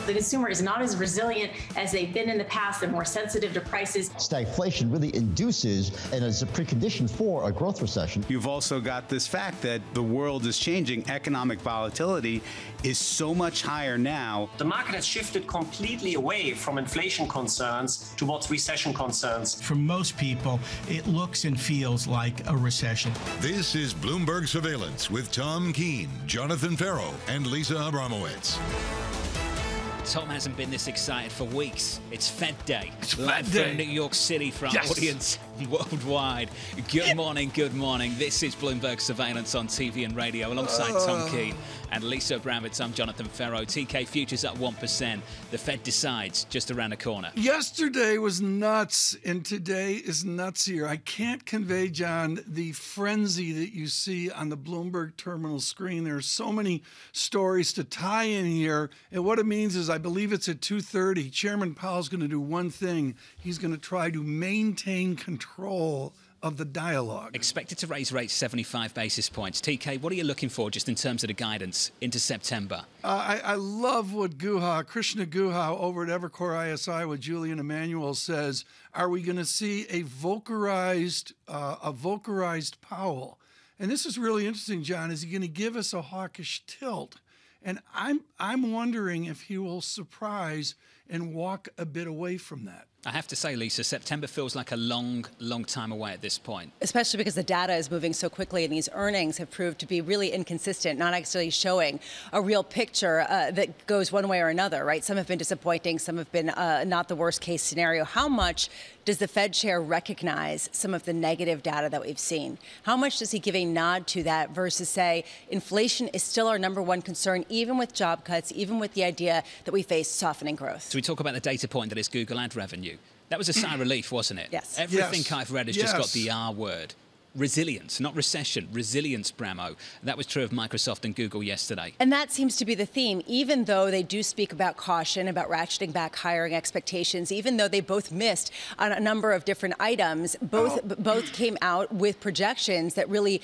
The consumer is not as resilient as they've been in the past. They're more sensitive to prices. Stagflation really induces and is a precondition for a growth recession. You've also got this fact that the world is changing. Economic volatility is so much higher now. The market has shifted completely away from inflation concerns towards recession concerns. For most people, it looks and feels like a recession. This is Bloomberg Surveillance with Tom Keene, Jonathan Ferro, and Lisa Abramowicz. Tom hasn't been this excited for weeks. It's Fed Day. It's Live Fed Day. from New York City for our Yes. audience worldwide. Good morning, good morning. This is Bloomberg Surveillance on TV and radio alongside Tom Keene and Lisa Abramowicz. I'm Jonathan Ferro. TK futures up 1%. The Fed decides just around the corner. Yesterday was nuts, and today is nutsier. I can't convey, John, the frenzy that you see on the Bloomberg terminal screen. There are so many stories to tie in here, and what it means is I believe it's at 2:30. Chairman Powell's going to do one thing. He's going to try to maintain control of the dialogue. Expected to raise rates 75 basis points. TK, what are you looking for just in terms of the guidance into September? I love what Krishna Guha over at Evercore ISI with Julian Emanuel says. Are we going to see a Volckerized Powell? And this is really interesting, John. Is he going to give us a hawkish tilt? And I'm wondering if he will surprise and walk a bit away from that. I have to say, Lisa, September feels like a long, long time away at this point. Especially because the data is moving so quickly and these earnings have proved to be really inconsistent, not actually showing a real picture that goes one way or another, right? Some have been disappointing, some have been not the worst case scenario. How much does the Fed chair recognize some of the negative data that we've seen? How much does he give a nod to that versus say inflation is still our number one concern, even with job cuts, even with the idea that we face softening growth? So we talk about the data point that is Google ad revenue. That was a sigh of relief, wasn't it? Yes. Everything I've read has just got the R word. Resilience, not recession. Resilience, Bramo. That was true of Microsoft and Google yesterday. And that seems to be the theme, even though they do speak about caution, about ratcheting back hiring expectations, even though they both missed on a number of different items, both came out with projections that really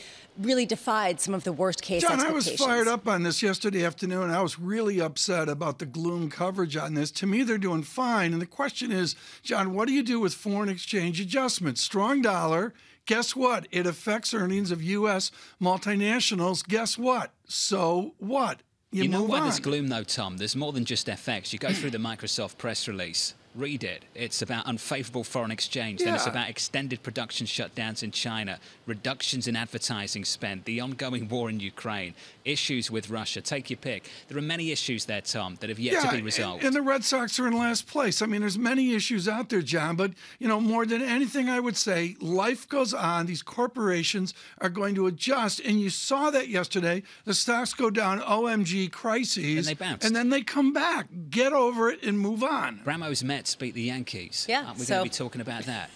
defied some of the worst case expectations. John, I was fired up on this yesterday afternoon. I was really upset about the gloom coverage on this. To me, they're doing fine. And the question is, John, what do you do with foreign exchange adjustments? Strong dollar. Guess what? It affects earnings of U.S. multinationals. Guess what? So what? You know why there's gloom, though, Tom? There's more than just FX. You go through the Microsoft press release. Read it. It's about unfavorable foreign exchange. Then it's about extended production shutdowns in China, reductions in advertising spend, the ongoing war in Ukraine, issues with Russia. Take your pick. There are many issues there, Tom, that have yet to be resolved. And the Red Sox are in last place. I mean, there's many issues out there, John, but, you know, more than anything, I would say life goes on. These corporations are going to adjust. And you saw that yesterday. The stocks go down, OMG crises. And they bounced. And then they come back. Get over it and move on. Bramo's Mets beat the Yankees. Yeah, Aren't we going to be talking about that?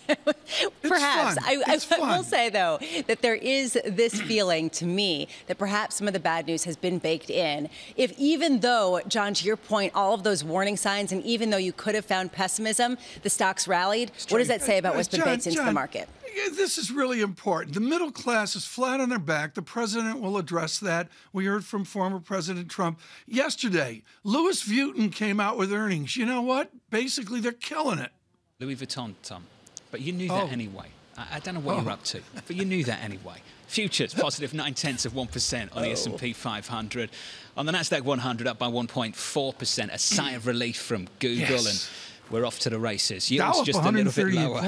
Perhaps. I will say, though, that there is this feeling to me that perhaps some of the bad news has been baked in. If even though, John, to your point, all of those warning signs, and even though you could have found pessimism, the stocks rallied, what does that say about what's been baked into the market? This is really important. The middle class is flat on their back. The president will address that. We heard from former President Trump yesterday. Louis Vuitton came out with earnings. You know what? Basically, they're killing it. Louis Vuitton, Tom. But you knew that anyway. I don't know what you're up to, but you knew that anyway. Futures positive 0.9% on the S&P 500. On the Nasdaq 100 up by 1.4%. A sigh of relief from Google and we're off to the races. Yields just a little bit lower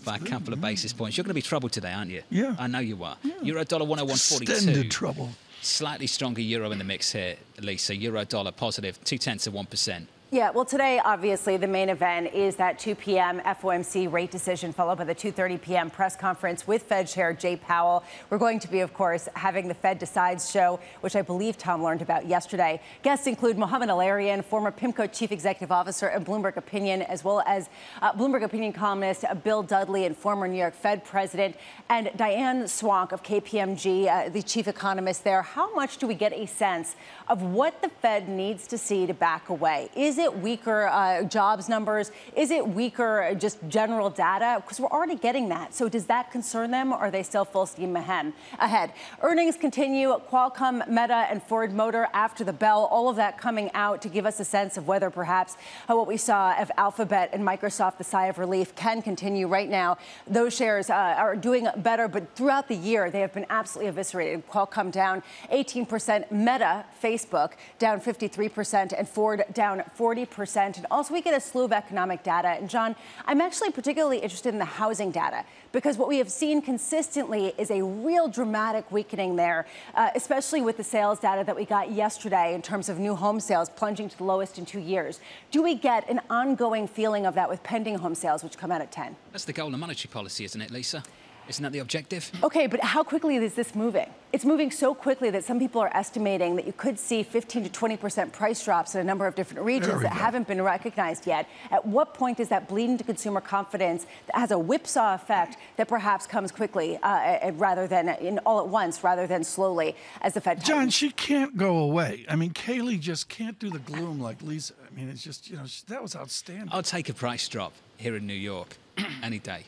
by a couple of basis points. You're going to be troubled today, aren't you? Yeah. I know you are. Euro dollar 101.42. Extended trouble. Slightly stronger euro in the mix here, Lisa. Euro dollar positive 0.2%. Yeah, well, today, obviously, the main event is that 2 p.m. FOMC rate decision, followed by the 2:30 p.m. press conference with Fed Chair Jay Powell. We're going to be, of course, having the Fed Decides show, which I believe Tom learned about yesterday. Guests include Mohamed El-Erian, former PIMCO Chief Executive Officer and Bloomberg Opinion, as well as Bloomberg Opinion columnist Bill Dudley and former New York Fed President, and Diane Swank of KPMG, the chief economist there. How much do we get a sense of what the Fed needs to see to back away? Is Is it weaker jobs numbers? Is it weaker just general data? Because we're already getting that. So does that concern them, or are they still full steam ahead? Earnings continue. Qualcomm, Meta, and Ford Motor after the bell. All of that coming out to give us a sense of whether perhaps what we saw of Alphabet and Microsoft, the sigh of relief, can continue. Right now, those shares are doing better, but throughout the year, they have been absolutely eviscerated. Qualcomm down 18%, Meta, Facebook, down 53%, and Ford down 40%. And also, we get a slew of economic data. And John, I'm actually particularly interested in the housing data, because what we have seen consistently is a real dramatic weakening there, especially with the sales data that we got yesterday in terms of new home sales plunging to the lowest in 2 years. Do we get an ongoing feeling of that with pending home sales, which come out at 10? That's the goal of monetary policy, isn't it, Lisa? Isn't that the objective? Okay, but how quickly is this moving? It's moving so quickly that some people are estimating that you could see 15 to 20% price drops in a number of different regions that haven't been recognized yet. At what point does that bleed into consumer confidence that has a whipsaw effect that perhaps comes quickly rather than all at once, rather than slowly as the Fed tightens? John, she can't go away. I mean, Kayleigh just can't do the gloom like Lisa. I mean, it's just, that was outstanding. I'll take a price drop here in New York any day.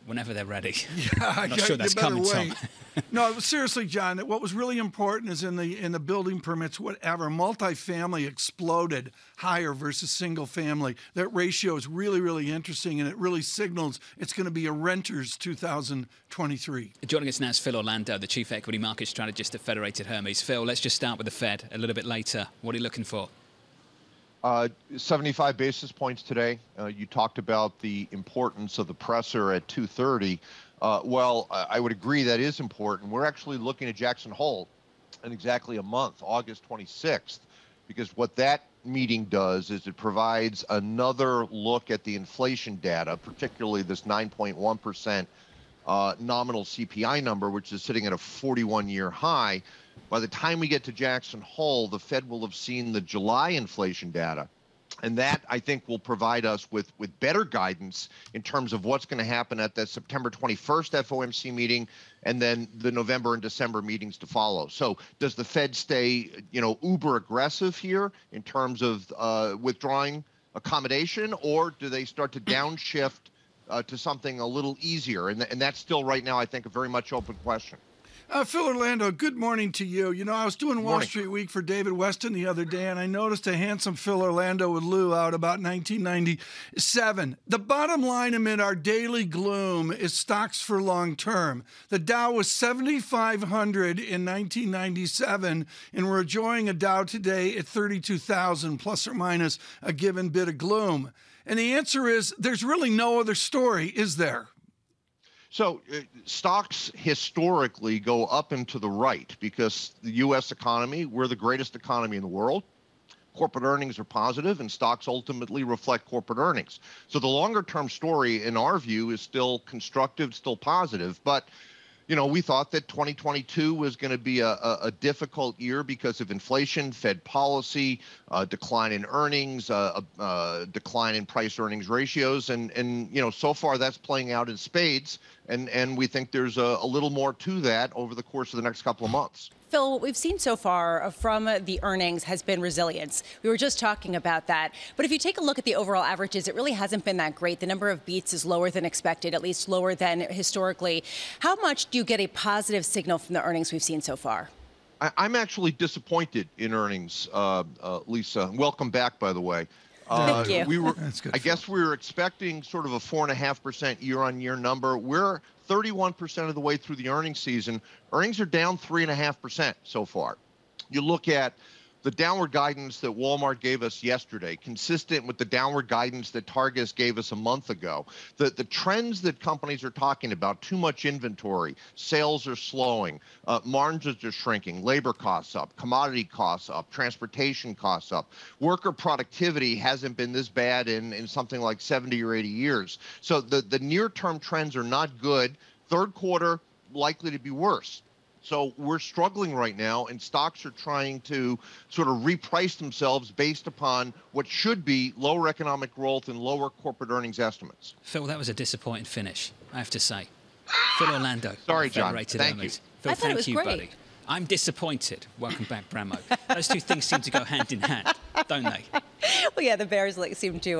Whenever they're ready. Yeah, I'm not sure that's coming, Tom. No, seriously, John, what was really important is in the building permits, whatever, multifamily exploded higher versus single family. That ratio is really, really interesting, and it really signals it's going to be a renter's 2023. Joining us now is Phil Orlando, the Chief Equity Market Strategist at Federated Hermes. Phil, let's just start with the Fed a little bit later. What are you looking for? 75 basis points today. You talked about the importance of the presser at 2:30. Well, I would agree that is important. We're actually looking at Jackson Hole in exactly a month, August 26th, because what that meeting does is it provides another look at the inflation data, particularly this 9.1% nominal CPI number, which is sitting at a 41-year high. By the time we get to Jackson Hole, the Fed will have seen the July inflation data. And that, I think, will provide us with better guidance in terms of what's going to happen at the September 21st FOMC meeting and then the November and December meetings to follow. So does the Fed stay, uber aggressive here in terms of withdrawing accommodation, or do they start to downshift to something a little easier? And that's still right now, I think, a very much open question. Phil Orlando, good morning to you. I was doing Wall Street Week for David Weston the other day, and I noticed a handsome Phil Orlando with Lou out about 1997. The bottom line amid our daily gloom is stocks for long term. The Dow was 7,500 in 1997, and we're enjoying a Dow today at 32,000, plus or minus a given bit of gloom. And the answer is there's really no other story, is there? So stocks historically go up and to the right because the U.S. economy, we're the greatest economy in the world. Corporate earnings are positive, and stocks ultimately reflect corporate earnings. So the longer-term story, in our view, is still constructive, still positive. But we thought that 2022 was going to be a difficult year because of inflation, Fed policy, decline in earnings, decline in price-earnings ratios, and so far that's playing out in spades, and we think there's a little more to that over the course of the next couple of months. Phil, what we've seen so far from the earnings has been resilience. We were just talking about that. But if you take a look at the overall averages, it really hasn't been that great. The number of beats is lower than expected, at least lower than historically. How much do you get a positive signal from the earnings we've seen so far? I'm actually disappointed in earnings, Lisa. Welcome back, by the way. Thank you. I guess we were expecting sort of a 4.5% year-on-year number. We're 31% of the way through the earnings season. Earnings are down 3.5% so far. You look at the downward guidance that Walmart gave us yesterday, consistent with the downward guidance that Target gave us a month ago. The trends that companies are talking about, too much inventory, sales are slowing, margins are shrinking, labor costs up, commodity costs up, transportation costs up. Worker productivity hasn't been this bad in something like 70 or 80 years. So the near-term trends are not good. Third quarter likely to be worse. So we're struggling right now, and stocks are trying to sort of reprice themselves based upon what should be lower economic growth and lower corporate earnings estimates. Phil, that was a disappointing finish, I have to say. Phil Orlando. Sorry, John. Federated Thank Hermes. you. Phil, I thought it was thank you, great. buddy. I'm disappointed. Welcome back, Bramo. Those two things seem to go hand in hand, don't they? Well, yeah, the bears seem to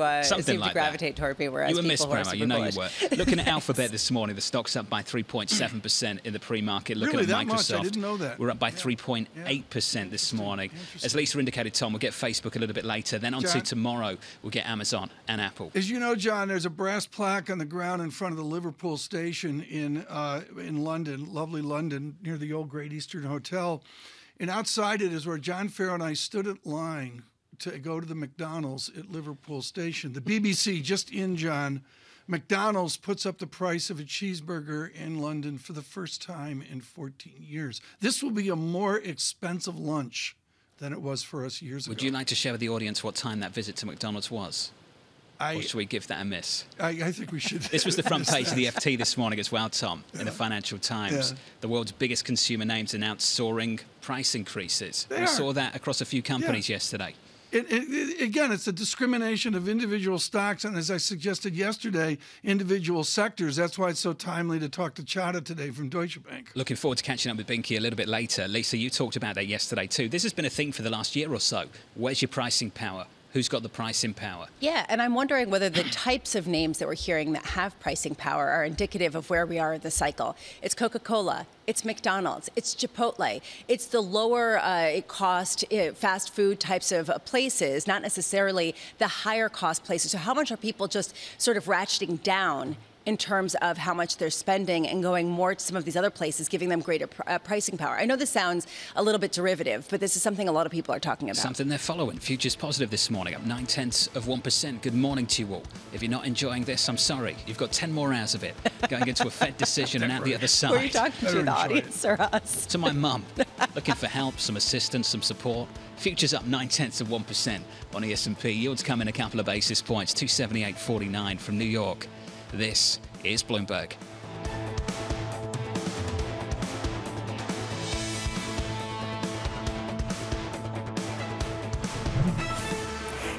gravitate toward me, whereas you were people who are super bullish. You were. Looking at Alphabet this morning, the stock's up by 3.7% in the pre-market. Looking really, at that Microsoft, much? I didn't know that. We're up by 3.8% this morning. As Lisa indicated, Tom, we'll get Facebook a little bit later. Then on to tomorrow, we'll get Amazon and Apple. As you know, John, there's a brass plaque on the ground in front of the Liverpool station in London, lovely London, near the old Great Eastern Hotel. And outside it is where John Ferro and I stood at line to go to the McDonald's at Liverpool Station. The BBC, just in, John, McDonald's puts up the price of a cheeseburger in London for the first time in 14 years. This will be a more expensive lunch than it was for us years ago. Would you like to share with the audience what time that visit to McDonald's was? Or should we give that a miss? I think we should. This was the front page of the FT this morning as well, Tom, in the Financial Times. Yeah. The world's biggest consumer names announced soaring price increases. We saw that across a few companies yesterday. Again, it's a discrimination of individual stocks, and as I suggested yesterday, individual sectors. That's why it's so timely to talk to Chada today from Deutsche Bank. Looking forward to catching up with Binky a little bit later. Lisa, you talked about that yesterday too. This has been a thing for the last year or so. Where's your pricing power? Who's got the pricing power? Yeah, and I'm wondering whether the types of names that we're hearing that have pricing power are indicative of where we are in the cycle. It's Coca-Cola, it's McDonald's, it's Chipotle, it's the lower cost fast food types of places, not necessarily the higher cost places. So how much are people just sort of ratcheting down in terms of how much they're spending and going more to some of these other places, giving them greater pricing power? I know this sounds a little bit derivative, but this is something a lot of people are talking about. Something they're following. Futures positive this morning, up 0.9%. Good morning to you all. If you're not enjoying this, I'm sorry. You've got 10 more hours of it going into a Fed decision and out the other side. Who are you talking to, the audience or us? To my mum, looking for help, some assistance, some support. Futures up 0.9% on the S&P. Yields come in a couple of basis points, 278.49 from New York. This is Bloomberg.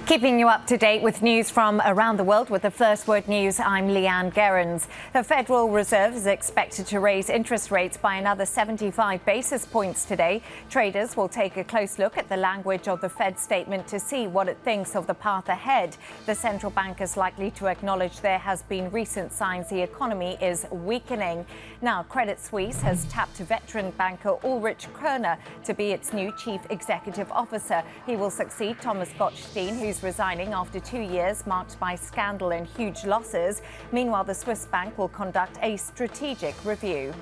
Keeping you up to date with news from around the world with the First Word News, I'm Leanne Gerrans. The Federal Reserve is expected to raise interest rates by another 75 basis points today. Traders will take a close look at the language of the Fed statement to see what it thinks of the path ahead. The central bank is likely to acknowledge there has been recent signs the economy is weakening. Now, Credit Suisse has tapped veteran banker Ulrich Körner to be its new chief executive officer. He will succeed Thomas Gottstein, who's resigning after 2 years marked by scandal and huge losses. Meanwhile, the Swiss bank will conduct a strategic review.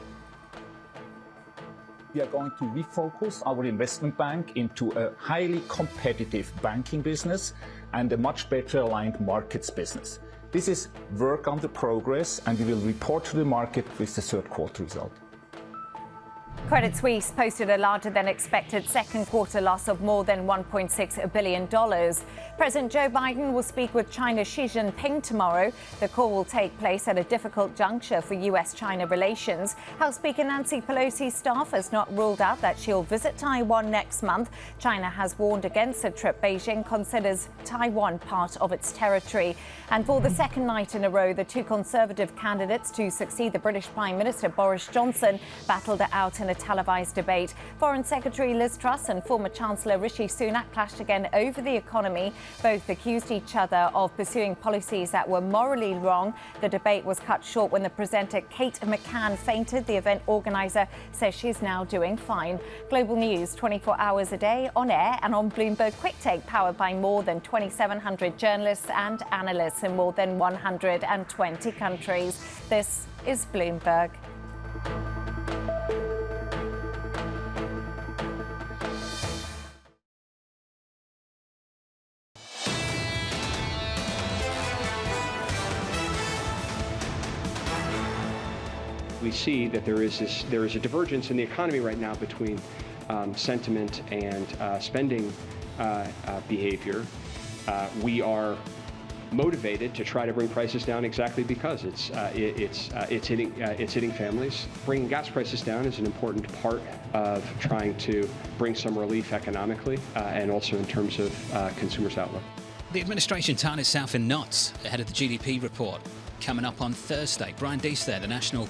We are going to refocus our investment bank into a highly competitive banking business and a much better aligned markets business. This is work under progress, and we will report to the market with the third quarter result. Credit Suisse posted a larger than expected second quarter loss of more than $1.6 billion. President Joe Biden will speak with China's Xi Jinping tomorrow. The call will take place at a difficult juncture for U.S.-China relations. House Speaker Nancy Pelosi's staff has not ruled out that she'll visit Taiwan next month. China has warned against a trip. Beijing considers Taiwan part of its territory. And for the second night in a row, the two Conservative candidates to succeed the British Prime Minister Boris Johnson battled it out in a televised debate. Foreign Secretary Liz Truss and former Chancellor Rishi Sunak clashed again over the economy. Both accused each other of pursuing policies that were morally wrong. The debate was cut short when the presenter Kate McCann fainted. The event organizer says she's now doing fine. Global news 24 hours a day on air and on Bloomberg Quick Take, powered by more than 2,700 journalists and analysts in more than 120 countries. This is Bloomberg. We see that there is a divergence in the economy right now between sentiment and spending behavior. We are motivated to try to bring prices down exactly because it's hitting families. Bringing gas prices down is an important part of trying to bring some relief economically and also in terms of consumers' outlook. The administration tied itself in knots ahead of the GDP report coming up on Thursday. Brian Deese there, the National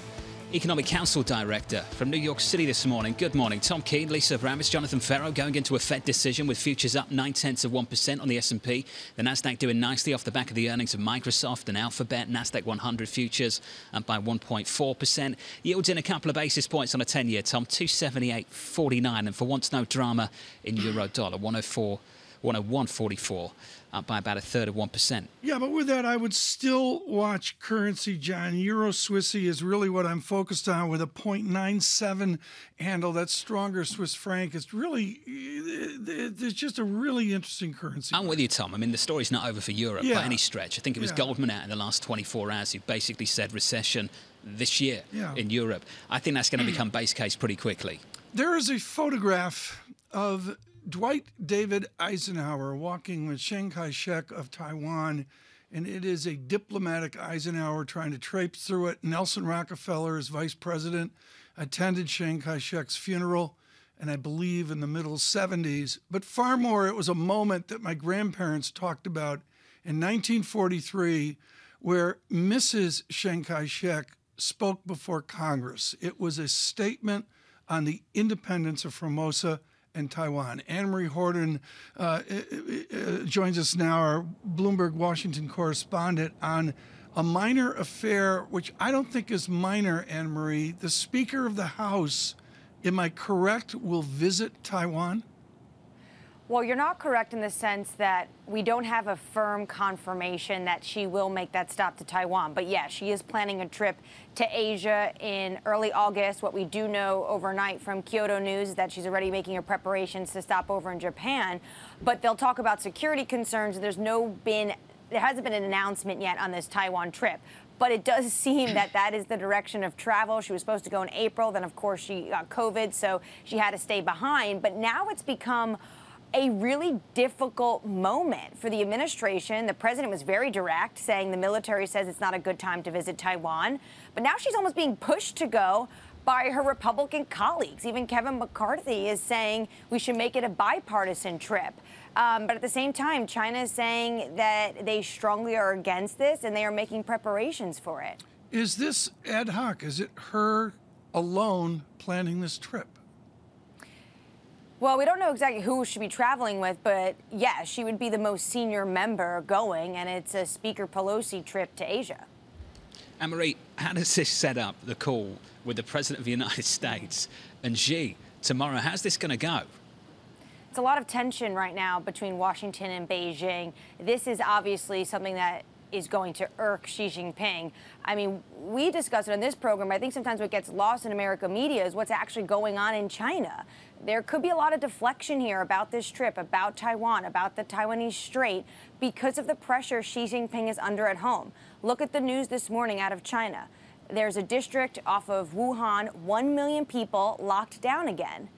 Economic Council Director from New York City this morning. Good morning. Tom Keene, Lisa Abramowicz, Jonathan Ferro going into a Fed decision with futures up 0.9% on the S&P. The Nasdaq doing nicely off the back of the earnings of Microsoft and Alphabet. Nasdaq 100 futures up by 1.4%. Yields in a couple of basis points on a 10-year, Tom, 278.49. And for once, no drama in euro dollar, 101.44. Up by about 1/3 of 1%. Yeah, but with that, I would still watch currency, John. Euro Swissy is really what I'm focused on with a 0.97 handle. That's stronger Swiss franc. It's really, it's just a really interesting currency. I'm with you, Tom. I mean, the story's not over for Europe by any stretch. I think it was Goldman out in the last 24 hours who basically said recession this year in Europe. I think that's going to become base case pretty quickly. There is a photograph of Dwight David Eisenhower walking with Chiang Kai-shek of Taiwan, and it is a diplomatic Eisenhower trying to traipse through it. Nelson Rockefeller, as vice president, attended Chiang Kai-shek's funeral, and I believe in the middle 70s. But far more, it was a moment that my grandparents talked about in 1943, where Mrs. Chiang Kai-shek spoke before Congress. It was a statement on the independence of Formosa and Taiwan. Anne-Marie Horton joins us now, our Bloomberg Washington correspondent, on a minor affair, which I don't think is minor, Anne-Marie. The Speaker of the House, am I correct, will visit Taiwan? Well, you're not correct in the sense that we don't have a firm confirmation that she will make that stop to Taiwan. But yes, she is planning a trip to Asia in early August. What we do know overnight from Kyodo News is that she's already making her preparations to stop over in Japan. But they'll talk about security concerns. There hasn't been an announcement yet on this Taiwan trip. But it does seem that that is the direction of travel. She was supposed to go in April. Then, of course, she got COVID, so she had to stay behind. But now it's become a really difficult moment for the administration. The president was very direct, saying the military says it's not a good time to visit Taiwan. But now she's almost being pushed to go by her Republican colleagues. Even Kevin McCarthy is saying we should make it a bipartisan trip. But at the same time, China is saying that they strongly are against this and they are making preparations for it. Is this ad hoc? Is it her alone planning this trip? Well, we don't know exactly who should be traveling with, but yeah, she would be the most senior member going, and it's a Speaker Pelosi trip to Asia. Anne-Marie, how does this set up the call with the President of the United States and Xi tomorrow? How's this going to go? It's a lot of tension right now between Washington and Beijing. This is obviously something that is going to irk Xi Jinping. I mean, we discussed it on this program. I think sometimes what gets lost in American media is what's actually going on in China. There could be a lot of deflection here about this trip, about Taiwan, about the Taiwanese Strait, because of the pressure Xi Jinping is under at home. Look at the news this morning out of China. There's a district off of Wuhan, 1 million people locked down again.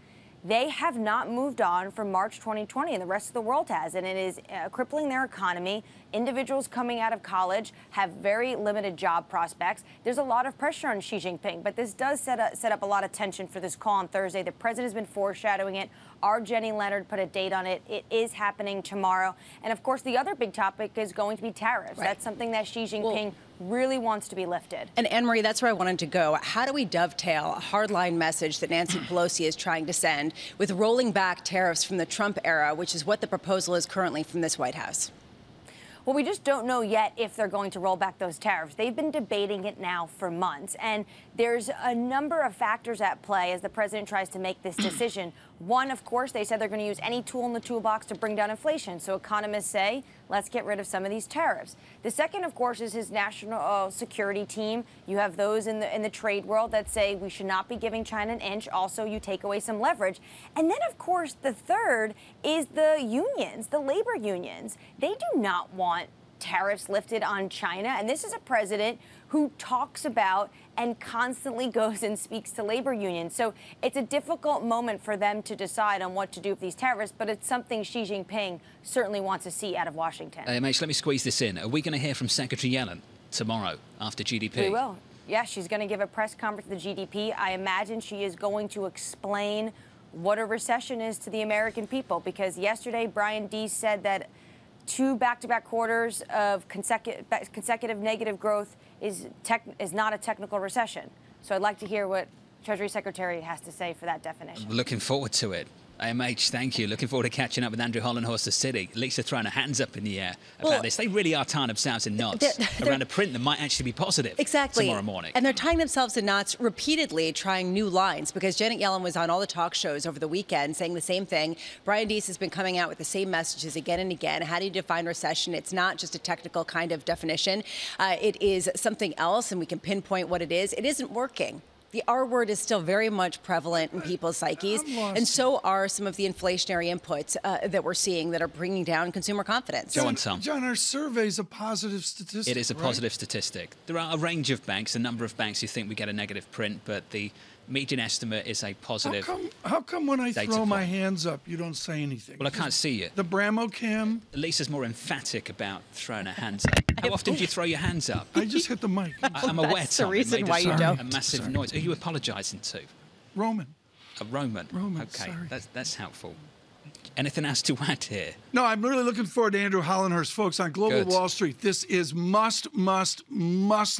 They have not moved on from March 2020, and the rest of the world has, and it is crippling their economy. Individuals coming out of college have very limited job prospects. There's a lot of pressure on Xi Jinping, but this does set up a lot of tension for this call on Thursday. The president has been foreshadowing it. Our Jenny Leonard put a date on it. It is happening tomorrow. And, of course, the other big topic is going to be tariffs. Right. That's something that Xi Jinping really wants to be lifted. And Anne-Marie, that's where I wanted to go. How do we dovetail a hardline message that Nancy Pelosi is trying to send with rolling back tariffs from the Trump era, which is what the proposal is currently from this White House? Well, we just don't know yet if they're going to roll back those tariffs. They've been debating it now for months, and there's a number of factors at play as the president tries to make this decision. One, of course, they said they're going to use any tool in the toolbox to bring down inflation. So economists say, let's get rid of some of these tariffs. The second, of course, is his national security team. You have those in the trade world that say we should not be giving China an inch. Also, you take away some leverage. And then, of course, the third is the unions, the labor unions. They do not want tariffs lifted on China. And this is a president who talks about and constantly goes and speaks to labor unions. So it's a difficult moment for them to decide on what to do with these tariffs, but it's something Xi Jinping certainly wants to see out of Washington. Mate, let me squeeze this in. Are we going to hear from Secretary Yellen tomorrow after GDP? We will. Yeah, she's going to give a press conference to the GDP. I imagine she is going to explain what a recession is to the American people, because yesterday Brian Deese said that 2 back-to-back quarters of consecutive negative growth is not a technical recession. So I'd like to hear what Treasury Secretary has to say for that definition. Looking forward to it. AMH, thank you. Looking forward to catching up with Andrew Hollenhorst of Citi. Lisa throwing her hands up in the air about this. They really are tying themselves in knots around a print that might actually be positive tomorrow morning. And they're tying themselves in knots repeatedly, trying new lines, because Janet Yellen was on all the talk shows over the weekend saying the same thing. Brian Deese has been coming out with the same messages again and again. How do you define recession? It's not just a technical kind of definition. It is something else, and we can pinpoint what it is. It isn't working. The R word is still very much prevalent in people's psyches, and so are some of the inflationary inputs that we're seeing that are bringing down consumer confidence. John, our survey is a positive statistic. It is a positive statistic. There are a range of banks, a number of banks who think we get a negative print, but the median estimate is a positive. How come when I throw my hands up, you don't say anything? Well, I can't see you. The Bramo cam? Lisa's more emphatic about throwing her hands up. How often do you throw your hands up? I just hit the mic. I'm aware, That's the Tom. reason It made why you don't. a massive noise. Who are you apologising to? Roman. A Roman. Okay, sorry. that's helpful. Anything else to add here? No, I'm really looking forward to Andrew Hollenhorst, folks, on Global Good. Wall Street. This is must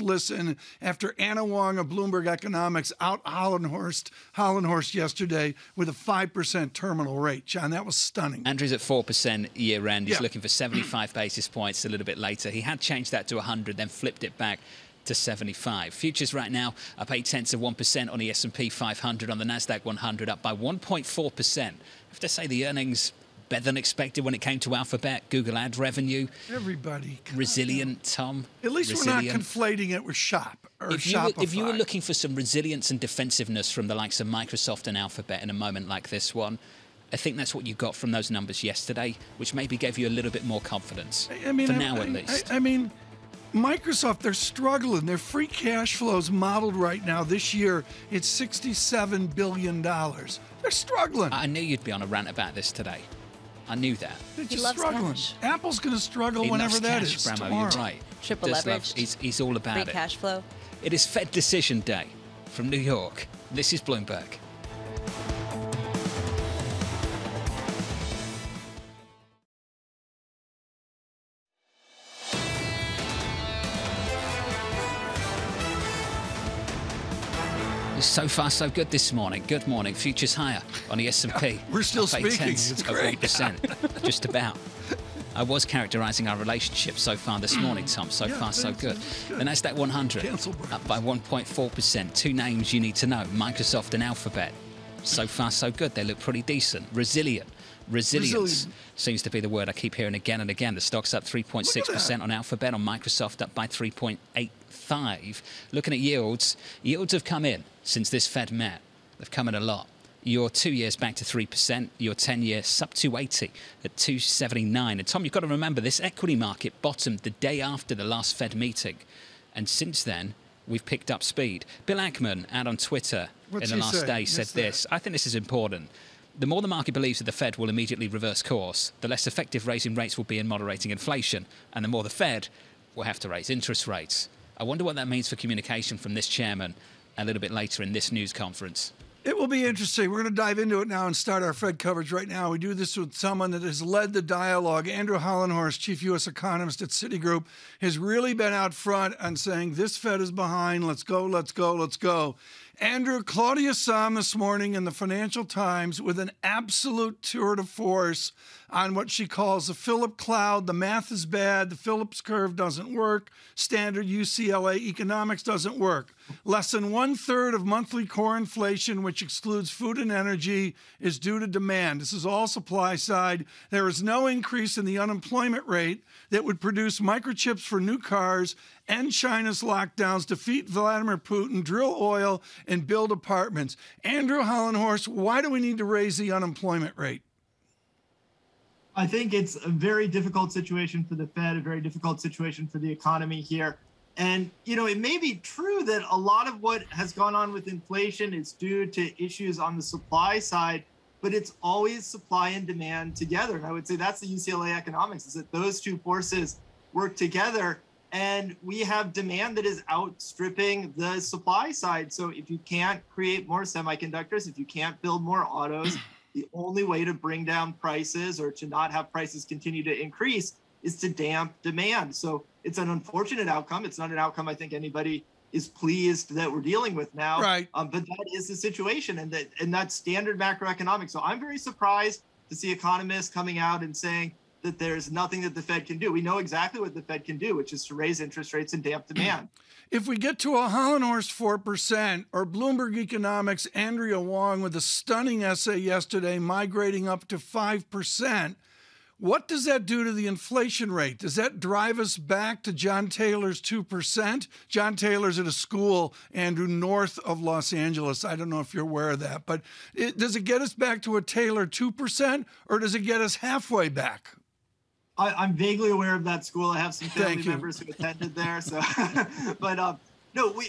listen. After Anna Wong of Bloomberg Economics out Hollenhorst yesterday with a 5% terminal rate. John, that was stunning. Andrew's at 4% year end. He's Yeah. looking for 75 basis points a little bit later. He had changed that to 100, then flipped it back to 75. Futures right now up 0.8% on the S&P 500, on the Nasdaq 100 up by 1.4%. I have to say the earnings better than expected when it came to Alphabet, Google ad revenue. Everybody. Resilient, Tom. At least resilient. we're not conflating it with Shopify. If you were looking for some resilience and defensiveness from the likes of Microsoft and Alphabet in a moment like this one, I think that's what you got from those numbers yesterday, which maybe gave you a little bit more confidence. I mean, for now at least. I mean, Microsoft, they're struggling. Their free cash flow is modeled right now this year. It's $67 billion. They're struggling. I knew you'd be on a rant about this today. I knew that. They're just struggling. Apple's going to struggle whenever that is. Bramo, you're right. Triple leverage. He's all about it. Free cash flow. It is Fed Decision Day from New York. This is Bloomberg. So far, so good this morning. Good morning. Futures higher on the S&P. We're still up speaking. 0.8 It's of great. 1%. Just about. I was characterising our relationship so far this morning, Tom. So far, so good. The Nasdaq 100 up by 1.4%. Two names you need to know, Microsoft and Alphabet. So far, so good. They look pretty decent. Resilient. Resilience seems to be the word I keep hearing again and again. The stock's up 3.6% on Alphabet, on Microsoft up by 3.85. Looking at yields have come in since this Fed met. They've come in a lot. Your 2 years back to 3%, your 10-year sub 280 at 279. And Tom, you've got to remember this equity market bottomed the day after the last Fed meeting. And since then, we've picked up speed. Bill Ackman out on Twitter in the last day said this. I think this is important. The more the market believes that the Fed will immediately reverse course, the less effective raising rates will be in moderating inflation, and the more the Fed will have to raise interest rates. I wonder what that means for communication from this chairman a little bit later in this news conference. It will be interesting. We're going to dive into it now and start our Fed coverage right now. We do this with someone that has led the dialogue. Andrew Hollenhorst, chief U.S. economist at Citigroup, has really been out front on saying this Fed is behind. Let's go, let's go, let's go. Andrew, Claudia saw him this morning in the Financial Times with an absolute tour de force on what she calls the Philip cloud. The math is bad. The Phillips curve doesn't work. Standard UCLA economics doesn't work. Less than 1/3 of monthly core inflation, which excludes food and energy, is due to demand. This is all supply side. There is no increase in the unemployment rate that would produce microchips for new cars, end China's lockdowns, defeat Vladimir Putin, drill oil, and build apartments. Andrew Hollenhorst, why do we need to raise the unemployment rate? I think it's a very difficult situation for the Fed, a very difficult situation for the economy here. And, you know, it may be true that a lot of what has gone on with inflation is due to issues on the supply side, but it's always supply and demand together. And I would say that's the UCLA economics, is that those two forces work together. And we have demand that is outstripping the supply side. So if you can't create more semiconductors, if you can't build more autos, the only way to bring down prices or to not have prices continue to increase is to damp demand. So it's an unfortunate outcome. It's not an outcome I think anybody is pleased that we're dealing with now. Right. But that is the situation, and that's standard macroeconomics. So I'm very surprised to see economists coming out and saying that there's nothing that the Fed can do. We know exactly what the Fed can do, which is to raise interest rates and damp demand. If we get to a Hollenhorst 4%, or Bloomberg Economics' Andrea Wong with a stunning essay yesterday migrating up to 5%, what does that do to the inflation rate? Does that drive us back to John Taylor's 2%? John Taylor's at a school, Andrew, north of Los Angeles. I don't know if you're aware of that, but does it get us back to a Taylor 2%, or does it get us halfway back? I'm vaguely aware of that school. I have some family members who attended there. So, but no,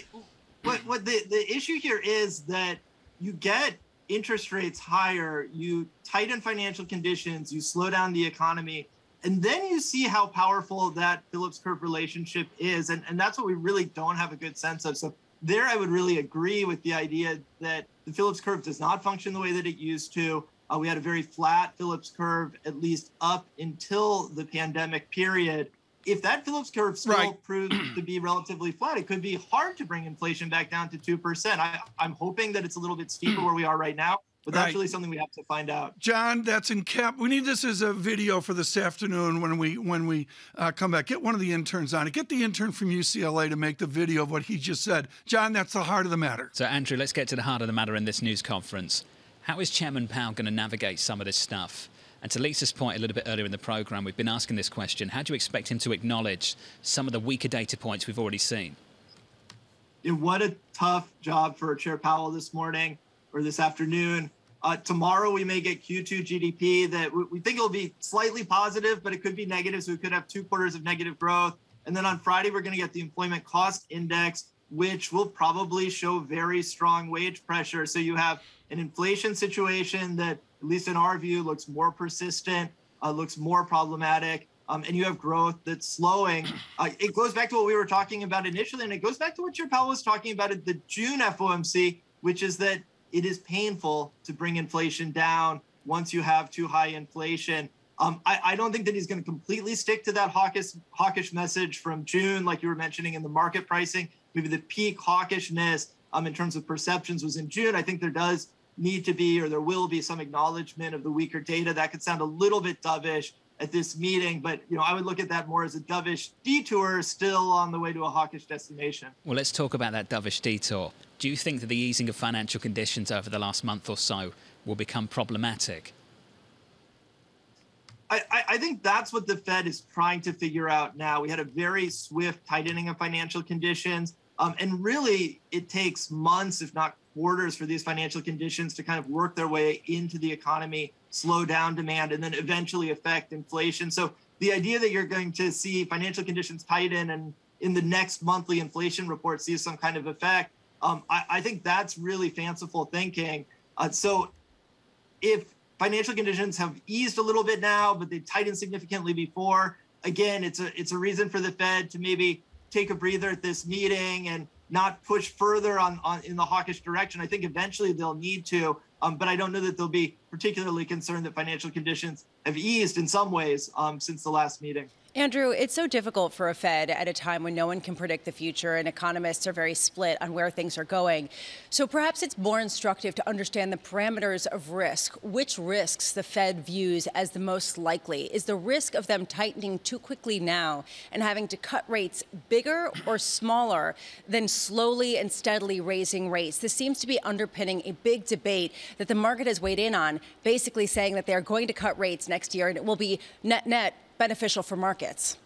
what the issue here is that you get interest rates higher, you tighten financial conditions, you slow down the economy, and then you see how powerful that Phillips curve relationship is. And that's what we really don't have a good sense of. So there I would really agree with the idea that the Phillips curve does not function the way that it used to. We had a very flat Phillips curve, at least up until the pandemic period. If that Phillips curve still proves to be relatively flat, it could be hard to bring inflation back down to 2%. I'm hoping that it's a little bit steeper where we are right now, but that's really something we have to find out. John, that's in cap. We need this as a video for this afternoon when we come back. Get one of the interns on it. Get the intern from UCLA to make the video of what he just said. John, that's the heart of the matter. So, Andrew, let's get to the heart of the matter in this news conference. How is Chairman Powell going to navigate some of this stuff? And to Lisa's point a little bit earlier in the programme, we've been asking this question. How do you expect him to acknowledge some of the weaker data points we've already seen? What a tough job for Chair Powell this morning or this afternoon. Tomorrow we may get Q2 GDP that we think it'll be slightly positive, but it could be negative. So we could have 2 quarters of negative growth. And then on Friday, we're going to get the employment cost index, which will probably show very strong wage pressure. So you have an inflation situation that, at least in our view, looks more persistent, looks more problematic, and you have growth that's slowing. It goes back to what we were talking about initially, and it goes back to what Chair Powell was talking about at the June FOMC, which is that it is painful to bring inflation down once you have too high inflation. I don't think that he's going to completely stick to that hawkish message from June, like you were mentioning in the market pricing. Maybe the peak hawkishness in terms of perceptions was in June. I think there does need to be, or there will be, some acknowledgement of the weaker data. That could sound a little bit dovish at this meeting, but I would look at that more as a dovish detour still on the way to a hawkish destination. Well, let's talk about that dovish detour. Do you think that the easing of financial conditions over the last month or so will become problematic? I think that's what the Fed is trying to figure out now. We had a very swift tightening of financial conditions, and really it takes months, if not quarters, for these financial conditions to kind of work their way into the economy, slow down demand, and then eventually affect inflation. So the idea that you're going to see financial conditions tighten and in the next monthly inflation report see some kind of effect, I think that's really fanciful thinking. So if financial conditions have eased a little bit now, but they tightened significantly before, again, it's a reason for the Fed to maybe take a breather at this meeting and not push further on in the hawkish direction. I think eventually they'll need to, but I don't know that they'll be particularly concerned that financial conditions have eased in some ways since the last meeting. Andrew, it's so difficult for a Fed at a time when no one can predict the future and economists are very split on where things are going. So perhaps it's more instructive to understand the parameters of risk, which risks the Fed views as the most likely. Is the risk of them tightening too quickly now and having to cut rates bigger or smaller than slowly and steadily raising rates? This seems to be underpinning a big debate that the market has weighed in on, basically saying that they are going to cut rates next year and it will be net beneficial for markets.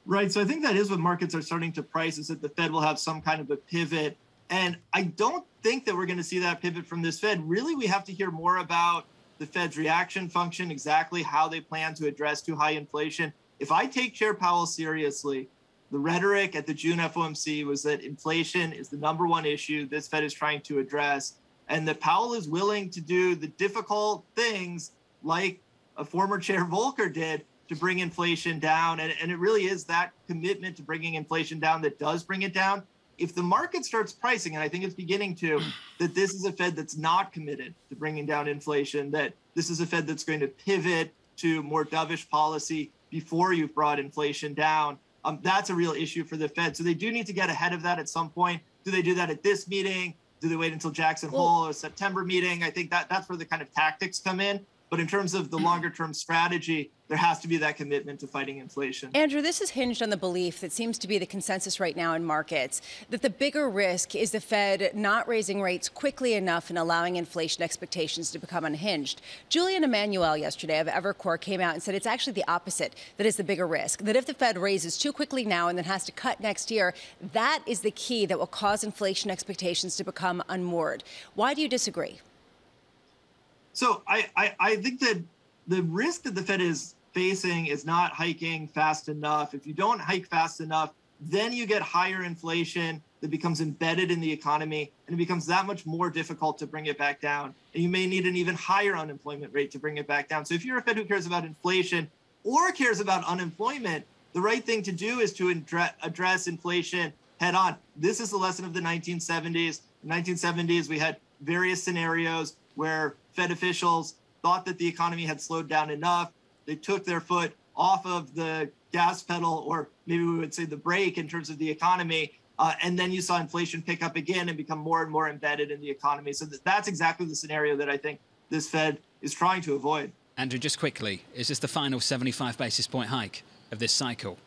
Right. So I think that is what markets are starting to price, is that the Fed will have some kind of a pivot. And I don't think that we're going to see that pivot from this Fed. Really, we have to hear more about the Fed's reaction function, exactly how they plan to address too high inflation. If I take Chair Powell seriously, the rhetoric at the June FOMC was that inflation is the #1 issue this Fed is trying to address, and that Powell is willing to do the difficult things like a former Chair Volcker did to bring inflation down. And it really is that commitment to bringing inflation down that does bring it down. If the market starts pricing, and I think it's beginning to, that this is a Fed that's not committed to bringing down inflation, that this is a Fed that's going to pivot to more dovish policy before you've brought inflation down, That's a real issue for the Fed. So they do need to get ahead of that at some point. Do they do that at this meeting? Do they wait until Jackson Hole or September meeting? I think that's where the kind of tactics come in. But in terms of the longer term strategy, there has to be that commitment to fighting inflation. Andrew, this is hinged on the belief that seems to be the consensus right now in markets, that the bigger risk is the Fed not raising rates quickly enough and allowing inflation expectations to become unhinged. Julian Emanuel yesterday of Evercore came out and said it's actually the opposite that is the bigger risk, that if the Fed raises too quickly now and then has to cut next year, that is the key that will cause inflation expectations to become unmoored. Why do you disagree? So I think that the risk that the Fed is facing is not hiking fast enough. If you don't hike fast enough, then you get higher inflation that becomes embedded in the economy, and it becomes that much more difficult to bring it back down. And you may need an even higher unemployment rate to bring it back down. So if you're a Fed who cares about inflation or cares about unemployment, the right thing to do is to address inflation head on. This is the lesson of the 1970s. In the 1970s, we had various scenarios where Fed officials thought that the economy had slowed down enough. They took their foot off of the gas pedal, or maybe we would say the brake in terms of the economy. And then you saw inflation pick up again and become more and more embedded in the economy. So that's exactly the scenario that I think this Fed is trying to avoid. Andrew, just quickly, is this the final 75 basis point hike of this cycle?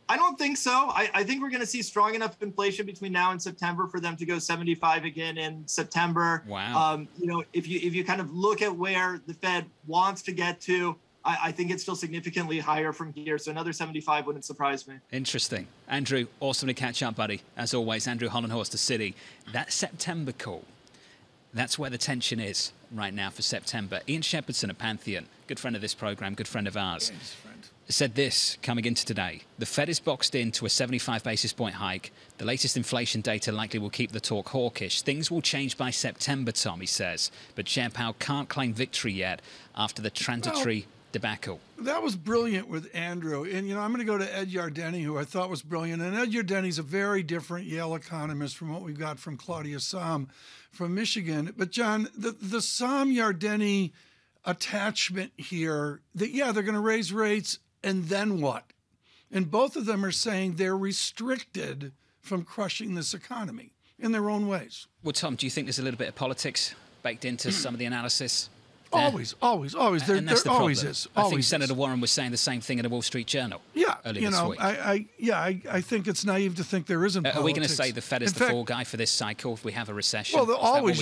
I don't think so. I think we're going to see strong enough inflation between now and September for them to go 75 again in September. Wow. If you kind of look at where the Fed wants to get to, I think it's still significantly higher from here. So another 75 wouldn't surprise me. Interesting. Andrew, awesome to catch up, buddy. As always, Andrew Hollenhorst, the City. That September call, that's where the tension is right now for September. Ian Shepherdson at Pantheon, good friend of this program, good friend of ours. Yes, friend. Said this coming into today. The Fed is boxed into a 75 basis point hike. The latest inflation data likely will keep the talk hawkish. Things will change by September, Tom, he says. But Chair Powell can't claim victory yet after the transitory debacle. That was brilliant with Andrew. And, I'm going to go to Ed Yardeni, who I thought was brilliant. And Ed Yardeni's a very different Yale economist from what we've got from Claudia Sahm from Michigan. But, John, the Sahm-Yardeni attachment here, that, they're going to raise rates, and then what? And both of them are saying they're restricted from crushing this economy in their own ways. Well, Tom, do you think there's a little bit of politics baked into some of the analysis? There? Always. There always is. I think Senator Warren was saying the same thing in the Wall Street Journal. Yeah, earlier this week. I think it's naive to think there isn't politics. Are we going to say the Fed is the fall guy for this cycle if we have a recession? Well, always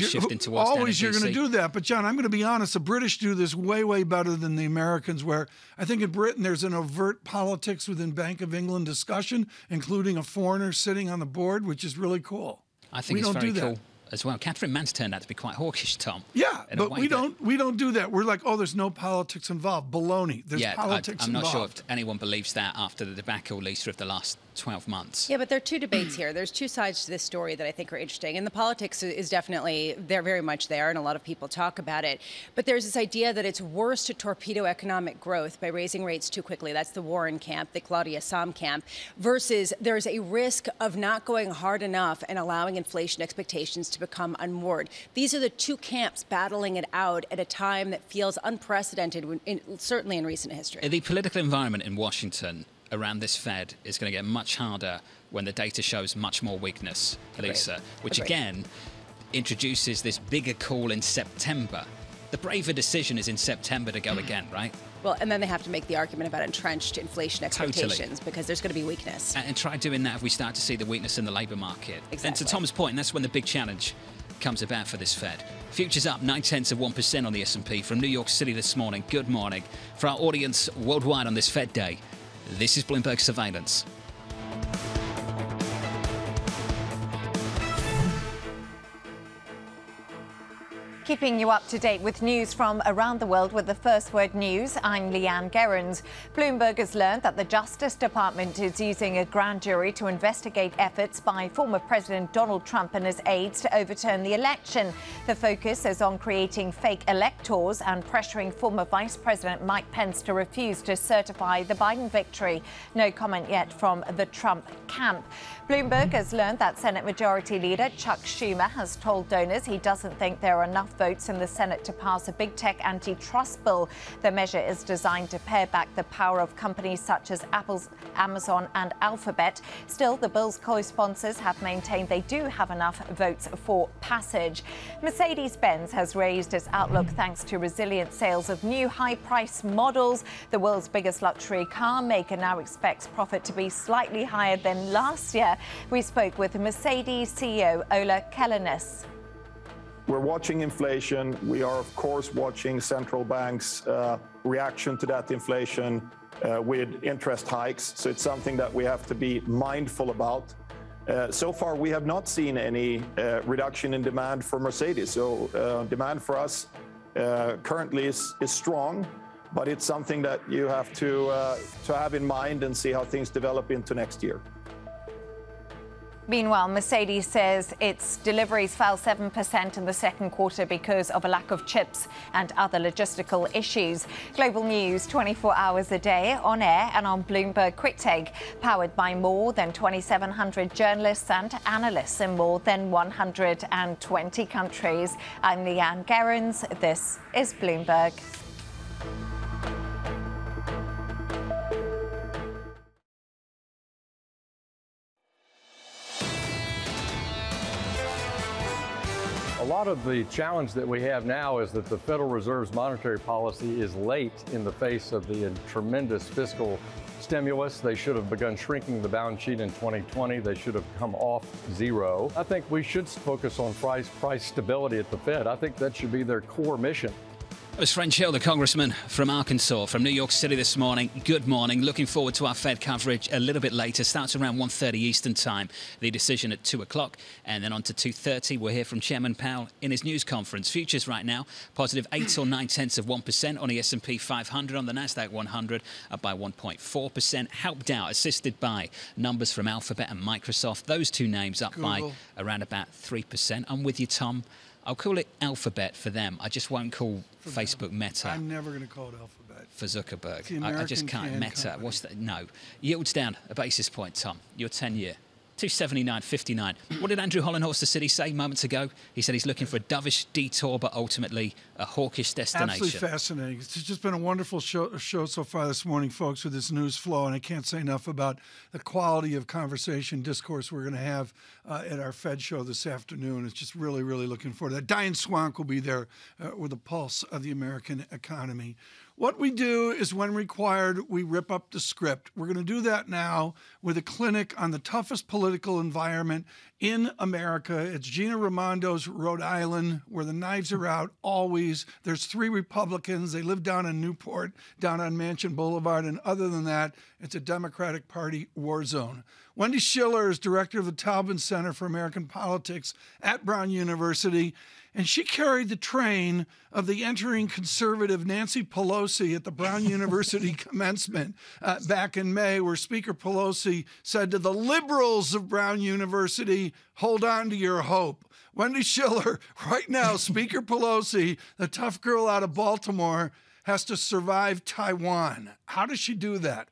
you're going to do that. But, John, I'm going to be honest. The British do this way, way better than the Americans, where I think in Britain there's an overt politics within Bank of England discussion, including a foreigner sitting on the board, which is really cool. I think it's very cool as well. Catherine Mann's turned out to be quite hawkish, Tom. Yeah, but we don't do that. We're like, there's no politics involved. Baloney. There's politics I'm not involved. sure if anyone believes that after the debacle, Lisa, of the last 12 months. Yeah, but there are two debates here. There's two sides to this story that I think are interesting. And the politics is definitely, they're very much there, and a lot of people talk about it. But there's this idea that it's worse to torpedo economic growth by raising rates too quickly. That's the Warren camp, the Claudia Sahm camp, versus there's a risk of not going hard enough and allowing inflation expectations to become unmoored. These are the two camps battling it out at a time that feels unprecedented, certainly in recent history. The political environment in Washington around this Fed is going to get much harder when the data shows much more weakness, Lisa, which again introduces this bigger call in September. The braver decision is in September to go again, right? Well, and then they have to make the argument about entrenched inflation expectations because there's going to be weakness. And try doing that if we start to see the weakness in the labour market. Exactly. And to Tom's point, that's when the big challenge comes about for this Fed. Futures up 0.9% on the S&P from New York City this morning. Good morning. For our audience worldwide on this Fed day, this is Bloomberg Surveillance. Keeping you up to date with news from around the world with the First Word News, I'm Leanne Gerrans. Bloomberg has learned that the Justice Department is using a grand jury to investigate efforts by former President Donald Trump and his aides to overturn the election. The focus is on creating fake electors and pressuring former Vice President Mike Pence to refuse to certify the Biden victory. No comment yet from the Trump camp. Bloomberg has learned that Senate Majority Leader Chuck Schumer has told donors he doesn't think there are enough votes in the Senate to pass a big tech antitrust bill. The measure is designed to pare back the power of companies such as Apple's Amazon and Alphabet. Still, the bill's co-sponsors have maintained they do have enough votes for passage. Mercedes-Benz has raised its outlook thanks to resilient sales of new high-price models. The world's biggest luxury car maker now expects profit to be slightly higher than last year. We spoke with Mercedes CEO Ola Källenius. We're watching inflation. We are, of course, watching central banks' reaction to that inflation with interest hikes. So it's something that we have to be mindful about. So far, we have not seen any reduction in demand for Mercedes. So demand for us currently is strong, but it's something that you have to have in mind and see how things develop into next year. Meanwhile, Mercedes says its deliveries fell 7% in the second quarter because of a lack of chips and other logistical issues. Global news 24 hours a day on air and on Bloomberg Quick Take, powered by more than 2,700 journalists and analysts in more than 120 countries. I'm Leanne Gerrans. This is Bloomberg. A lot of the challenge that we have now is that the Federal Reserve's monetary policy is late in the face of the tremendous fiscal stimulus. They should have begun shrinking the balance sheet in 2020. They should have come off zero. I think we should focus on price stability at the Fed. I think that should be their core mission. It was French Hill, the congressman from Arkansas, from New York City this morning. Good morning. Looking forward to our Fed coverage a little bit later. Starts around 1:30 Eastern time. The decision at 2 o'clock. And then on to 2:30, we'll hear from Chairman Powell in his news conference. Futures right now, positive 8 or 9% on the S&P 500. On the Nasdaq 100, up by 1.4%. Helped out, assisted by numbers from Alphabet and Microsoft. Those two names up by around about 3%. I'm with you, Tom. I'll call it Alphabet for them. I just won't call Facebook Meta. I'm never going to call it Alphabet. For Zuckerberg. The I just can't. Meta. Company. What's that? No. Yields down a basis point, Tom. Your 10-year. 279.59. What did Andrew Hollenhorst, the city, say moments ago? He said he's looking for a dovish detour, but ultimately a hawkish destination. Absolutely fascinating. It's just been a wonderful show so far this morning, folks, with this news flow. And I can't say enough about the quality of conversation, discourse we're going to have at our Fed show this afternoon. It's just really, really looking forward to that. Diane Swank will be there with a pulse of the American economy. What we do is, when required, we rip up the script. We're going to do that now with a clinic on the toughest political environment in America. It's Gina Raimondo's Rhode Island, where the knives are out always. There's 3 Republicans. They live down in Newport, down on Mansion Boulevard. And other than that, it's a Democratic Party war zone. Wendy Schiller is director of the Taubman Center for American Politics at Brown University. And she carried the train of the entering conservative Nancy Pelosi at the Brown University commencement back in May, where Speaker Pelosi said to the liberals of Brown University, hold on to your hope. Wendy Schiller, right now, Speaker Pelosi, the tough girl out of Baltimore, has to survive Taiwan. How does she do that?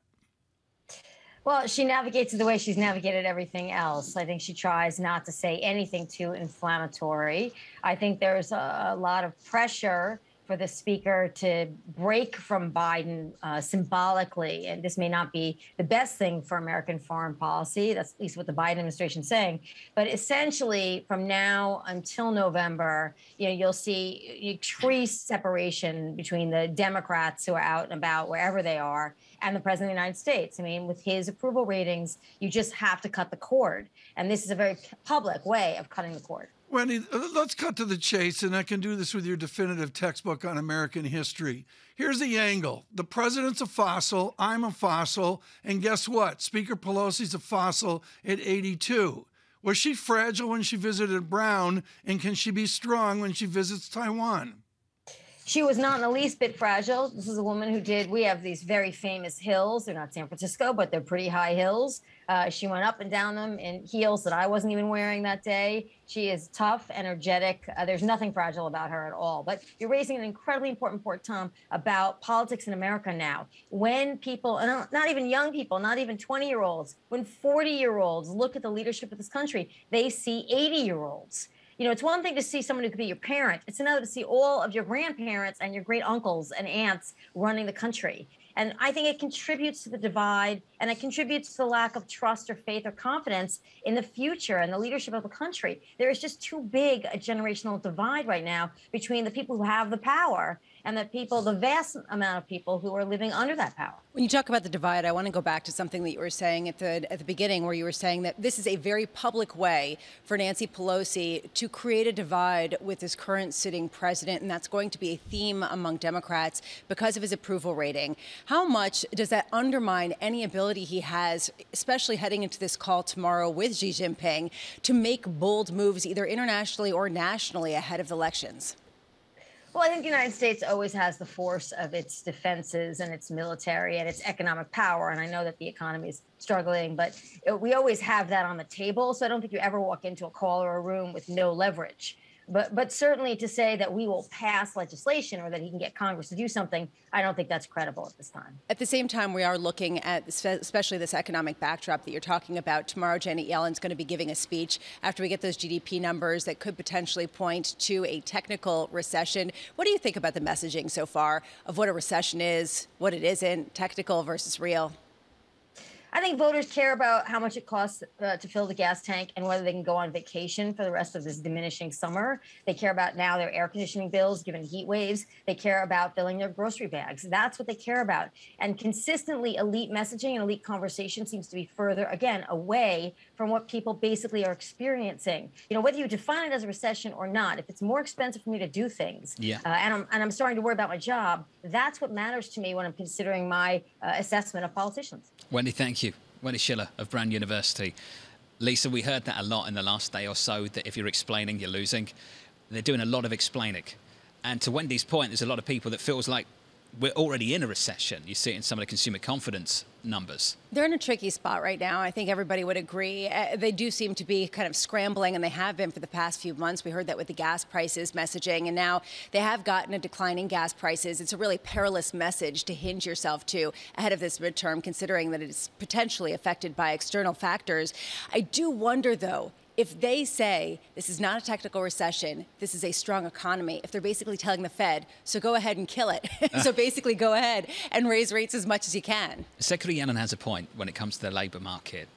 Well, she navigates it the way she's navigated everything else. I think she tries not to say anything too inflammatory. I think there's a lot of pressure for the speaker to break from Biden symbolically. And this may not be the best thing for American foreign policy. That's at least what the Biden administration is saying. But essentially, from now until November, you'll see increased separation between the Democrats who are out and about wherever they are and the president of the United States. I mean, with his approval ratings, you just have to cut the cord. And this is a very public way of cutting the cord. Wendy, let's cut to the chase, and I can do this with your definitive textbook on American history. Here's the angle. The president's a fossil, I'm a fossil, and guess what? Speaker Pelosi's a fossil at 82. Was she fragile when she visited Brown, and can she be strong when she visits Taiwan? She was not in the least bit fragile. This is a woman who we have these very famous hills. They're not San Francisco, but they're pretty high hills. She went up and down them in heels that I wasn't even wearing that day. She is tough, energetic. There's nothing fragile about her at all. But you're raising an incredibly important point, Tom, about politics in America now. When people, and not even young people, not even 20-year-olds, when 40-year-olds look at the leadership of this country, they see 80-year-olds. It's one thing to see someone who could be your parent. It's another to see all of your grandparents and your great uncles and aunts running the country. And I think it contributes to the divide, and it contributes to the lack of trust or faith or confidence in the future and the leadership of the country. There is just too big a generational divide right now between the people who have the power and the vast amount of people who are living under that power. When you talk about the divide, I want to go back to something that you were saying at the beginning, where you were saying that this is a very public way for Nancy Pelosi to create a divide with his current sitting president, and that's going to be a theme among Democrats because of his approval rating. How much does that undermine any ability he has, especially heading into this call tomorrow with Xi Jinping, to make bold moves either internationally or nationally ahead of the elections? Well, I think the United States always has the force of its defenses and its military and its economic power. And I know that the economy is struggling, but we always have that on the table. So I don't think you ever walk into a call or a room with no leverage. But certainly to say that we will pass legislation or that he can get Congress to do something, I don't think that's credible at this time. At the same time, we are looking at especially this economic backdrop that you're talking about. Tomorrow, Janet Yellen's going to be giving a speech after we get those GDP numbers that could potentially point to a technical recession. What do you think about the messaging so far of what a recession is, what it isn't, technical versus real? I think voters care about how much it costs to fill the gas tank and whether they can go on vacation for the rest of this diminishing summer. They care about now their air conditioning bills given heat waves. They care about filling their grocery bags. That's what they care about. And consistently, elite messaging and elite conversation seems to be further, again, away from what people basically are experiencing. Whether you define it as a recession or not, if it's more expensive for me to do things, and I'm starting to worry about my job, that's what matters to me when I'm considering my assessment of politicians. Wendy, thank you. Wendy Schiller of Brown University. Lisa, we heard that a lot in the last day or so, that if you're explaining, you're losing. They're doing a lot of explaining. And to Wendy's point, there's a lot of people that feels like we're already in a recession. You see it in some of the consumer confidence numbers. They're in a tricky spot right now. I think everybody would agree. They do seem to be kind of scrambling, and they have been for the past few months. We heard that with the gas prices messaging, and now they have gotten a decline in gas prices. It's a really perilous message to hinge yourself to ahead of this midterm, considering that it's potentially affected by external factors. I do wonder, though, if they say this is not a technical recession, this is a strong economy, if they're basically telling the Fed, so go ahead and kill it. So basically go ahead and raise rates as much as you can. Secretary Yellen has a point when it comes to the labour market.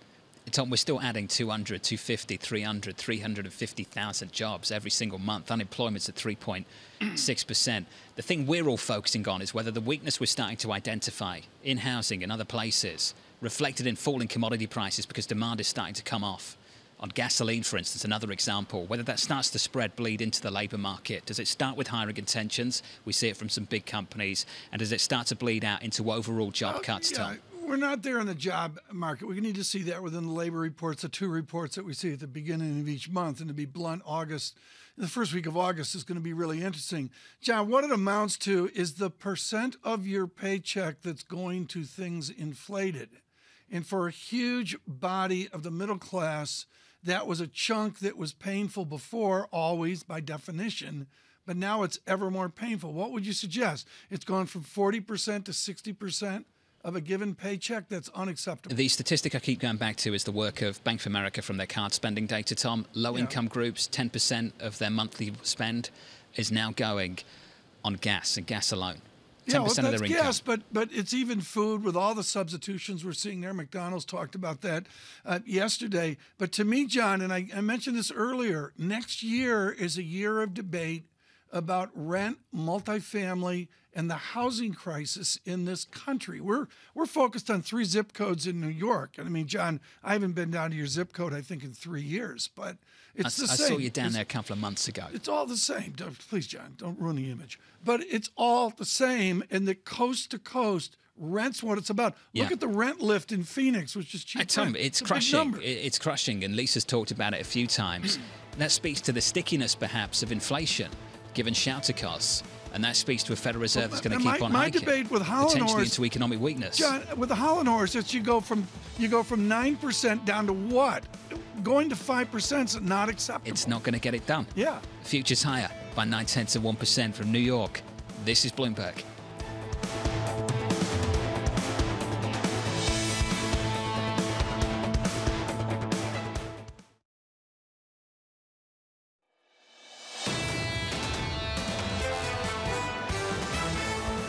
Tom, we're still adding 200, 250, 300, 350,000 jobs every single month. Unemployment's at 3.6%. The thing we're all focusing on is whether the weakness we're starting to identify in housing and other places, reflected in falling commodity prices because demand is starting to come off. On gasoline, for instance, another example, whether that starts to bleed into the labour market. Does it start with hiring intentions? We see it from some big companies. And does it start to bleed out into overall job cuts, Tom? We're not there in the job market. We need to see that within the labor reports, the two reports that we see at the beginning of each month. And to be blunt, the first week of August is going to be really interesting. John, what it amounts to is the percent of your paycheck that's going to things inflated. And for a huge body of the middle class, that was a chunk that was painful before, always by definition, but now it's ever more painful. What would you suggest? It's gone from 40% to 60% of a given paycheck? That's unacceptable. The statistic I keep going back to is the work of Bank of America from their card spending data, Tom. Low-income groups, 10% of their monthly spend is now going on gas and gas alone. 10% of their income. Yes, but it's even food with all the substitutions we're seeing there. McDonald's talked about that yesterday. But to me, John, and I mentioned this earlier, next year is a year of debate about rent, multifamily, and the housing crisis in this country. We're focused on 3 zip codes in New York. And I mean, John, I haven't been down to your zip code, I think, in 3 years, but it's the same. I saw you down there a couple of months ago. It's all the same. Please, John, don't ruin the image. But it's all the same, and the coast to coast rent's what it's about. Look at the rent lift in Phoenix, which is cheap. Tom, it's crushing. It's crushing, and Lisa's talked about it a few times. That speaks to the stickiness, perhaps, of inflation, given shelter costs. And that speaks to a Federal Reserve that's going to keep on hiking. My debate with Holland potentially into economic weakness. John, with the Holland horse, it's you go from 9% down to what? Going to 5% is not acceptable. It's not going to get it done. Yeah. Futures higher by 0.9% from New York. This is Bloomberg.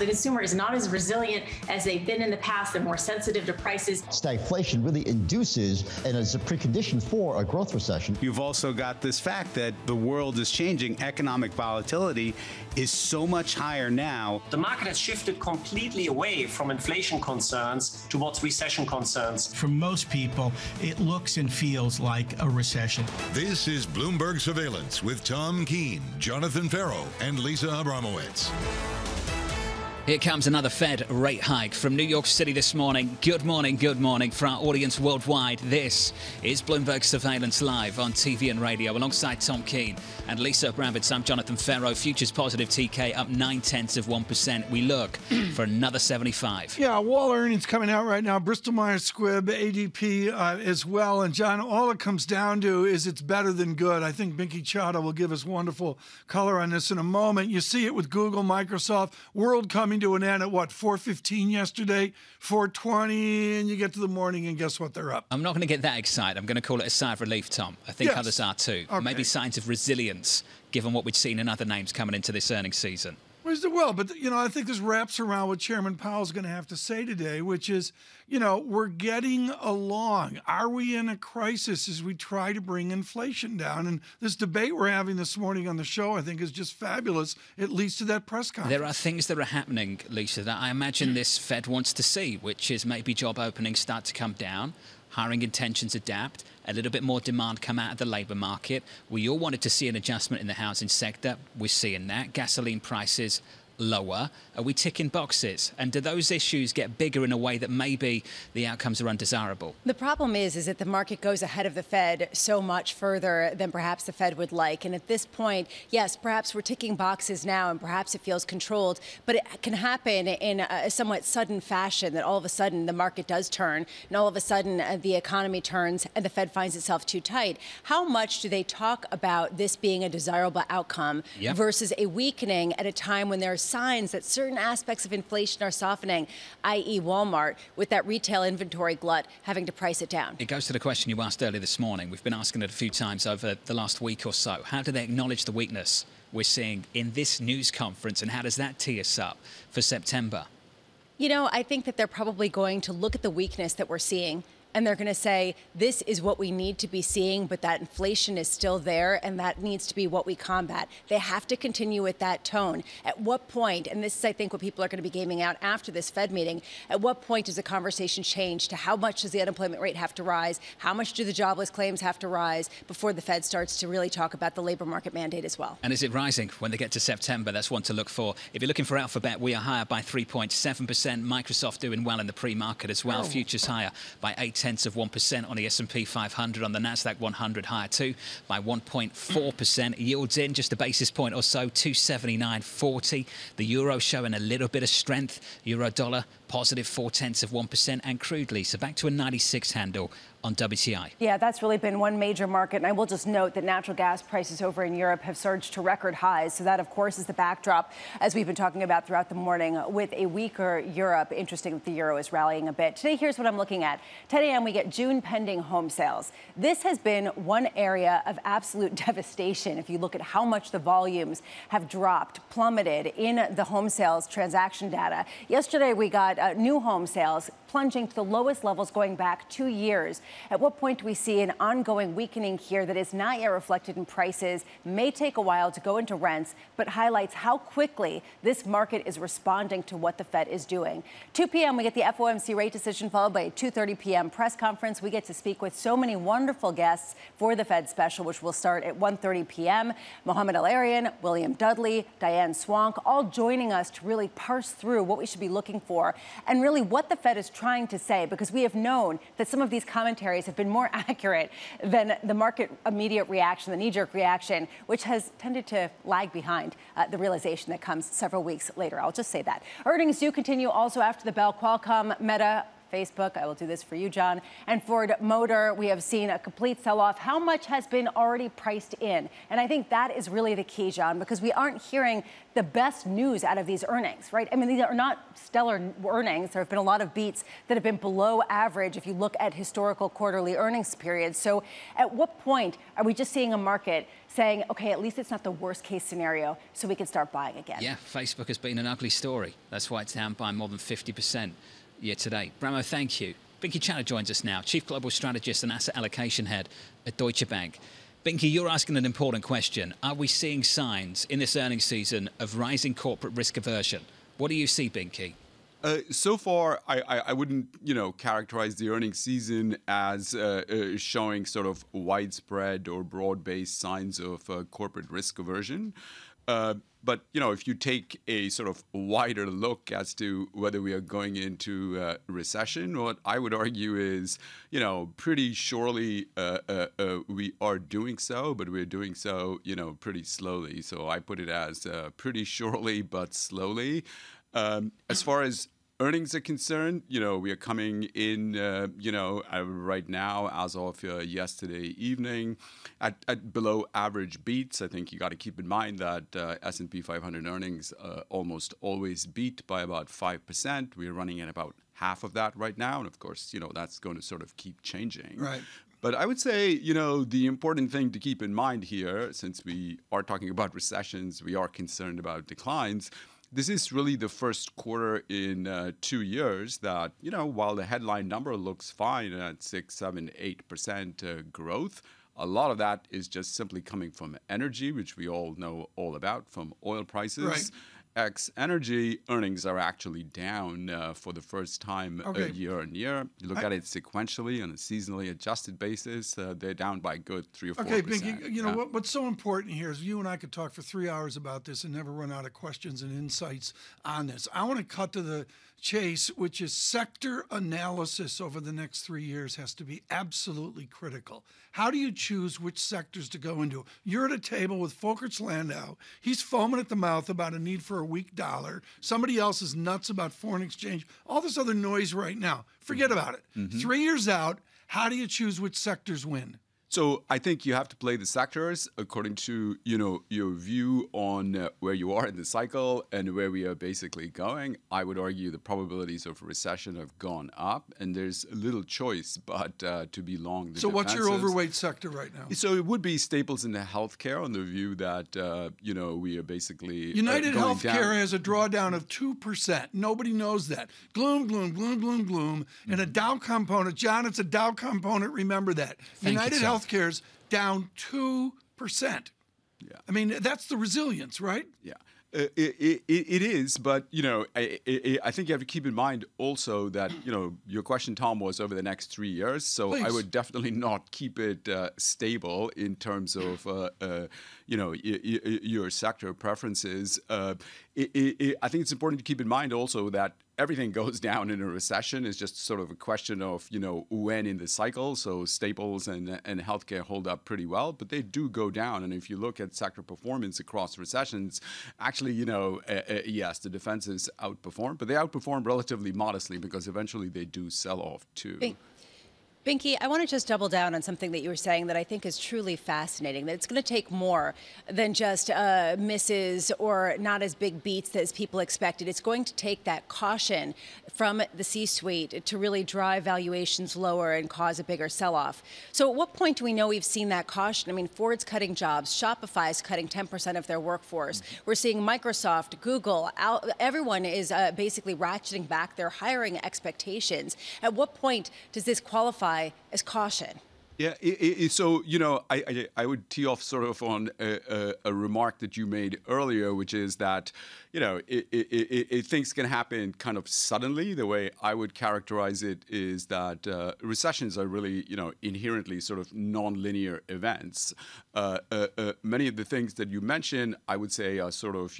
The consumer is not as resilient as they've been in the past. They're more sensitive to prices. Stagflation really induces and is a precondition for a growth recession. You've also got this fact that the world is changing. Economic volatility is so much higher now. The market has shifted completely away from inflation concerns towards recession concerns. For most people, it looks and feels like a recession. This is Bloomberg Surveillance with Tom Keene, Jonathan Ferro, and Lisa Abramowicz. Here comes another Fed rate hike from New York City this morning. Good morning for our audience worldwide. This is Bloomberg Surveillance live on TV and radio alongside Tom Keene and Lisa Abramowicz. I'm Jonathan Ferro. Futures positive, TK up 0.9%. We look for another 75. Yeah, Wall earnings coming out right now. Bristol-Myers Squibb, ADP as well. And John, all it comes down to is it's better than good. I think Binky Chadha will give us wonderful color on this in a moment. You see it with Google, Microsoft, World coming to an end at what, 4:15 yesterday, 4:20, and you get to the morning and guess what, they're up. I'm not going to get that excited. I'm going to call it a sigh of relief, Tom. I think others are too. Okay. Maybe signs of resilience, given what we've seen in other names coming into this earnings season. Well, but, I think this wraps around what Chairman Powell's going to have to say today, which is, we're getting along. Are we in a crisis as we try to bring inflation down? And this debate we're having this morning on the show, I think, is just fabulous. It leads to that press conference. There are things that are happening, Lisa, that I imagine this Fed wants to see, which is maybe job openings start to come down, hiring intentions adapt, a little bit more demand come out of the labour market. We all wanted to see an adjustment in the housing sector. We're seeing that. Gasoline prices lower. Are we ticking boxes? And do those issues get bigger in a way that maybe the outcomes are undesirable? The problem is that the market goes ahead of the Fed so much further than perhaps the Fed would like. And at this point, yes, perhaps we're ticking boxes now and perhaps it feels controlled, but it can happen in a somewhat sudden fashion that all of a sudden the market does turn and all of a sudden the economy turns and the Fed finds itself too tight. How much do they talk about this being a desirable outcome versus a weakening at a time when there are signs that certain aspects of inflation are softening, i.e. Walmart, with that retail inventory glut having to price it down? It goes to the question you asked earlier this morning. We've been asking it a few times over the last week or so. How do they acknowledge the weakness we're seeing in this news conference, and how does that tee us up for September? I think that they're probably going to look at the weakness that we're seeing, and they're going to say, this is what we need to be seeing, but that inflation is still there, and that needs to be what we combat. They have to continue with that tone. At what point, and this is, I think, what people are going to be gaming out after this Fed meeting, at what point does the conversation change to how much does the unemployment rate have to rise, how much do the jobless claims have to rise before the Fed starts to really talk about the labor market mandate as well? And is it rising when they get to September? That's one to look for. If you're looking for Alphabet, we are higher by 3.7%. Microsoft doing well in the pre-market as well. Futures higher by 0.8% on the S&P 500. On the Nasdaq 100 higher too by 1.4%. Yields in just a basis point or so, 279.40. The euro showing a little bit of strength. Euro dollar positive 0.4%. And crude, Lisa, back to a 96 handle on WTI. Yeah, that's really been one major market. And I will just note that natural gas prices over in Europe have surged to record highs. So that, of course, is the backdrop, as we've been talking about throughout the morning, with a weaker Europe. Interesting that the euro is rallying a bit. Today, here's what I'm looking at. 10 a.m., we get June pending home sales. This has been one area of absolute devastation. If you look at how much the volumes have dropped, plummeted in the home sales transaction data. Yesterday, we got new home sales plunging to the lowest levels going back 2 years. At what point do we see an ongoing weakening here that is not yet reflected in prices, may take a while to go into rents, but highlights how quickly this market is responding to what the Fed is doing? 2 p.m., we get the FOMC rate decision, followed by a 2:30 p.m. press conference. We get to speak with so many wonderful guests for the Fed special, which will start at 1:30 p.m. Mohamed El-Arian, William Dudley, Diane Swank, all joining us to really parse through what we should be looking for and really what the Fed is trying to say, because we have known that some of these commentaries have been more accurate than the market immediate reaction, the knee-jerk reaction, which has tended to lag behind the realization that comes several weeks later. I'll just say that. Earnings do continue also after the bell. Qualcomm, Meta, Facebook. I will do this for you, John. And Ford Motor, we have seen a complete sell-off. How much has been already priced in? And I think that is really the key, John, because we aren't hearing the best news out of these earnings, right? I mean, these are not stellar earnings. There have been a lot of beats that have been below average if you look at historical quarterly earnings periods. So at what point are we just seeing a market saying, okay, at least it's not the worst case scenario, so we can start buying again? Yeah, Facebook has been an ugly story. That's why it's down by more than 50% year to date. Bramo, thank you. Binky Chana joins us now, Chief Global Strategist and Asset Allocation Head at Deutsche Bank. Binky, you're asking an important question. Are we seeing signs in this earnings season of rising corporate risk aversion? What do you see, Binky? So far, I wouldn't, characterize the earnings season as showing sort of widespread or broad-based signs of corporate risk aversion. But, if you take a sort of wider look as to whether we are going into recession, what I would argue is, pretty surely we are doing so, but we're doing so, pretty slowly. So I put it as pretty surely, but slowly. As far as earnings are concerned, we are coming in, right now, as of yesterday evening, at below average beats. I think you got to keep in mind that S&P 500 earnings almost always beat by about 5%. We're running at about half of that right now. And of course, that's going to sort of keep changing. Right. But I would say, the important thing to keep in mind here, since we are talking about recessions, we are concerned about declines. This is really the first quarter in 2 years that, while the headline number looks fine at 6, 7, 8% growth, a lot of that is just simply coming from energy, which we all know all about, from oil prices. Right. Ex-energy earnings are actually down for the first time year on year. You look at it sequentially on a seasonally adjusted basis, they're down by a good 3 or 4%. Okay, Binky, what's so important here is you and I could talk for 3 hours about this and never run out of questions and insights on this. I want to cut to the chase, which is sector analysis over the next 3 years has to be absolutely critical. How do you choose which sectors to go into? You're at a table with Folkert Landau. He's foaming at the mouth about a need for a weak dollar. Somebody else is nuts about foreign exchange. All this other noise right now. Forget about it. Mm-hmm. 3 years out, how do you choose which sectors win? So I think you have to play the sectors according to, your view on where you are in the cycle and where we are basically going. I would argue the probabilities of recession have gone up, and there's little choice but to be long the So what's your defensives. overweight sector right now? So it would be staples in the healthcare on the view that, we are basically United going Healthcare down. has a drawdown of 2%. Nobody knows that. Gloom, gloom, gloom, gloom, gloom. And a Dow component. John, it's a Dow component. Remember that. United Healthcare's down 2%. Yeah. I mean, that's the resilience, right? Yeah. It is, but, I think you have to keep in mind also that, your question, Tom, was over the next 3 years. So Please. I would definitely not keep it stable in terms of, your sector preferences. I think it's important to keep in mind also that everything goes down in a recession. It's just sort of a question of, when in the cycle. So staples and healthcare hold up pretty well, but they do go down. And if you look at sector performance across recessions, actually, yes, the defenses outperform, but they outperform relatively modestly because eventually they do sell off too. Binky, I want to just double down on something that you were saying that I think is truly fascinating, that it's going to take more than just misses or not as big beats as people expected. It's going to take that caution from the C-suite to really drive valuations lower and cause a bigger sell-off. So at what point do we know we've seen that caution? I mean, Ford's cutting jobs, Shopify's cutting 10% of their workforce. We're seeing Microsoft, Google, everyone is basically ratcheting back their hiring expectations. At what point does this qualify as caution? Yeah, so, I would tee off sort of on a remark that you made earlier, which is that, things can happen kind of suddenly. The way I would characterize it is that recessions are really, inherently sort of nonlinear events. Many of the things that you mentioned, I would say, are sort of,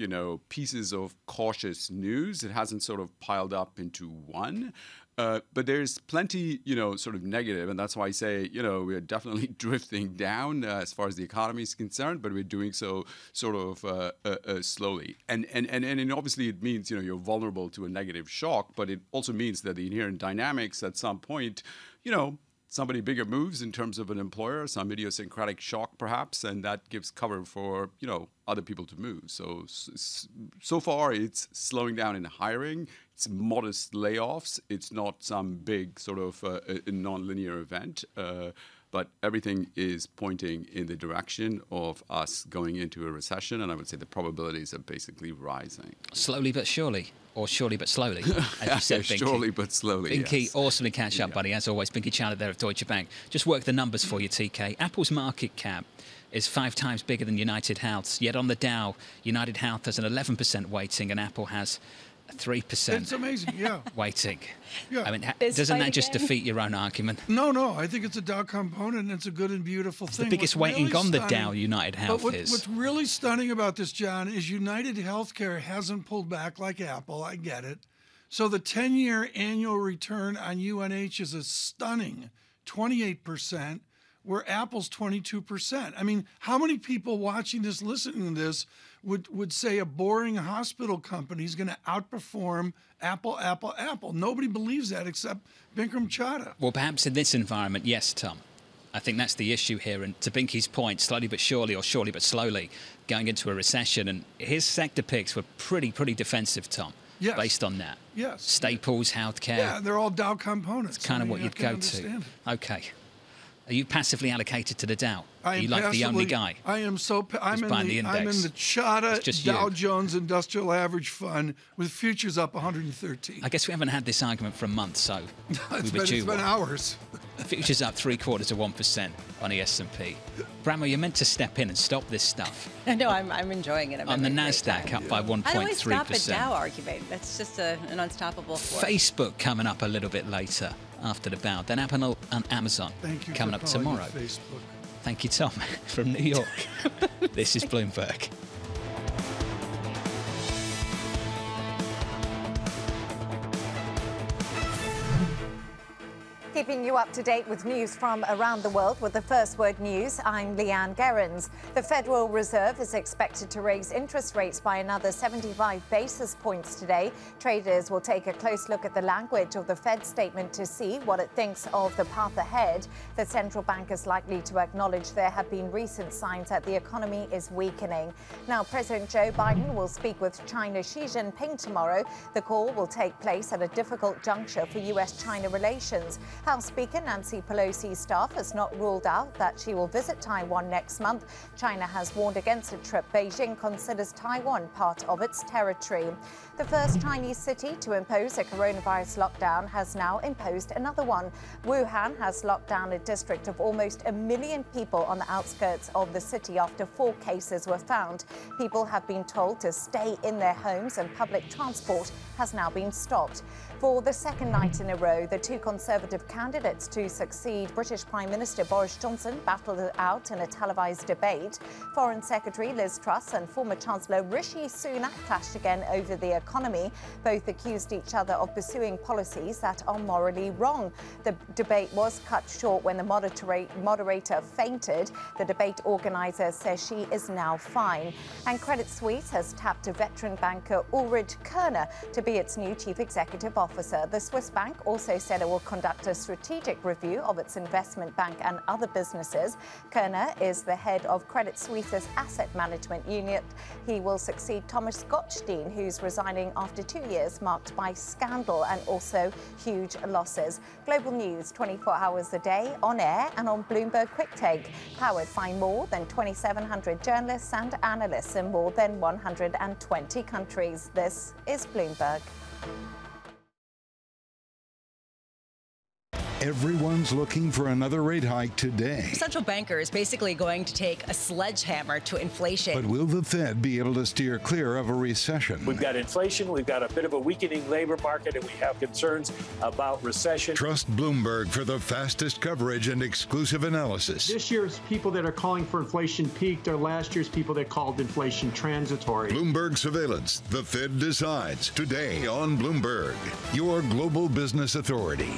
pieces of cautious news. It hasn't sort of piled up into one. But there's plenty, sort of negative, and that's why I say, we're definitely drifting down as far as the economy is concerned, but we're doing so sort of slowly. And and obviously it means, you're vulnerable to a negative shock, but it also means that the inherent dynamics at some point, somebody bigger moves in terms of an employer, some idiosyncratic shock perhaps, and that gives cover for, other people to move. So far it's slowing down in hiring. It's modest layoffs. It's not some big sort of non-linear event. But everything is pointing in the direction of us going into a recession, and I would say the probabilities are basically rising. Slowly but surely, or surely but slowly, as you said, Binky. Surely but slowly, Binky, yes. awesome to catch up, buddy, as always. Binky Chandler there of Deutsche Bank. Just work the numbers for you, TK. Apple's market cap is 5 times bigger than United Health's, yet on the Dow, United Health has an 11% weighting, and Apple has 3%. It's amazing, yeah. Weighting. Yeah. I mean, doesn't that just defeat your own argument? No. I think it's a Dow component, and it's a good and beautiful thing. The biggest weighting on the Dow, United Health is. What's really stunning about this, John, is United Healthcare hasn't pulled back like Apple. I get it. So the 10-year annual return on UNH is a stunning 28%, where Apple's 22%. I mean, how many people watching this, listening to this, would say a boring hospital company is going to outperform Apple? Nobody believes that except Bikram Chadha. Well, perhaps in this environment, yes, Tom. I think that's the issue here. And to Binky's point, slowly but surely, or surely but slowly, going into a recession. And his sector picks were pretty defensive, Tom. Yes. Based on that. Yes. Staples, healthcare. Yeah, they're all Dow components. It's kind of what you'd go to. Okay. Are you passively allocated to the Dow? Are you like the only guy? I am I'm in the Chadha Dow Jones Industrial Average Fund with futures up 113. I guess we haven't had this argument for a month, so it's been hours. Futures up 0.75% on the S&P. Bramo, you're meant to step in and stop this stuff. No, I'm enjoying it. On the NASDAQ, up by 1.3%. How do I stop a Dow argument? That's just an unstoppable force. Facebook coming up a little bit later after the bout. Then Apple and Amazon coming up tomorrow. Facebook. Thank you, Tom, from New York. This is Bloomberg. Keeping you up to date with news from around the world with the First Word News, I'm Leanne Gerrans. The Federal Reserve is expected to raise interest rates by another 75 basis points today. Traders will take a close look at the language of the Fed statement to see what it thinks of the path ahead. The central bank is likely to acknowledge there have been recent signs that the economy is weakening. Now, President Joe Biden will speak with China's Xi Jinping tomorrow. The call will take place at a difficult juncture for U.S.-China relations. House Speaker Nancy Pelosi's staff has not ruled out that she will visit Taiwan next month. China has warned against a trip. Beijing considers Taiwan part of its territory. The first Chinese city to impose a coronavirus lockdown has now imposed another one. Wuhan has locked down a district of almost 1 million people on the outskirts of the city after 4 cases were found. People have been told to stay in their homes, and public transport has now been stopped. For the second night in a row, the 2 Conservative candidates to succeed British Prime Minister Boris Johnson battled it out in a televised debate. Foreign Secretary Liz Truss and former Chancellor Rishi Sunak clashed again over the economy. Both accused each other of pursuing policies that are morally wrong. The debate was cut short when the moderator fainted. The debate organizer says she is now fine. And Credit Suisse has tapped a veteran banker Ulrich Kerner to be its new chief executive officer. The Swiss bank also said it will conduct a strategic review of its investment bank and other businesses. Kerner is the head of Credit Suisse's asset management unit. He will succeed Thomas Gottstein, who's resigning after 2 years marked by scandal and also huge losses. Global news 24 hours a day, on air and on Bloomberg Quick Take, powered by more than 2,700 journalists and analysts in more than 120 countries. This is Bloomberg. Everyone's looking for another rate hike today. Central banker is basically going to take a sledgehammer to inflation. But will the Fed be able to steer clear of a recession? We've got inflation, we've got a bit of a weakening labor market, and we have concerns about recession. Trust Bloomberg for the fastest coverage and exclusive analysis. This year's people that are calling for inflation peaked are last year's people that called inflation transitory. Bloomberg Surveillance, the Fed decides, today on Bloomberg, your global business authority.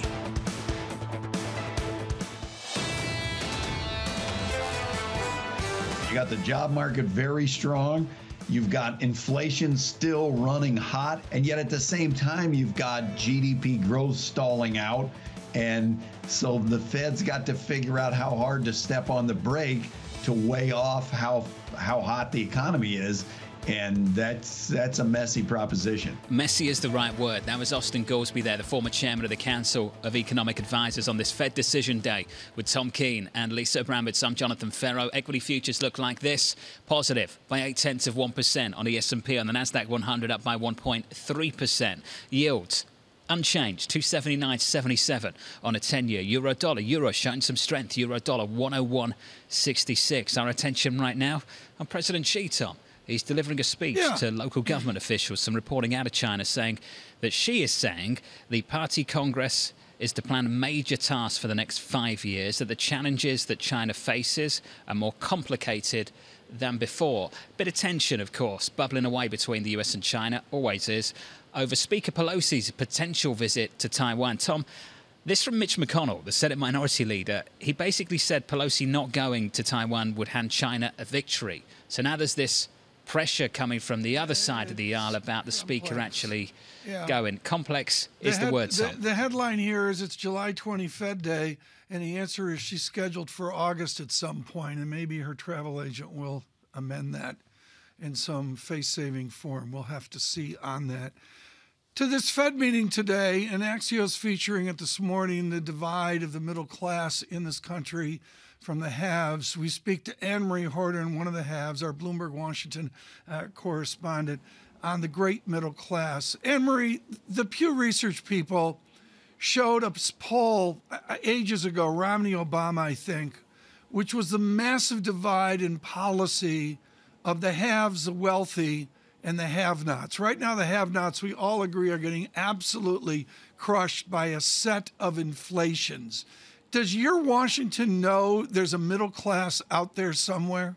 You got the job market very strong. You've got inflation still running hot, and yet at the same time, you've got GDP growth stalling out. And so the Fed's got to figure out how hard to step on the brake to weigh off how hot the economy is. And that's a messy proposition. Messy is the right word. That was Austin Goolsbee there, the former chairman of the Council of Economic Advisors, on this Fed decision day with Tom Keene and Lisa Abramowicz. I'm Jonathan Ferro. Equity futures look like this. Positive by 0.8% on the S&P, on the Nasdaq 100 up by 1.3%. Yields unchanged, 279.77 on a 10-year. Euro-dollar. Euro showing some strength. Euro-dollar 101.66. Our attention right now on President Xi, Tom. He's delivering a speech to local government officials. Some reporting out of China saying that Xi is saying the party Congress is to plan a major task for the next 5 years, that the challenges that China faces are more complicated than before. Bit of tension, of course, bubbling away between the US and China, always is, over Speaker Pelosi's potential visit to Taiwan. Tom, this from Mitch McConnell, the Senate Minority Leader. He basically said Pelosi not going to Taiwan would hand China a victory. So now there's this pressure coming from the other side of the aisle about the speaker actually going. Complex is the word, Tom. The headline here is it's July 20 Fed Day, and the answer is she's scheduled for August at some point, and maybe her travel agent will amend that in some face-saving form. We'll have to see on that. To this Fed meeting today, and Axios featuring it this morning, the divide of the middle class in this country from the haves. We speak to Anne-Marie Horton, one of the haves, our Bloomberg Washington correspondent, on the great middle class. Anne-Marie, the Pew Research people showed a poll ages ago, Romney Obama, I think, which was the massive divide in policy of the haves, the wealthy, and the have-nots. Right now, the have-nots, we all agree, are getting absolutely crushed by a set of inflations. Does your Washington know there's a middle class out there somewhere?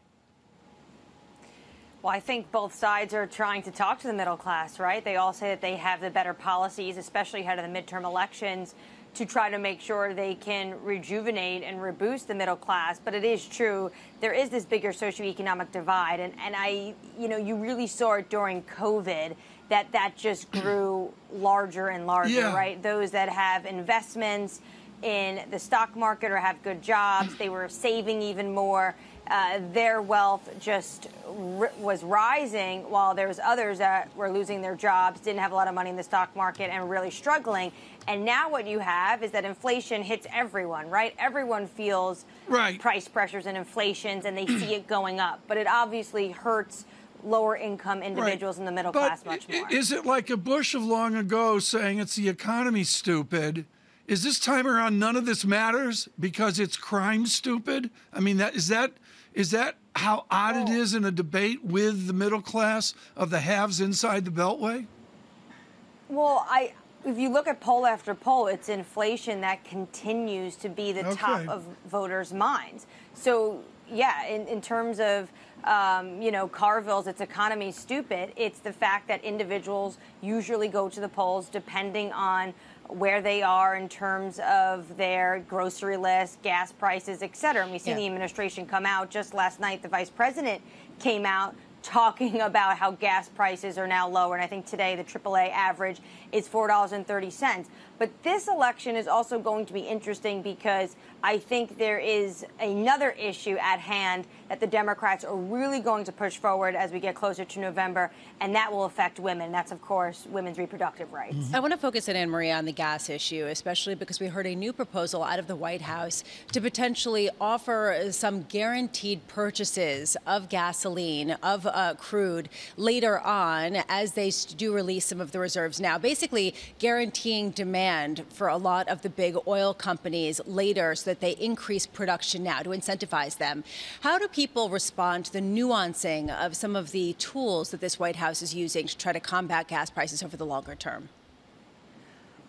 Well, I think both sides are trying to talk to the middle class, right? They all say that they have the better policies, especially ahead of the midterm elections, to try to make sure they can rejuvenate and reboost the middle class. But it is true, there is this bigger socioeconomic divide. And you really saw it during COVID, that just grew larger and larger, right? Those that have investments in the stock market or have good jobs, they were saving even more. Their wealth just was rising, while there was others that were losing their jobs, didn't have a lot of money in the stock market, and really struggling. And now what you have is that inflation hits everyone, right? Everyone feels price pressures and inflations, and they see it going up. But it obviously hurts lower income individuals in the middle class much more. Is it like a Bush of long ago saying it's the economy, stupid? Is this time around none of this matters because it's crime, stupid? I mean, is that how odd it is in a debate with the middle class of the haves inside the Beltway? Well, if you look at poll after poll, it's inflation that continues to be the top of voters' minds. So, yeah, in terms of Carville's "It's economy stupid," it's the fact that individuals usually go to the polls depending on where they are in terms of their grocery list, gas prices, et cetera. And we've seen the administration come out. Just last night, the vice president came out talking about how gas prices are now lower. And I think today the AAA average is $4.30. But this election is also going to be interesting because I think there is another issue at hand that the Democrats are really going to push forward as we get closer to November, and that will affect women. That's, of course, women's reproductive rights. I want to focus on Anne-Marie on the gas issue, especially because we heard a new proposal out of the White House to potentially offer some guaranteed purchases of gasoline, of crude later on as they do release some of the reserves now, basically guaranteeing demand for a lot of the big oil companies later so that they increase production now to incentivize them. How do people respond to the nuancing of some of the tools that this White House is using to try to combat gas prices over the longer term?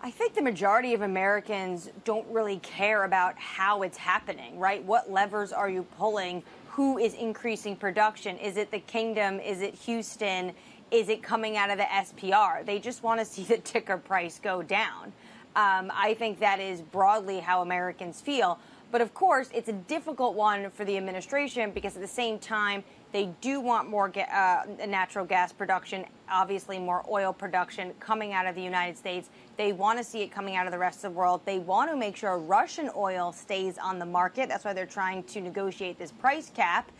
I think the majority of Americans don't really care about how it's happening, right? What levers are you pulling? Who is increasing production? Is it the Kingdom? Is it Houston? Is it coming out of the SPR? They just want to see the ticker price go down. I think that is broadly how Americans feel. But of course, it's a difficult one for the administration because at the same time, They do want more natural gas production, obviously more oil production coming out of the United States. They want to see it coming out of the rest of the world. They want to make sure Russian oil stays on the market. That's why they're trying to negotiate this price cap.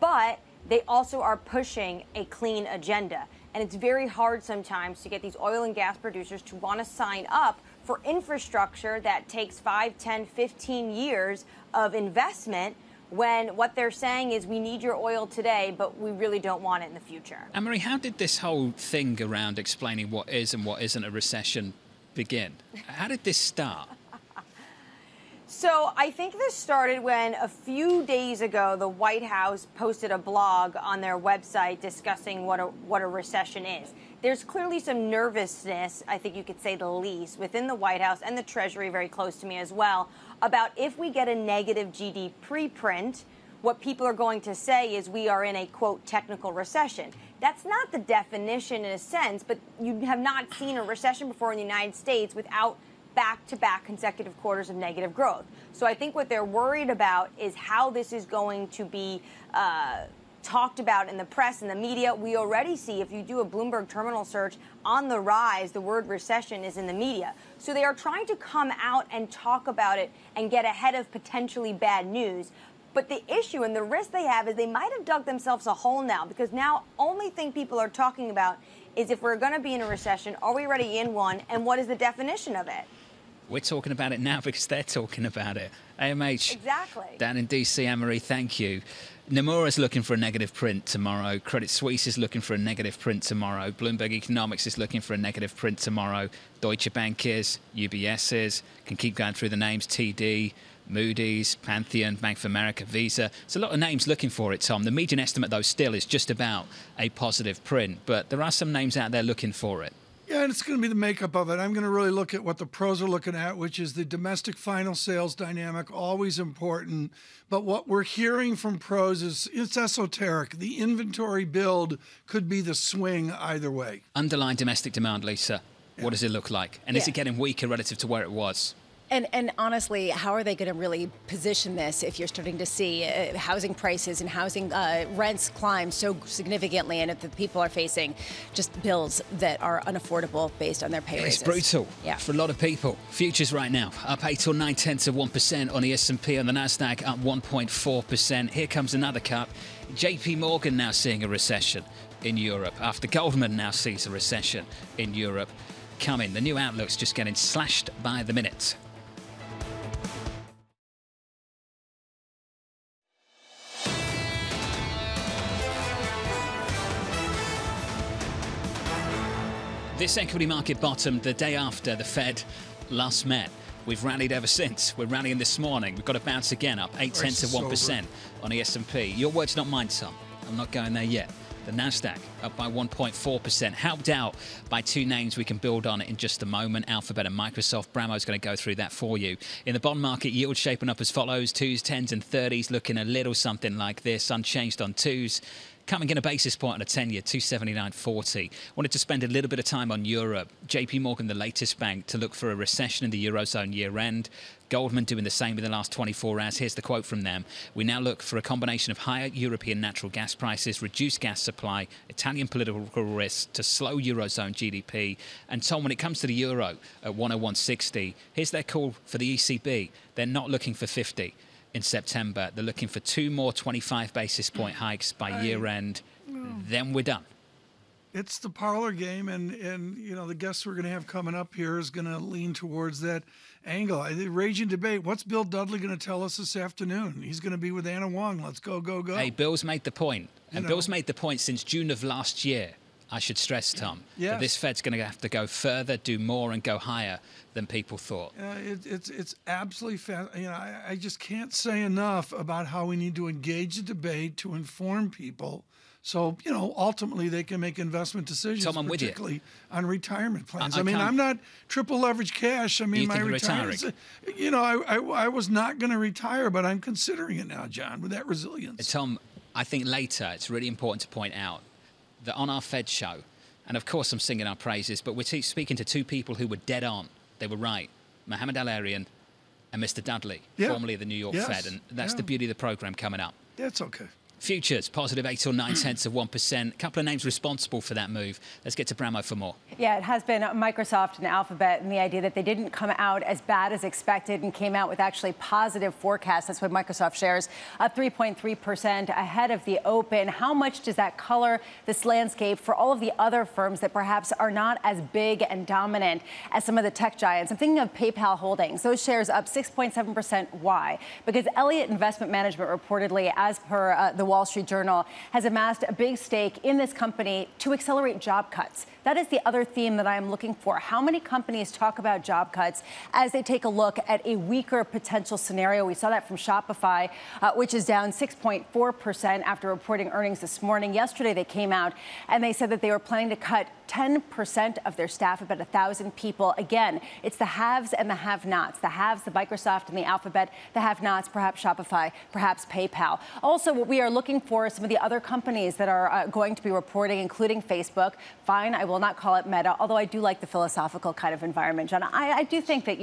But they also are pushing a clean agenda. And it's very hard sometimes to get these oil and gas producers to want to sign up for infrastructure that takes 5, 10, 15 years of investment, when what they're saying is we need your oil today, but we really don't want it in the future. Anne-Marie, how did this whole thing around explaining what is and what isn't a recession begin? How did this start? So I think this started when a few days ago, the White House posted a blog on their website discussing what a recession is. There's clearly some nervousness, I think you could say the least, within the White House and the Treasury, very close to me as well, about if we get a negative GDP print, what people are going to say is we are in a, quote, technical recession. That's not the definition in a sense, but you have not seen a recession before in the United States without back-to-back consecutive quarters of negative growth. So I think what they're worried about is how this is going to be talked about in the press and the media. We already see, if you do a Bloomberg terminal search, on the rise, the word recession is in the media. So they are trying to come out and talk about it and get ahead of potentially bad news. But the issue and the risk they have is they might have dug themselves a hole now, because now only thing people are talking about is if we're going to be in a recession, are we already in one, and what is the definition of it? We're talking about it now because they're talking about it. AMH. Exactly. Down in DC, Anne-Marie, thank you. Nomura's looking for a negative print tomorrow. Credit Suisse is looking for a negative print tomorrow. Bloomberg Economics is looking for a negative print tomorrow. Deutsche Bank is, UBS is. Can keep going through the names. TD, Moody's, Pantheon, Bank of America, Visa. It's a lot of names looking for it, Tom. The median estimate, though, still is just about a positive print. But there are some names out there looking for it. Yeah, and it's going to be the makeup of it. I'm going to really look at what the pros are looking at, which is the domestic final sales dynamic, always important. But what we're hearing from pros is it's esoteric. The inventory build could be the swing either way. Underlying domestic demand, Lisa, what does it look like? And is it getting weaker relative to where it was? And honestly, how are they going to really position this if you're starting to see housing prices and housing rents climb so significantly, and if the people are facing just bills that are unaffordable based on their pay raises? It's brutal for a lot of people. Futures right now up 8 or 9/10% on the S&P, on the Nasdaq up 1.4%. Here comes another cut. JP Morgan now seeing a recession in Europe after Goldman now sees a recession in Europe coming. The new outlook's just getting slashed by the minute. This equity market bottomed the day after the Fed last met. We've rallied ever since. We're rallying this morning. We've got a bounce again, up 0.8% on the S&P. Your words, not mine, Tom. I'm not going there yet. The Nasdaq up by 1.4%, helped out by two names we can build on in just a moment, Alphabet and Microsoft. Bramo's going to go through that for you. In the bond market, yield shaping up as follows. 2s, 10s and 30s looking a little something like this, unchanged on 2s. Coming in a basis point on a 10-year, 279.40. Wanted to spend a little bit of time on Europe. JP Morgan, the latest bank to look for a recession in the Eurozone year-end. Goldman doing the same in the last 24 hours. Here's the quote from them. We now look for a combination of higher European natural gas prices, reduced gas supply, Italian political risk to slow Eurozone GDP. And Tom, when it comes to the euro at 101.60, here's their call for the ECB. They're not looking for 50. In September, they're looking for 2 more 25 basis point hikes by year end. Then we're done. It's the parlor game, and you know the guests we're going to have coming up here is going to lean towards that angle. The raging debate. What's Bill Dudley going to tell us this afternoon? He's going to be with Anna Wong. Let's go, go, go. Hey, Bill's made the point, and Bill's made the point since June of last year. I should stress, Tom, that this Fed's going to have to go further, do more, and go higher than people thought. It's absolutely fascinating. You know, I just can't say enough about how we need to engage the debate to inform people, so you know ultimately they can make investment decisions, Tom, I'm particularly on retirement plans. I mean, I'm not triple leverage cash. I mean, my retirement. You know, I was not going to retire, but I'm considering it now, John, with that resilience. Tom, I think later it's really important to point out that on our Fed show, and of course I'm singing our praises, but we're speaking to two people who were dead on. They were right. Mohamed Al-Arian and Mr. Dudley, formerly of the New York Fed. And that's the beauty of the program coming up. That's okay. Futures, positive 8 or 9 tenths of 1%. A couple of names responsible for that move. Let's get to Bramo for more. Yeah, it has been Microsoft and Alphabet, and the idea that they didn't come out as bad as expected and came out with actually positive forecasts. That's why Microsoft shares up 3.3% ahead of the open. How much does that color this landscape for all of the other firms that perhaps are not as big and dominant as some of the tech giants? I'm thinking of PayPal Holdings. Those shares up 6.7%. Why? Because Elliott Investment Management reportedly, as per the Wall Street Journal, has amassed a big stake in this company to accelerate job cuts. That is the other theme that I am looking for. How many companies talk about job cuts as they take a look at a weaker potential scenario? We saw that from Shopify, which is down 6.4% after reporting earnings this morning. Yesterday, they came out and they said that they were planning to cut 10% of their staff, about 1,000 people. Again, it's the haves and the have-nots. The haves, the Microsoft and the Alphabet. The have-nots, perhaps Shopify, perhaps PayPal. Also, what we are looking for is some of the other companies that are going to be reporting, including Facebook. Fine, I will not call it Meta, although I do like the philosophical kind of environment, John. I do think that,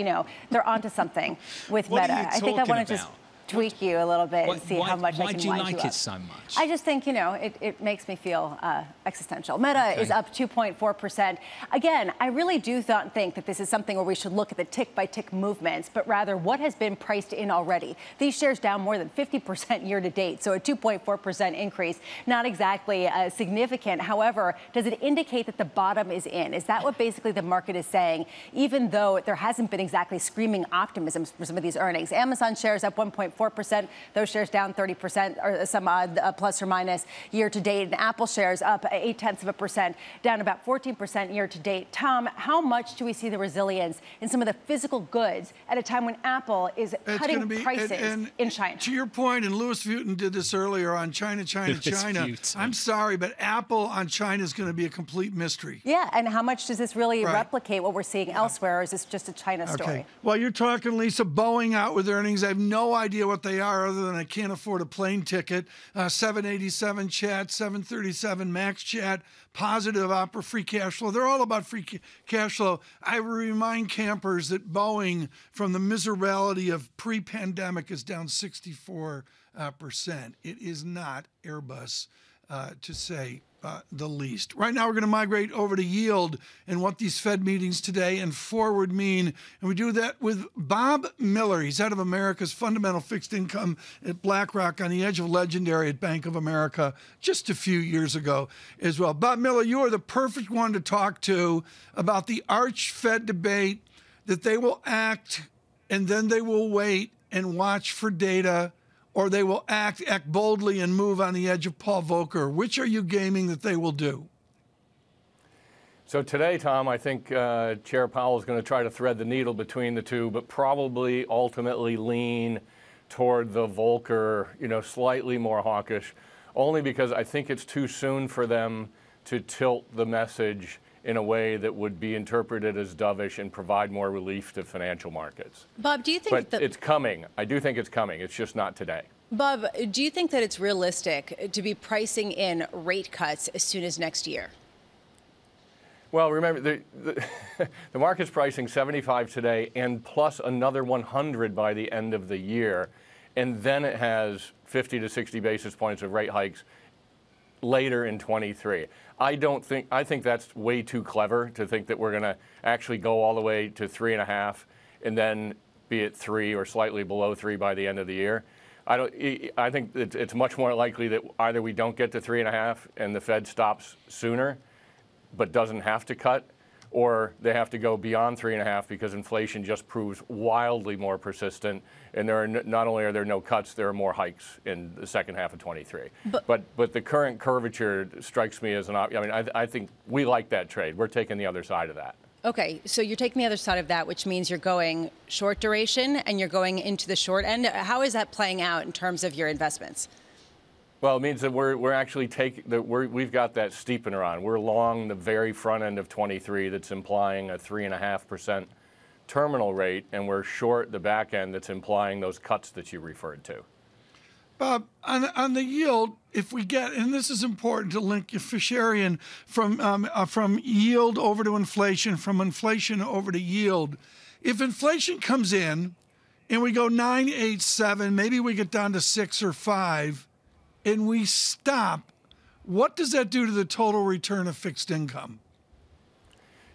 they're onto something with What Meta. are you I think I want to talking just tweak you a little bit and see how much I can Why do you wind like you it up. so much? I just think, it makes me feel existential. Meta is up 2.4%. Again, I really do not think that this is something where we should look at the tick-by-tick movements, but rather what has been priced in already. These shares down more than 50% year to date, so a 2.4% increase, not exactly significant. However, does it indicate that the bottom is in? Is that what basically the market is saying, even though there hasn't been exactly screaming optimism for some of these earnings? Amazon shares up 1.4%. Those shares down 30% or some odd plus or minus year to date. And Apple shares up 0.8%, down about 14% year to date. Tom, how much do we see the resilience in some of the physical goods at a time when Apple is cutting prices in China? To your point, and Louis Vuitton did this earlier on China. I'm sorry, but Apple on China is going to be a complete mystery. Yeah, and how much does this really replicate what we're seeing elsewhere, or is this just a China story? Okay. Well, you're talking, Lisa, Boeing out with earnings. I have no idea what they are other than I can't afford a plane ticket. 787 chat, 737 max chat, positive opera free cash flow. They're all about free cash flow. I remind campers that Boeing, from the miserability of pre-pandemic, is down 64%. It is not Airbus, to say the least. Right now, we're going to migrate over to yield and what these Fed meetings today and forward mean. And we do that with Bob Miller. He's head of America's fundamental fixed income at BlackRock, on the edge of legendary at Bank of America just a few years ago as well. Bob Miller, you are the perfect one to talk to about the arch Fed debate, that they will act and then they will wait and watch for data, or they will act boldly and move on the edge of Paul Volcker. Which are you gaming that they will do? So today, Tom, I think Chair Powell is going to try to thread the needle between the two, but probably ultimately lean toward the Volcker, slightly more hawkish, only because I think it's too soon for them to tilt the message in a way that would be interpreted as dovish and provide more relief to financial markets. Bob, do you think that it's coming? I do think it's coming. It's just not today. Bob, do you think that it's realistic to be pricing in rate cuts as soon as next year? Well, remember, the market's pricing 75 today and plus another 100 by the end of the year. And then it has 50 to 60 basis points of rate hikes later in 23. I think that's way too clever to think that we're going to actually go all the way to 3.5 and then be at 3 or slightly below 3 by the end of the year. I think it's much more likely that either we don't get to 3.5 and the Fed stops sooner, but doesn't have to cut, or they have to go beyond 3.5 because inflation just proves wildly more persistent, and not only are there no cuts, there are more hikes in the second half of 23. But the current curvature strikes me as I think we like that trade. We're taking the other side of that. Okay, so you're taking the other side of that, which means you're going short duration and you're going into the short end. How is that playing out in terms of your investments? Well, it means that we're actually we've got that steepener on. We're long the very front end of 23 that's implying a 3.5% terminal rate, and we're short the back end that's implying those cuts that you referred to. Bob, on the yield, if we get, and this is important to link Fisherian from yield over to inflation, from inflation over to yield. If inflation comes in and we go 9, 8, 7, maybe we get down to 6 or 5, and we stop, what does that do to the total return of fixed income?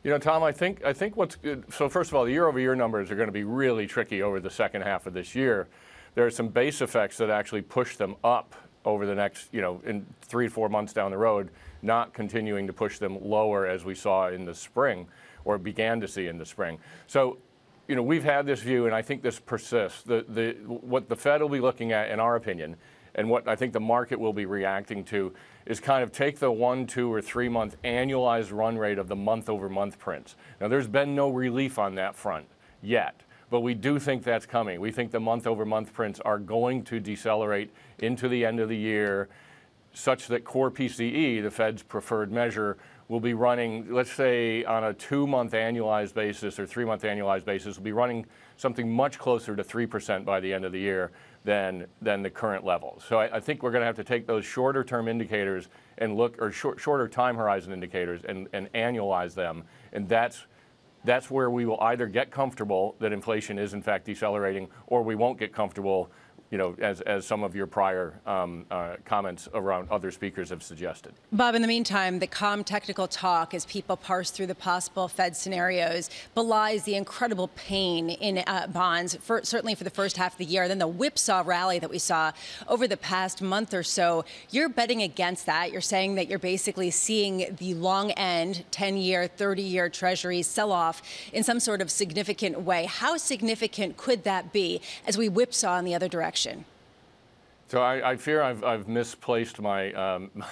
You know, Tom, I think what's good. So first of all, the year-over-year numbers are going to be really tricky over the second half of this year. There are some base effects that actually push them up over the next, in 3 to 4 months down the road, not continuing to push them lower as we saw in the spring or began to see in the spring. So, we've had this view, and I think this persists. What the Fed will be looking at, in our opinion, and what I think the market will be reacting to is kind of take the 1, 2, or 3 month annualized run rate of the month-over-month prints. Now, there's been no relief on that front yet, but we do think that's coming. We think the month-over-month prints are going to decelerate into the end of the year such that core PCE, the Fed's preferred measure, will be running, let's say, on a 2-month annualized basis or 3-month annualized basis, will be running something much closer to 3% by the end of the year than the current level. So I think we're going to have to take those shorter term indicators and look, or shorter time horizon indicators and annualize them. And that's where we will either get comfortable that inflation is in fact decelerating, or we won't get comfortable, as some of your prior comments around other speakers have suggested. Bob, in the meantime, the calm technical talk as people parse through the possible Fed scenarios belies the incredible pain in bonds, certainly for the first half of the year. Then the whipsaw rally that we saw over the past month or so, you're betting against that. You're saying that you're basically seeing the long end, 10-year, 30-year Treasuries sell off in some sort of significant way. How significant could that be as we whipsaw in the other direction? So I fear I've misplaced my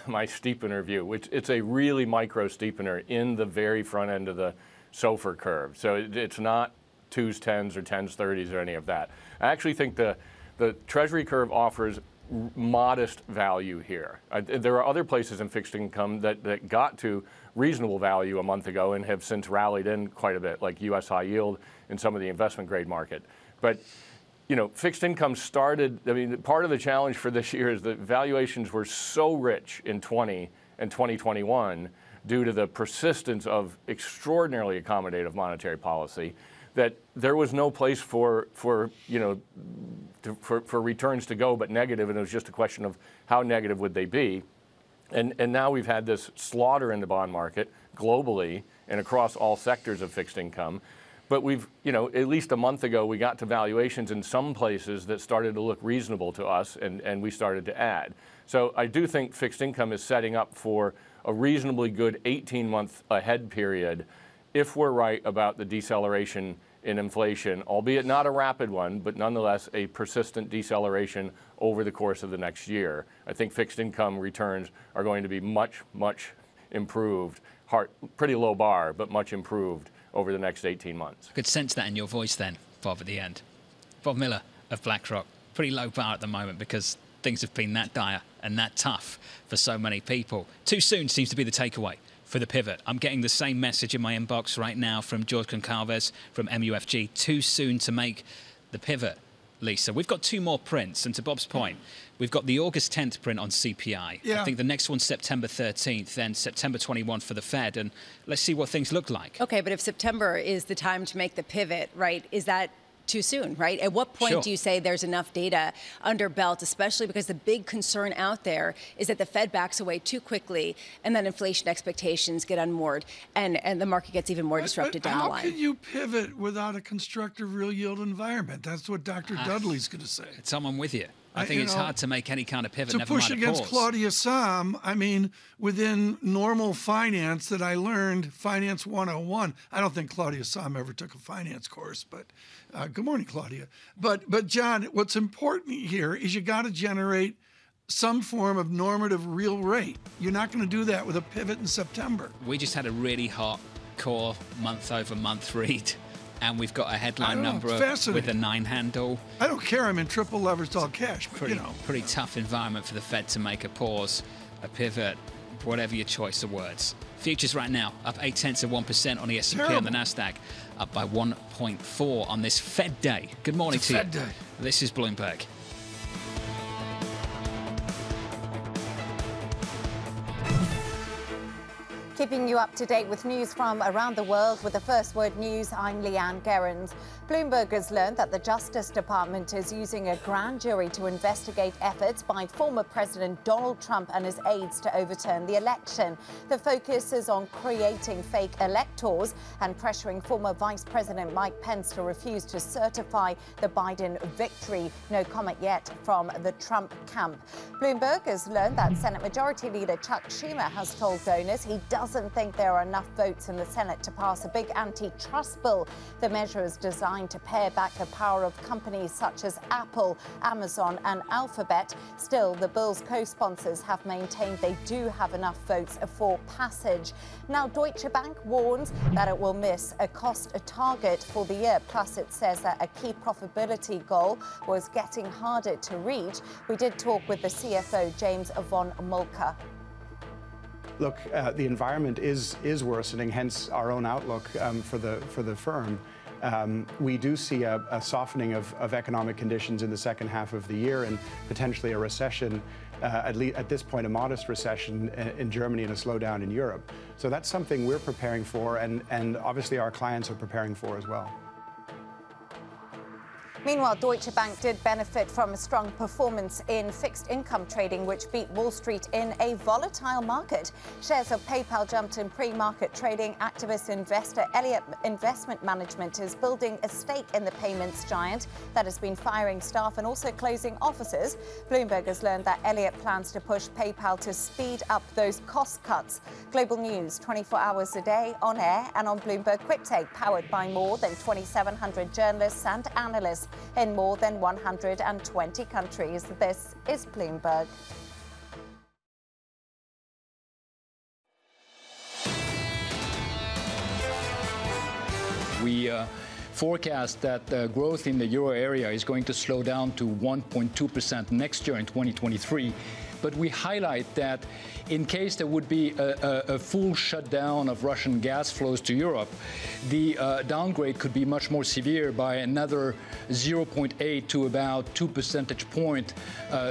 my steepener view, which it's a really micro steepener in the very front end of the SOFR curve. So it's not 2s, 10s, or 10s, 30s, or any of that. I actually think the Treasury curve offers modest value here. There are other places in fixed income that got to reasonable value a month ago and have since rallied in quite a bit, like U.S. high yield and some of the investment grade market. But fixed income started, part of the challenge for this year is that valuations were so rich in 20 and 2021 due to the persistence of extraordinarily accommodative monetary policy that there was no place for returns to go but negative, and it was just a question of how negative would they be. And now we've had this slaughter in the bond market globally and across all sectors of fixed income. But we've, at least a month ago, we got to valuations in some places that started to look reasonable to us, and we started to add. So I do think fixed income is setting up for a reasonably good 18-month ahead period if we're right about the deceleration in inflation, albeit not a rapid one, but nonetheless a persistent deceleration over the course of the next year. I think fixed income returns are going to be much, much improved. Pretty low bar, but much improved over the next 18 months. I could sense that in your voice then, Bob, at the end. Bob Miller of BlackRock. Pretty low bar at the moment because things have been that dire and that tough for so many people. Too soon seems to be the takeaway for the pivot. I'm getting the same message in my inbox right now from George Concalves from MUFG. Too soon to make the pivot, Lisa. We've got 2 more prints, and to Bob's point, we've got the August 10th print on CPI. Yeah. I think the next one's September 13th, then September 21 for the Fed, and let's see what things look like. Okay, but if September is the time to make the pivot, right, is that too soon, right? At what point do you say there's enough data under belt, especially because the big concern out there is that the Fed backs away too quickly and then inflation expectations get unmoored and the market gets even more disrupted down the line? How can you pivot without a constructive real yield environment? That's what Dr. Dudley's going to say. Tom, I'm with you. I think it's hard to make any kind of pivot. To push against Claudia Sahm, within normal finance that I learned, Finance 101. I don't think Claudia Sahm ever took a finance course, but good morning, Claudia. But John, what's important here is you got to generate some form of normative real rate. You're not going to do that with a pivot in September. We just had a really hot core month-over-month read. And we've got a headline number with a 9 handle. I don't care. I'm in triple leveraged all cash. But, pretty tough environment for the Fed to make a pause, a pivot, whatever your choice of words. Futures right now up 0.8% on the S&P and the Nasdaq, up by 1.4 on this Fed day. Good morning to you. Fed day. This is Bloomberg. Keeping you up to date with news from around the world with the First Word News, I'm Leanne Gerrans. Bloomberg has learned that the Justice Department is using a grand jury to investigate efforts by former President Donald Trump and his aides to overturn the election. The focus is on creating fake electors and pressuring former Vice President Mike Pence to refuse to certify the Biden victory. No comment yet from the Trump camp. Bloomberg has learned that Senate Majority Leader Chuck Schumer has told donors he doesn't think there are enough votes in the Senate to pass a big antitrust bill. The measure is designed to pare back the power of companies such as Apple, Amazon and Alphabet. Still, the bill's co-sponsors have maintained they do have enough votes for passage. Now, Deutsche Bank warns that it will miss a cost target for the year. Plus, it says that a key profitability goal was getting harder to reach. We did talk with the CFO, James von Moltke. Look, the environment is worsening, hence our own outlook for the firm. We do see a softening of economic conditions in the second half of the year and potentially a recession, at this point a modest recession in Germany and a slowdown in Europe. So that's something we're preparing for and obviously our clients are preparing for as well. Meanwhile, Deutsche Bank did benefit from a strong performance in fixed income trading, which beat Wall Street in a volatile market. Shares of PayPal jumped in pre-market trading. Activist investor Elliott Investment Management is building a stake in the payments giant that has been firing staff and also closing offices. Bloomberg has learned that Elliott plans to push PayPal to speed up those cost cuts. Global news 24 hours a day on air and on Bloomberg Quick Take, powered by more than 2,700 journalists and analysts in more than 120 countries. This is Bloomberg. We forecast that growth in the euro area is going to slow down to 1.2% next year in 2023. But we highlight that in case there would be a full shutdown of Russian gas flows to Europe, the downgrade could be much more severe by another 0.8 to about 2 percentage point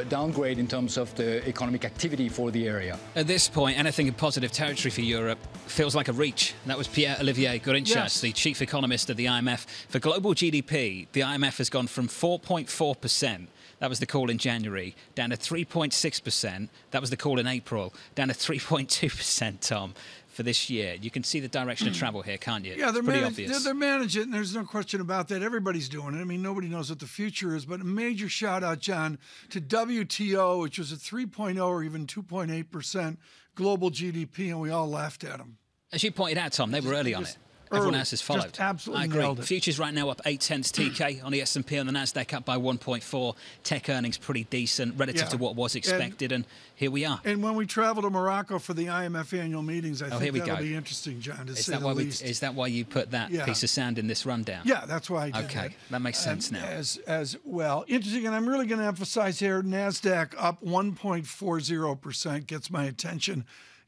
downgrade in terms of the economic activity for the area. At this point, anything in positive territory for Europe feels like a reach. That was Pierre-Olivier Gourinchas, the chief economist of the IMF. For global GDP, the IMF has gone from 4.4%. That was the call in January, down to 3.6%. That was the call in April, down to 3.2%, Tom, for this year. You can see the direction of travel here, can't you? Yeah, they're managing it, and there's no question about that. Everybody's doing it. I mean, nobody knows what the future is, but a major shout out, John, to WTO, which was at 3.0 or even 2.8% global GDP, and we all laughed at them. As you pointed out, Tom, they were early on it. Everyone else has followed. Just absolutely I agree. nailed it. Futures right now up 0.8 TK on the S&P, on the Nasdaq up by 1.4. Tech earnings pretty decent relative to what was expected, and here we are. And when we travel to Morocco for the IMF annual meetings, I think that'll be interesting, John, to say the least. Is that why you put that piece of sound in this rundown? Yeah, that's why I did that. That makes sense now. As well. Interesting, and I'm really going to emphasize here, Nasdaq up 1.40% gets my attention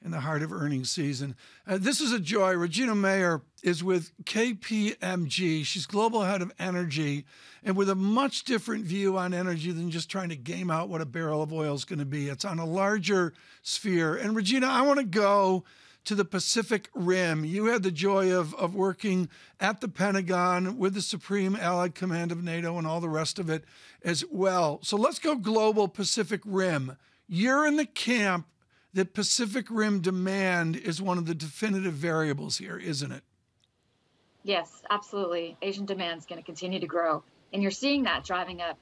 in the heart of earnings season. This is a joy. Regina Mayer is with KPMG. She's global head of energy, and with a much different view on energy than just trying to game out what a barrel of oil is going to be. It's on a larger sphere. And Regina, I want to go to the Pacific Rim. You had the joy of working at the Pentagon with the Supreme Allied Command of NATO and all the rest of it as well. So let's go global Pacific Rim. You're in the camp that Pacific Rim demand is one of the definitive variables here, isn't it? Yes, absolutely. Asian demand is going to continue to grow. And you're seeing that driving up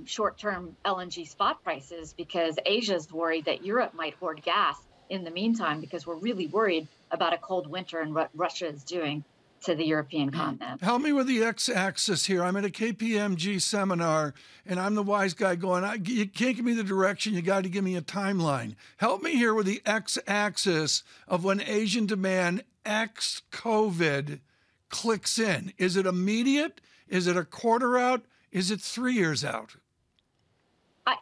short-term LNG spot prices because Asia's worried that Europe might hoard gas in the meantime because we're really worried about a cold winter and what Russia is doing to the European continent. Help me with the x-axis here. I'm at a KPMG seminar, and I'm the wise guy going, you can't give me the direction, you got to give me a timeline. Help me here with the x-axis of when Asian demand ex-COVID clicks in. Is it immediate? Is it a quarter out? Is it 3 years out? I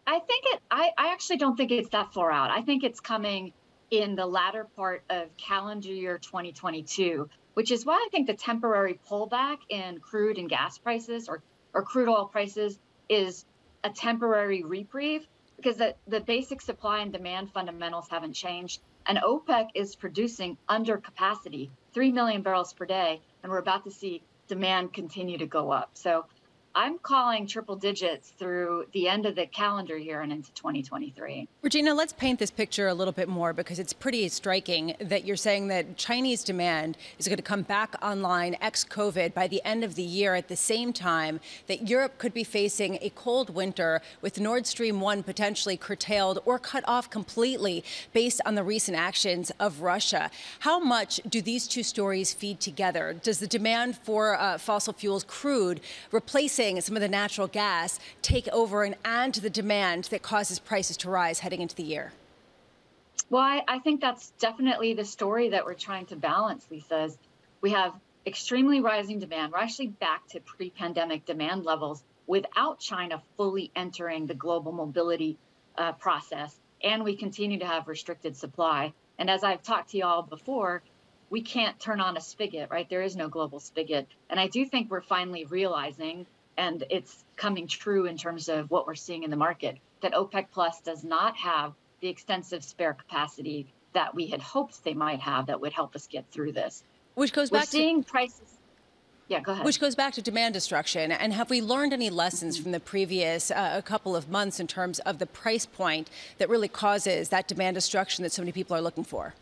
actually don't think it's that far out. I think it's coming in the latter part of calendar year 2022. Which is why I think the temporary pullback in crude and gas prices or crude oil prices is a temporary reprieve because the basic supply and demand fundamentals haven't changed. And OPEC is producing under capacity, 3 million barrels per day, and we're about to see demand continue to go up. So I'm calling triple digits through the end of the calendar year and into 2023. Regina, let's paint this picture a little bit more, because it's pretty striking that you're saying that Chinese demand is going to come back online ex-COVID by the end of the year, at the same time that Europe could be facing a cold winter with Nord Stream 1 potentially curtailed or cut off completely based on the recent actions of Russia. How much do these two stories feed together? Does the demand for fossil fuels, crude, replacing some of the natural gas, take over and add to the demand that causes prices to rise heading into the year? Well, I think that's definitely the story that we're trying to balance, Lisa. Is we have extremely rising demand. We're actually back to pre-pandemic demand levels without China fully entering the global mobility process. And we continue to have restricted supply. And as I've talked to you all before, we can't turn on a spigot, right? There is no global spigot. And I do think we're finally realizing, and it's coming true in terms of what we're seeing in the market, that OPEC Plus does not have the extensive spare capacity that we had hoped they might have that would help us get through this. Which goes back to prices. Yeah, go ahead. Which goes back to demand destruction. And have we learned any lessons from the previous couple of months in terms of the price point that really causes that demand destruction that so many people are looking for?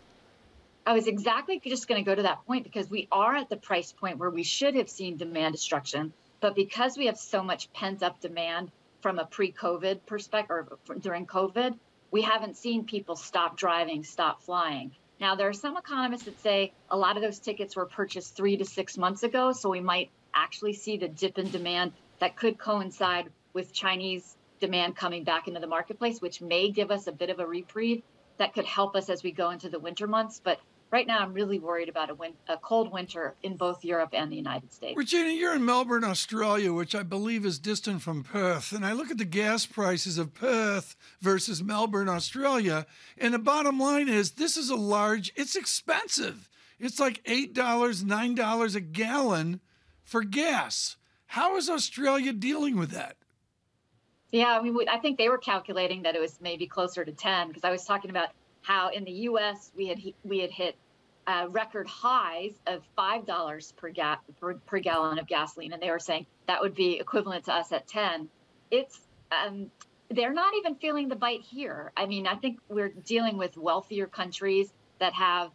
I was exactly just going to go to that point, because we are at the price point where we should have seen demand destruction. But because we have so much pent-up demand from a pre-COVID perspective, or during COVID, we haven't seen people stop driving, stop flying. Now, there are some economists that say a lot of those tickets were purchased 3 to 6 months ago, so we might actually see the dip in demand that could coincide with Chinese demand coming back into the marketplace, which may give us a bit of a reprieve that could help us as we go into the winter months. But right now, I'm really worried about a cold winter in both Europe and the United States. Regina, you're in Melbourne, Australia, which I believe is distant from Perth. And I look at the gas prices of Perth versus Melbourne, Australia. And the bottom line is this is it's expensive. It's like $8, $9 a gallon for gas. How is Australia dealing with that? Yeah, I mean, I think they were calculating that it was maybe closer to 10, because I was talking about how in the U.S. we had hit record highs of $5 per gallon of gasoline, and they were saying that would be equivalent to us at 10. It's they're not even feeling the bite here. I mean, I think we're dealing with wealthier countries that have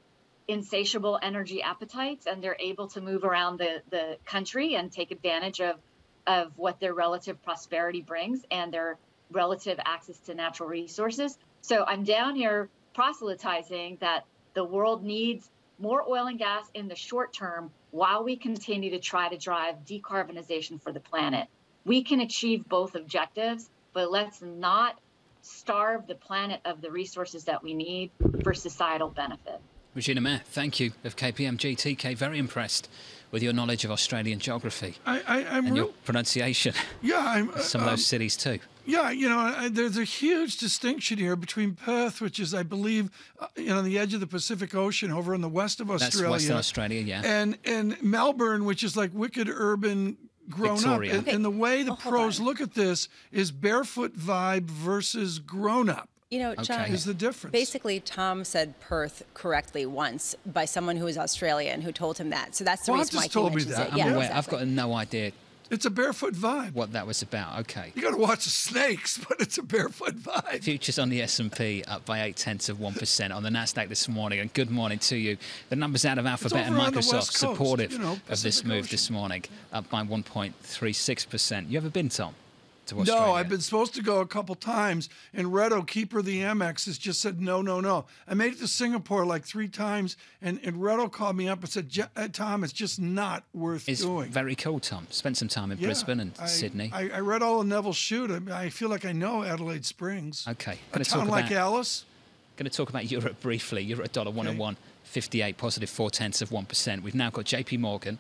insatiable energy appetites, and they're able to move around the country and take advantage of what their relative prosperity brings and their relative access to natural resources. So I'm down here proselytizing that the world needs more oil and gas in the short term while we continue to try to drive decarbonization for the planet. We can achieve both objectives, but let's not starve the planet of the resources that we need for societal benefit. Regina Mayer, thank you, of KPMG TK. Very impressed with your knowledge of Australian geography and your pronunciation. Yeah, some of those cities too. Yeah, there's a huge distinction here between Perth, which is, I believe, on the edge of the Pacific Ocean over in the west of Australia. That's Western Australia, yeah. And Melbourne, which is like wicked urban grown Victoria. up. And the way the pros look at this is barefoot vibe versus grown up. You know, John, is the difference. Basically, Tom said Perth correctly once by someone who is Australian who told him that. So that's the reason why he mentions it. I'm aware. I've got no idea. It's a barefoot vibe. What that was about. Okay. You got to watch the snakes, but it's a barefoot vibe. Futures on the S&P up by 0.8% on the Nasdaq this morning. And good morning to you. The numbers out of Alphabet and Microsoft supportive of this move this morning, up by 1.36%. You ever been, Tom? No, I've been supposed to go a couple times, and Redo, keeper of the Amex, has just said no. I made it to Singapore like 3 times, and Redo called me up and said, Tom, it's just not worth doing. It's very cool, Tom. Spent some time in Brisbane and Sydney. I read all of Neville Shute. I feel like I know Adelaide Springs. Okay. A town like Alice. Going to talk about Europe briefly. Euro dollar 101.58, positive 0.4%. We've now got JP Morgan.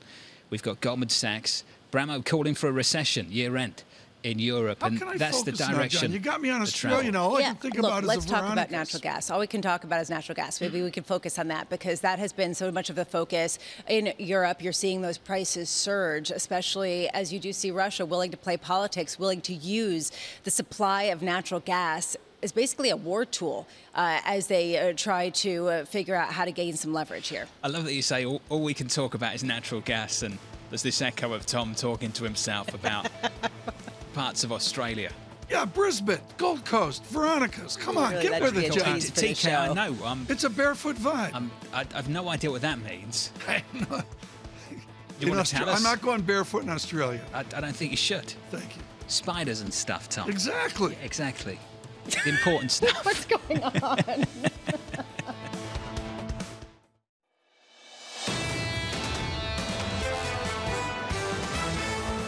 We've got Goldman Sachs. Bramo calling for a recession year-end in Europe, and that's the direction. You got me on Australia now. All I can think about is let's talk about natural gas. All we can talk about is natural gas. Maybe we can focus on that, because that has been so much of the focus in Europe. You're seeing those prices surge, especially as you do see Russia willing to play politics, willing to use the supply of natural gas as basically a war tool as they try to figure out how to gain some leverage here. I love that you say all we can talk about is natural gas, and there's this echo of Tom talking to himself about parts of Australia. Yeah, Brisbane, Gold Coast, Veronica's. Come on, really get with it, John. TK, I know. It's a barefoot vibe. I've no idea what that means. You want to tell us? I'm not going barefoot in Australia. I don't think you should. Thank you. Spiders and stuff, Tom. Exactly. Yeah, exactly. The important stuff. What's going on?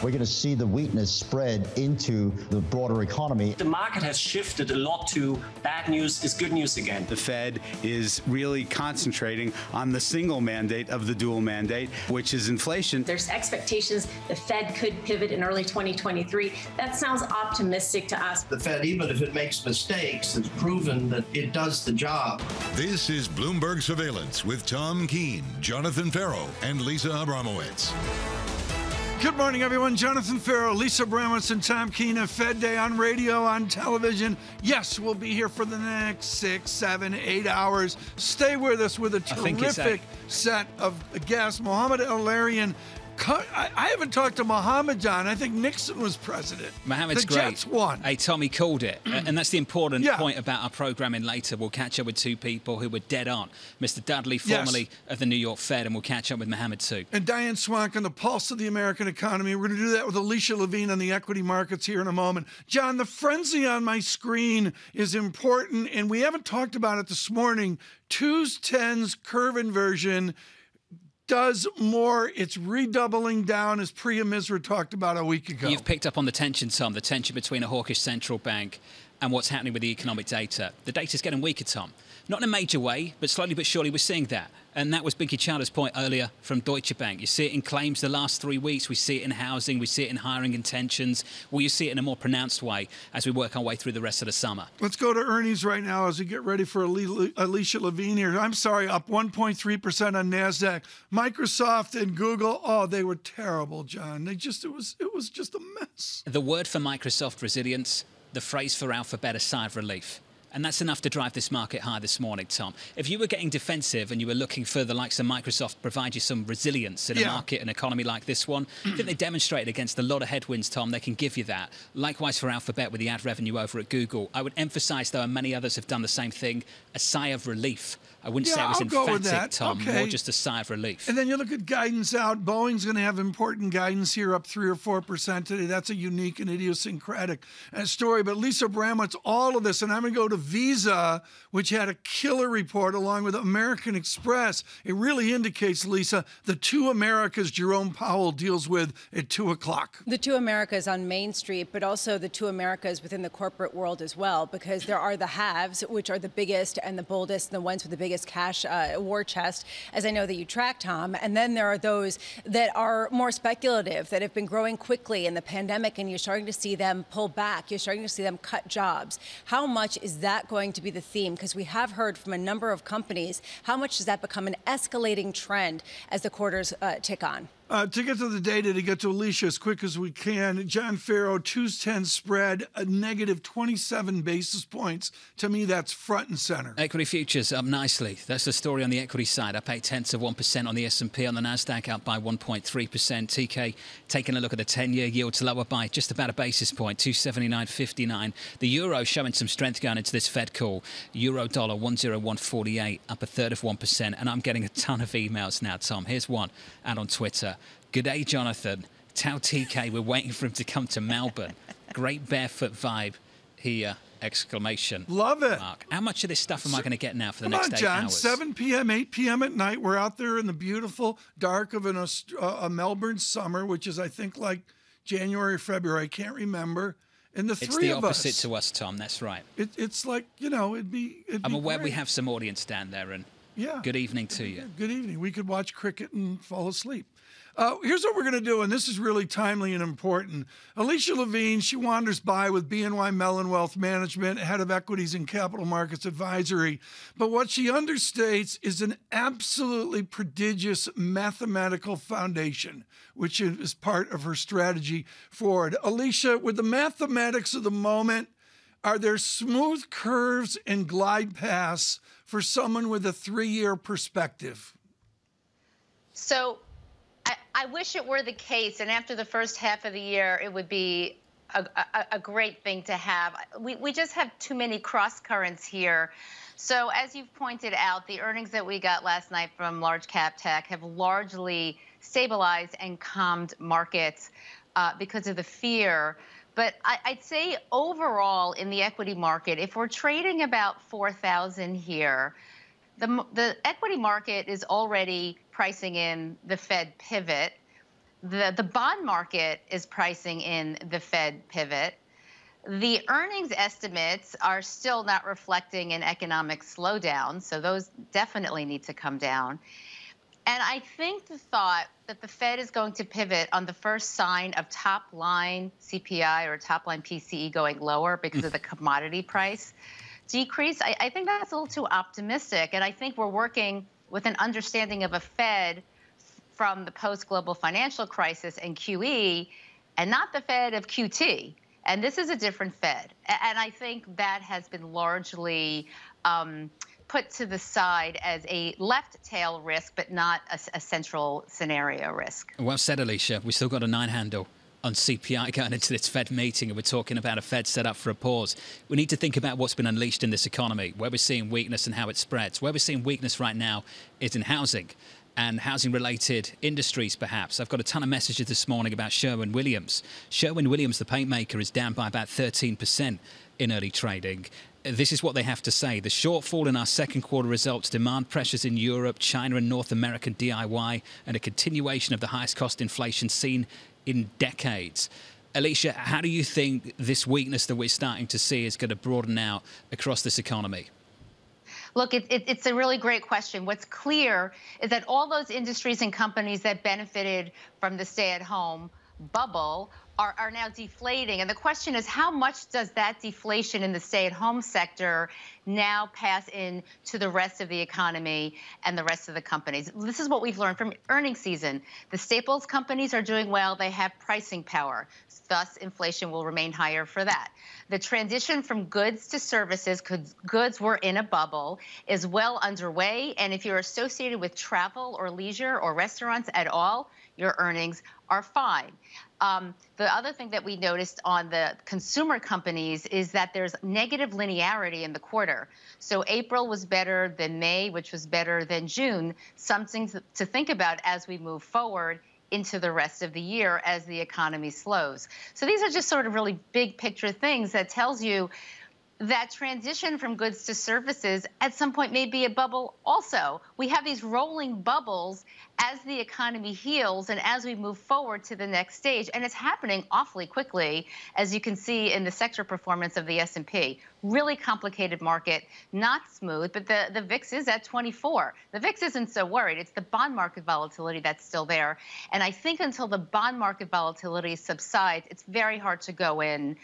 We're going to see the weakness spread into the broader economy. The market has shifted a lot to bad news is good news again. The Fed is really concentrating on the single mandate of the dual mandate, which is inflation. There's expectations the Fed could pivot in early 2023. That sounds optimistic to us. The Fed, even if it makes mistakes, has proven that it does the job. This is Bloomberg Surveillance with Tom Keene, Jonathan Ferro, and Lisa Abramowicz. Good morning, everyone. Jonathan Ferro, Lisa Abramowicz, and Tom Keene. Fed Day on radio, on television. Yes, we'll be here for the next 6, 7, 8 hours. Stay with us with a terrific set of guests. Mohammed El-Arian. I haven't talked to Mohammed, John. I think Nixon was president. Mohammed's the great. Jets won. Hey, Tommy called it. And that's the important point about our programming later. We'll catch up with two people who were dead on. Mr. Dudley, formerly of the New York Fed, and we'll catch up with Mohammed too. And Diane Swank on the pulse of the American economy. We're going to do that with Alicia Levine on the equity markets here in a moment. John, the frenzy on my screen is important, and we haven't talked about it this morning. 2's 10's curve inversion does more. It's redoubling down, as Priya Misra talked about a week ago. You've picked up on the tension, Tom, the tension between a hawkish central bank and what's happening with the economic data. The data's getting weaker, Tom. Not in a major way, but slowly but surely we're seeing that. And that was Binky Chadha's point earlier from Deutsche Bank. You see it in claims the last 3 weeks. We see it in housing. We see it in hiring intentions. Will you see it in a more pronounced way as we work our way through the rest of the summer? Let's go to earnings right now as we get ready for Alicia Levine here. I'm sorry, up 1.3% on NASDAQ. Microsoft and Google, they were terrible, John. It was just a mess. The word for Microsoft, resilience. The phrase for Alphabet, a sigh of relief. And that's enough to drive this market high this morning, Tom. If you were getting defensive and you were looking for the likes of Microsoft provide you some resilience in a market and economy like this one, I think they demonstrated against a lot of headwinds, Tom. They can give you that. Likewise for Alphabet with the ad revenue over at Google. I would emphasize, though, and many others have done the same thing, a sigh of relief. I wouldn't say it was emphatic, Tom, more just a sigh of relief. And then you look at guidance out. Boeing's going to have important guidance here, up 3 or 4% today. That's a unique and idiosyncratic story. But Lisa Abramowicz, all of this, and I'm going to go to Visa, which had a killer report along with American Express. It really indicates, Lisa, the two Americas Jerome Powell deals with at 2 o'clock. The two Americas on Main Street, but also the two Americas within the corporate world as well, because there are the haves, which are the biggest and the boldest, and the ones with the biggest cash war chest, as I know that you track, Tom. And then there are those that are more speculative, that have been growing quickly in the pandemic, and you're starting to see them pull back. You're starting to see them cut jobs. How much is that going to be the theme? Because we have heard from a number of companies, how much does that become an escalating trend as the quarters tick on? To get to the data, to get to Alicia as quick as we can, John Ferro, 2's 10 spread, a negative 27 basis points. To me, that's front and center. Equity futures up nicely. That's the story on the equity side. Up 0.8% on the S&P, on the NASDAQ, up by 1.3%. TK taking a look at the 10-year yields, lower by just about a basis point, 279.59. The euro showing some strength going into this Fed call. Euro dollar 101.48, up 1/3%. And I'm getting a ton of emails now, Tom. Here's one out on Twitter. Good day, Jonathan. Tell TK we're waiting for him to come to Melbourne. Great barefoot vibe here, exclamation. Love it. Mark. How much of this stuff am I going to get now for the next 8 John, hours? 7 p.m., 8 p.m. at night. We're out there in the beautiful dark of a Melbourne summer, which is, I think, like January, February. I can't remember. And the three of us. It's the opposite to us, Tom. That's right. It's like, it'd be I'm aware great. we have some audience down there, and good evening to you. Good evening. We could watch cricket and fall asleep. Here's what we're going to do, and this is really timely and important. Alicia Levine, she wanders by with BNY Mellon Wealth Management, head of equities and capital markets advisory. But what she understates is an absolutely prodigious mathematical foundation, which is part of her strategy forward. Alicia, with the mathematics of the moment, Are there smooth curves and glide paths for someone with a 3-year perspective? So I wish it were the case, and after the first half of the year, it would be a great thing to have. We just have too many cross currents here. So as you've pointed out, the earnings that we got last night from large cap tech have largely stabilized and calmed markets because of the fear. But I'd say overall in the equity market, if we're trading about 4,000 here, the equity market is already pricing in the Fed pivot. The bond market is pricing in the Fed pivot. The earnings estimates are still not reflecting an economic slowdown, so those definitely need to come down. And I think the thought that the Fed is going to pivot on the first sign of top-line CPI or top-line PCE going lower because of the commodity price decrease, I think that's a little too optimistic. And I think we're working with an understanding of a Fed from the post-global financial crisis and QE, and not the Fed of QT. And this is a different Fed. And I think that has been largely put to the side as a left tail risk, but not a central scenario risk. Well said, Alicia. We've still got a 9 handle on CPI going into this Fed meeting, and we're talking about a Fed set up for a pause. We need to think about what's been unleashed in this economy, where we're seeing weakness and how it spreads. Where we're seeing weakness right now is in housing and housing-related industries, perhaps. I've got a ton of messages this morning about Sherwin-Williams. Sherwin-Williams, the paint maker, is down by about 13% in early trading. This is what they have to say. The shortfall in our second quarter results, demand pressures in Europe, China and North American DIY, and a continuation of the highest cost inflation seen in decades. Alicia, how do you think this weakness that we're starting to see is going to broaden out across this economy? Look, it's a really great question. What's clear is that all those industries and companies that benefited from the stay-at-home bubble are now deflating. And the question is, how much does that deflation in the stay-at-home sector now pass in to the rest of the economy and the rest of the companies? This is what we've learned from earnings season. The staples companies are doing well. They have pricing power. Thus, inflation will remain higher for that. The transition from goods to services, because goods were in a bubble, is well underway. And if you're associated with travel or leisure or restaurants at all, your earnings are fine. The other thing that we noticed on the consumer companies is that there's negative linearity in the quarter. So April was better than May, which was better than June. Something to think about as we move forward into the rest of the year as the economy slows. So these are just sort of really big picture things that tells you that transition from goods to services at some point may be a bubble also. We have these rolling bubbles as the economy heals and as we move forward to the next stage. And it's happening awfully quickly, as you can see in the sector performance of the S&P. Really complicated market, not smooth, but the VIX is at 24. The VIX isn't so worried. It's the bond market volatility that's still there. And I think until the bond market volatility subsides, it's very hard to go in,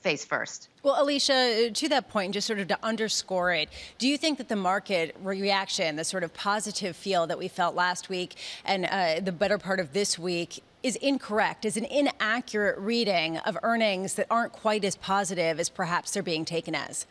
face first. Well, Alicia, to that point, just sort of to underscore it, do you think that the market reaction, the sort of positive feel that we felt last week and the better part of this week is incorrect, is an inaccurate reading of earnings that aren't quite as positive as perhaps they're being taken as?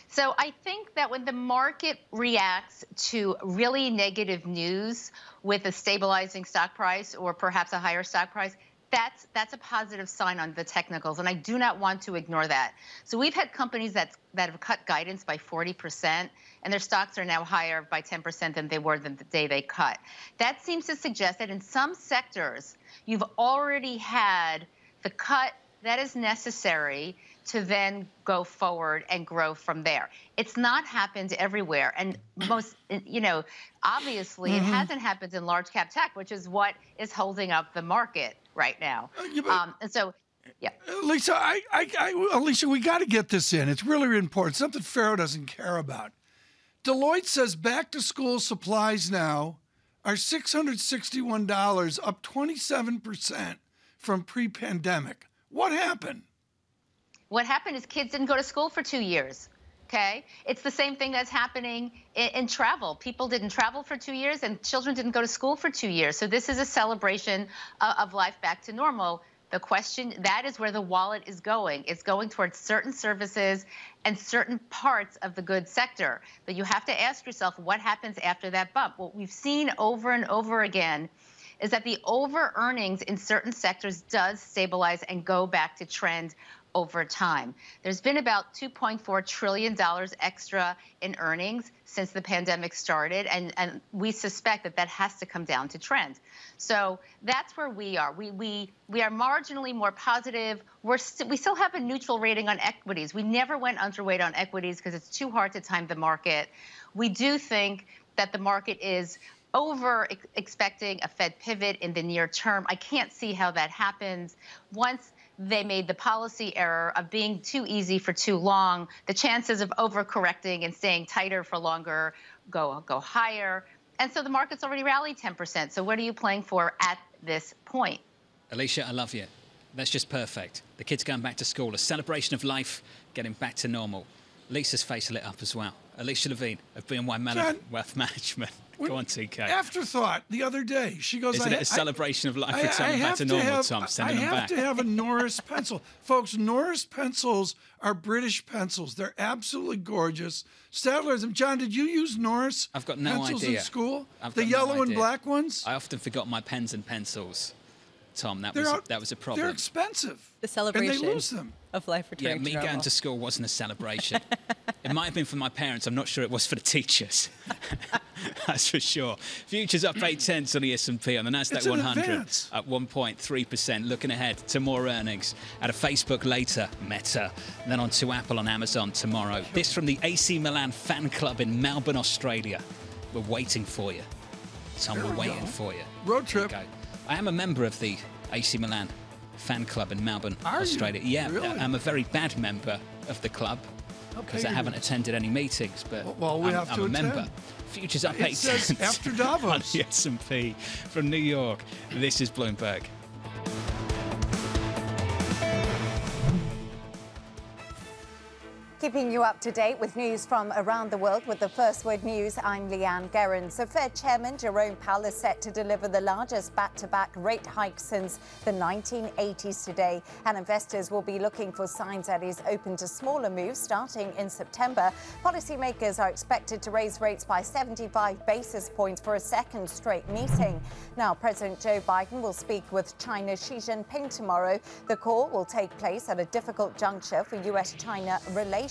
So I think that when the market reacts to really negative news with a stabilizing stock price or perhaps a higher stock price, that's a positive sign on the technicals, and I do not want to ignore that. So we've had companies that have cut guidance by 40%, and their stocks are now higher by 10% than they were the day they cut. That seems to suggest that in some sectors, you've already had the cut that is necessary to then go forward and grow from there. It's not happened everywhere. And obviously it hasn't happened in large cap tech, which is what is holding up the market right now. And so, yeah. Lisa, Alicia, we got to get this in. It's really important. Something Ferro doesn't care about. Deloitte says back to school supplies now are $661, up 27% from pre-pandemic. What happened? What happened is kids didn't go to school for 2 years, okay? It's the same thing that's happening in travel. People didn't travel for 2 years and children didn't go to school for 2 years. So this is a celebration of life back to normal. The question, that is where the wallet is going. It's going towards certain services and certain parts of the goods sector. But you have to ask yourself, what happens after that bump? What we've seen over and over again is that the over earnings in certain sectors does stabilize and go back to trend over time. There's been about $2.4 trillion extra in earnings since the pandemic started, and we suspect that that has to come down to trend. So that's where we are. We are marginally more positive. We still have a neutral rating on equities. We never went underweight on equities because it's too hard to time the market. We do think that the market is expecting a Fed pivot in the near term. I can't see how that happens. Once they made the policy error of being too easy for too long, the chances of overcorrecting and staying tighter for longer go higher. And so the market's already rallied 10%. So what are you playing for at this point? Alicia, I love you. That's just perfect. The kids going back to school, a celebration of life, getting back to normal. Lisa's face lit up as well. Alicia Levine of BNY Wealth Management. Go on, TK. Afterthought the other day. She goes, Isn't it a celebration of life returning back to normal, Tom? Sending them back. I have to have a Norris pencil. Folks, Norris pencils are British pencils. They're absolutely gorgeous. Stadlerism. John, did you use Norris I've got no pencils idea. in school? I've the got yellow no and idea. black ones? I often forgot my pens and pencils, Tom. That was a problem. They're expensive. The celebration and they lose them. Of life returning to normal. Yeah, me going to school wasn't a celebration. It might have been for my parents. I'm not sure it was for the teachers. That's for sure. Futures up 8/10 on the S&P, on the Nasdaq 100 at 1.3%. Looking ahead to more earnings at a Facebook later, Meta, and then on to Apple on Amazon tomorrow. This from the AC Milan fan club in Melbourne, Australia. We're waiting for you. Tom, we're waiting for you. Road trip. Okay. I am a member of the AC Milan fan club in Melbourne, Are Australia. You? Yeah, Really? I'm a very bad member of the club because I haven't attended any meetings, but we have to I'm a member. attend. Futures up It 8 says cents after Davos. on the S&P from New York. This is Bloomberg. Keeping you up to date with news from around the world with the First Word News, I'm Leanne Guerin. So Fed Chairman Jerome Powell is set to deliver the largest back-to-back rate hike since the 1980s today. And investors will be looking for signs that he's open to smaller moves starting in September. Policymakers are expected to raise rates by 75 basis points for a second straight meeting. Now, President Joe Biden will speak with China's Xi Jinping tomorrow. The call will take place at a difficult juncture for U.S.-China relations.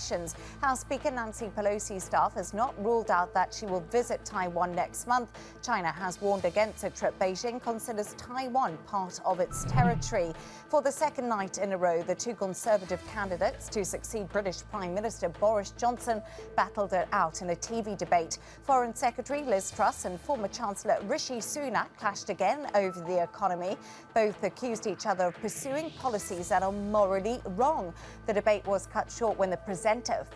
House Speaker Nancy Pelosi's staff has not ruled out that she will visit Taiwan next month. China has warned against a trip. Beijing considers Taiwan part of its territory. For the second night in a row, the two Conservative candidates to succeed British Prime Minister Boris Johnson battled it out in a TV debate. Foreign Secretary Liz Truss and former Chancellor Rishi Sunak clashed again over the economy. Both accused each other of pursuing policies that are morally wrong. The debate was cut short when the presenter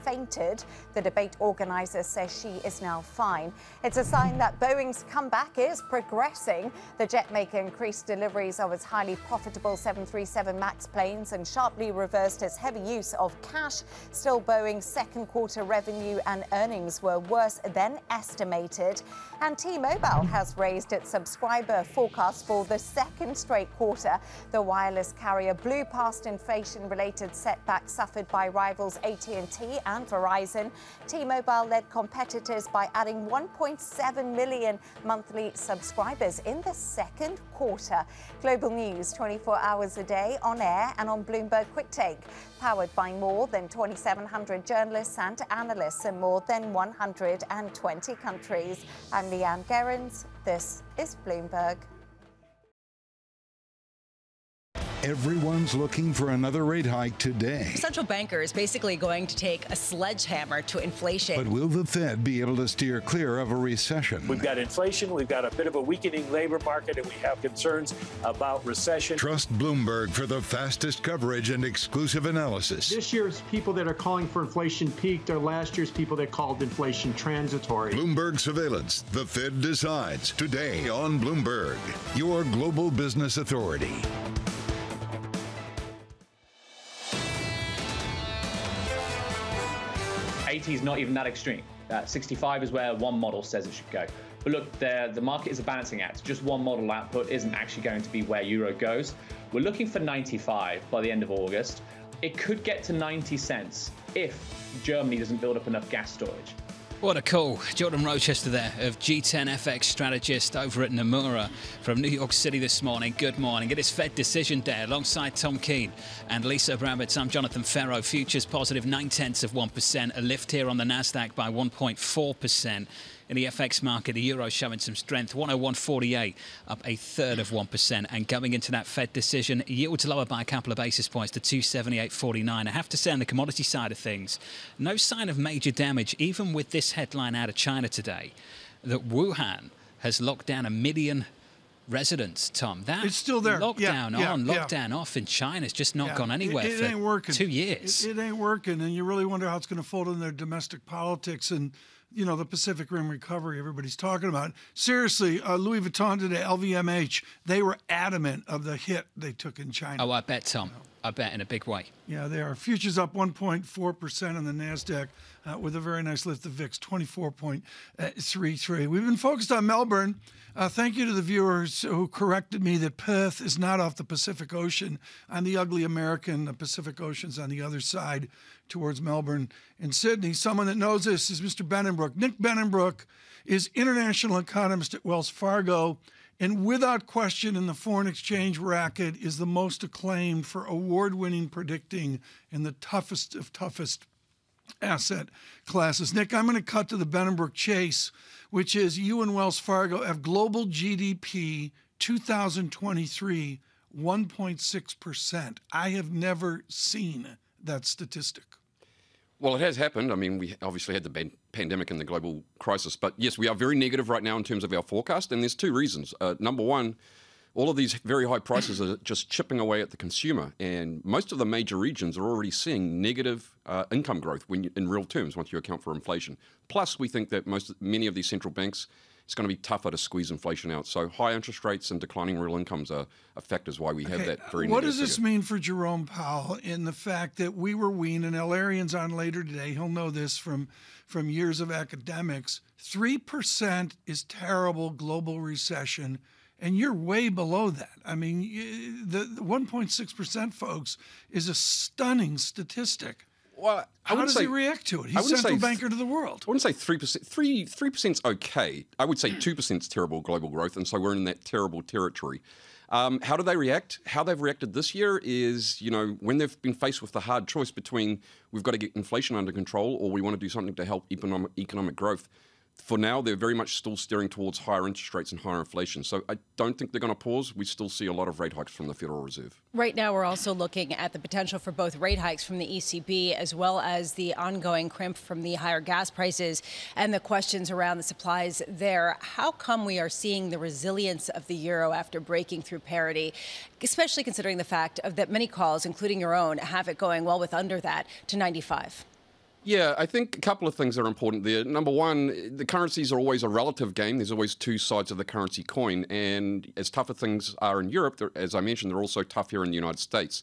fainted. The debate organizer says she is now fine. It's a sign that Boeing's comeback is progressing. The jet maker increased deliveries of its highly profitable 737 MAX planes and sharply reversed its heavy use of cash. Still, Boeing's second quarter revenue and earnings were worse than estimated. And T-Mobile has raised its subscriber forecast for the second straight quarter. The wireless carrier blew past inflation-related setbacks suffered by rivals AT&T and Verizon. T-Mobile led competitors by adding 1.7 million monthly subscribers in the second quarter. Global news 24 hours a day on air and on Bloomberg Quick Take. Powered by more than 2,700 journalists and analysts in more than 120 countries. I'm Leanne Guerin. This is Bloomberg. Everyone's looking for another rate hike today. Central bankers basically going to take a sledgehammer to inflation. But will the Fed be able to steer clear of a recession? We've got inflation, we've got a bit of a weakening labor market, and we have concerns about recession. Trust Bloomberg for the fastest coverage and exclusive analysis. This year's people that are calling for inflation peaked are last year's people that called inflation transitory. Bloomberg Surveillance. The Fed decides. Today on Bloomberg, your global business authority. 80 is not even that extreme. 65 is where one model says it should go. But look, the market is a balancing act. Just one model output isn't actually going to be where euro goes. We're looking for 95 by the end of August. It could get to 90 cents if Germany doesn't build up enough gas storage. What a call. Jordan Rochester there of G10 FX Strategist over at Nomura from New York City this morning. Good morning. It is Fed Decision Day alongside Tom Keene and Lisa Abramowicz. I'm Jonathan Ferro. Futures positive 0.9%. A lift here on the Nasdaq by 1.4%. In the FX market, the euro showing some strength, 101.48, up 1/3%. And going into that Fed decision, yields lower by a couple of basis points to 278.49. I have to say on the commodity side of things, no sign of major damage, even with this headline out of China today, that Wuhan has locked down 1 million residents, Tom. That it's still there. Lockdown lockdown off in China has just not gone anywhere it ain't working. 2 years. It ain't working, and you really wonder how it's going to fold in their domestic politics and, you know, the Pacific Rim recovery everybody's talking about. Seriously, Louis Vuitton today, LVMH, they were adamant of the hit they took in China. Oh, I bet, Tom. I bet in a big way. Yeah, they are. Futures up 1.4% on the NASDAQ with a very nice lift. The VIX, 24.33. We've been focused on Melbourne. Thank you to the viewers who corrected me that Perth is not off the Pacific Ocean. On the ugly American, the Pacific Ocean's on the other side towards Melbourne and Sydney. Someone that knows this is Mr. Benenbrook. Nick Benenbrook is international economist at Wells Fargo, and without question in the foreign exchange racket is the most acclaimed for award-winning predicting in the toughest of toughest asset classes. Nick, I'm going to cut to the Benenbrook chase, which is you and Wells Fargo have global GDP 2023 1.6%. I have never seen that statistic. Well, it has happened. I mean, we obviously had the pandemic and the global crisis. But yes, we are very negative right now in terms of our forecast. And there's two reasons. Number one, all of these very high prices are just chipping away at the consumer. And most of the major regions are already seeing negative income growth in real terms once you account for inflation. Plus, we think that many of these central banks, it's going to be tougher to squeeze inflation out. So high interest rates and declining real incomes are factors why we have that very negative What does this figure. mean for Jerome Powell in the fact that we were weaned, and L-Arian's on later today, he'll know this from years of academics, 3% is terrible global recession, and you're way below that. I mean, the 1.6%, folks, is a stunning statistic. Well, How does he react to it? He's central banker to the world. I wouldn't say 3%. 3%'s okay. I would say 2%'s terrible global growth, and so we're in that terrible territory. How do they react? How they've reacted this year is, you know, when they've been faced with the hard choice between we've got to get inflation under control or we want to do something to help economic growth. For now, they're very much still steering towards higher interest rates and higher inflation. So I don't think they're going to pause. We still see a lot of rate hikes from the Federal Reserve. Right now, we're also looking at the potential for both rate hikes from the ECB as well as the ongoing crimp from the higher gas prices and the questions around the supplies there. How come we are seeing the resilience of the euro after breaking through parity, especially considering the fact that many calls, including your own, have it going well with under that to 95? Yeah, I think a couple of things are important there. Number one, the currencies are always a relative game. There's always two sides of the currency coin. And as tougher things are in Europe, as I mentioned, they're also tough here in the United States.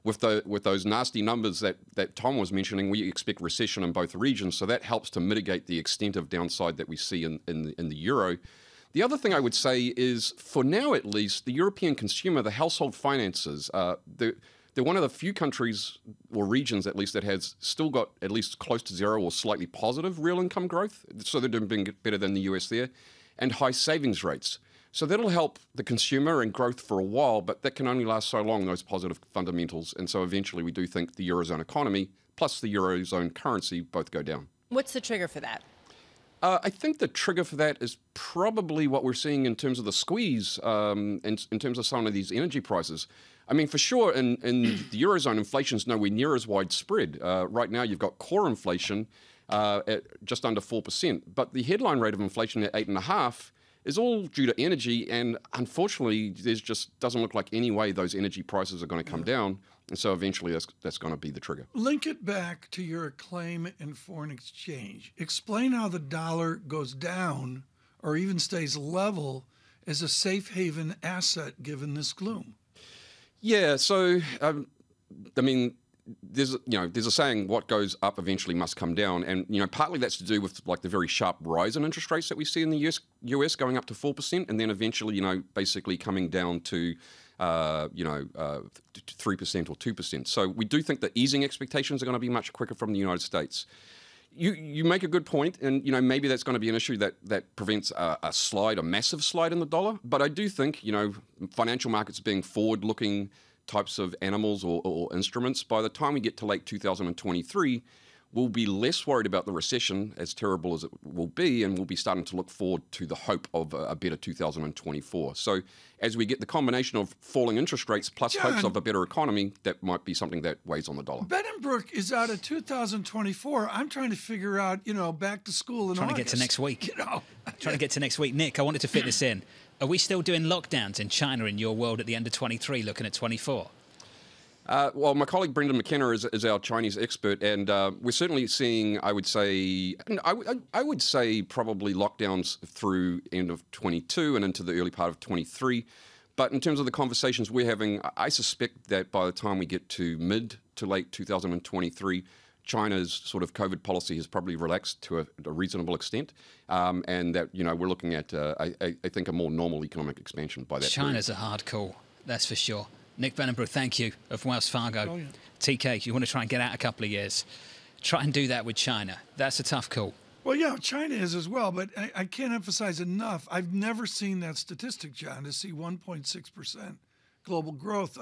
With those nasty numbers that Tom was mentioning, we expect recession in both regions. So that helps to mitigate the extent of downside that we see in the euro. The other thing I would say is, for now at least, the European consumer, the household finances, they're one of the few countries or regions, at least, that has still got at least close to zero or slightly positive real income growth. So they're doing better than the US there, and high savings rates. So that'll help the consumer and growth for a while, but that can only last so long, those positive fundamentals. And so eventually we do think the Eurozone economy plus the Eurozone currency both go down. What's the trigger for that? I think the trigger for that is probably what we're seeing in terms of the squeeze, in terms of some of these energy prices. I mean, for sure, in the Eurozone, inflation's nowhere near as widespread. Right now, you've got core inflation at just under 4%, but the headline rate of inflation at 8.5% is all due to energy, and unfortunately, there's just doesn't look like any way those energy prices are going to come down, and so eventually that's going to be the trigger. Link it back to your claim in foreign exchange. Explain how the dollar goes down or even stays level as a safe haven asset given this gloom. Yeah, so I mean, there's a saying, what goes up eventually must come down, and partly that's to do with like the very sharp rise in interest rates that we see in the US going up to 4%, and then eventually basically coming down to 3% or 2%. So we do think the easing expectations are going to be much quicker from the United States. You make a good point, and maybe that's going to be an issue that prevents a massive slide in the dollar. But I do think financial markets being forward-looking types of animals or instruments, by the time we get to late 2023, we'll be less worried about the recession, as terrible as it will be, and we'll be starting to look forward to the hope of a better 2024. So as we get the combination of falling interest rates plus hopes of a better economy, that might be something that weighs on the dollar. Benenbrook is out of 2024. I'm trying to figure out, back to school in August. Trying to get to next week. Trying to get to next week. Nick, I wanted to fit this in. Are we still doing lockdowns in China in your world at the end of 23, looking at 24? Well, my colleague Brendan McKenna is our Chinese expert, and we're certainly seeing, I would say probably lockdowns through end of 22 and into the early part of 23. But in terms of the conversations we're having, I suspect that by the time we get to mid to late 2023, China's sort of COVID policy has probably relaxed to a reasonable extent, and that we're looking at, I think, a more normal economic expansion by that period. China's a hard call, that's for sure. Nick Benenbrook, thank you, of Wells Fargo. Oh, yeah. TK, you want to try and get out a couple of years. Try and do that with China. That's a tough call. Well, yeah, China is as well, but I can't emphasize enough. I've never seen that statistic, John, to see 1.6% global growth.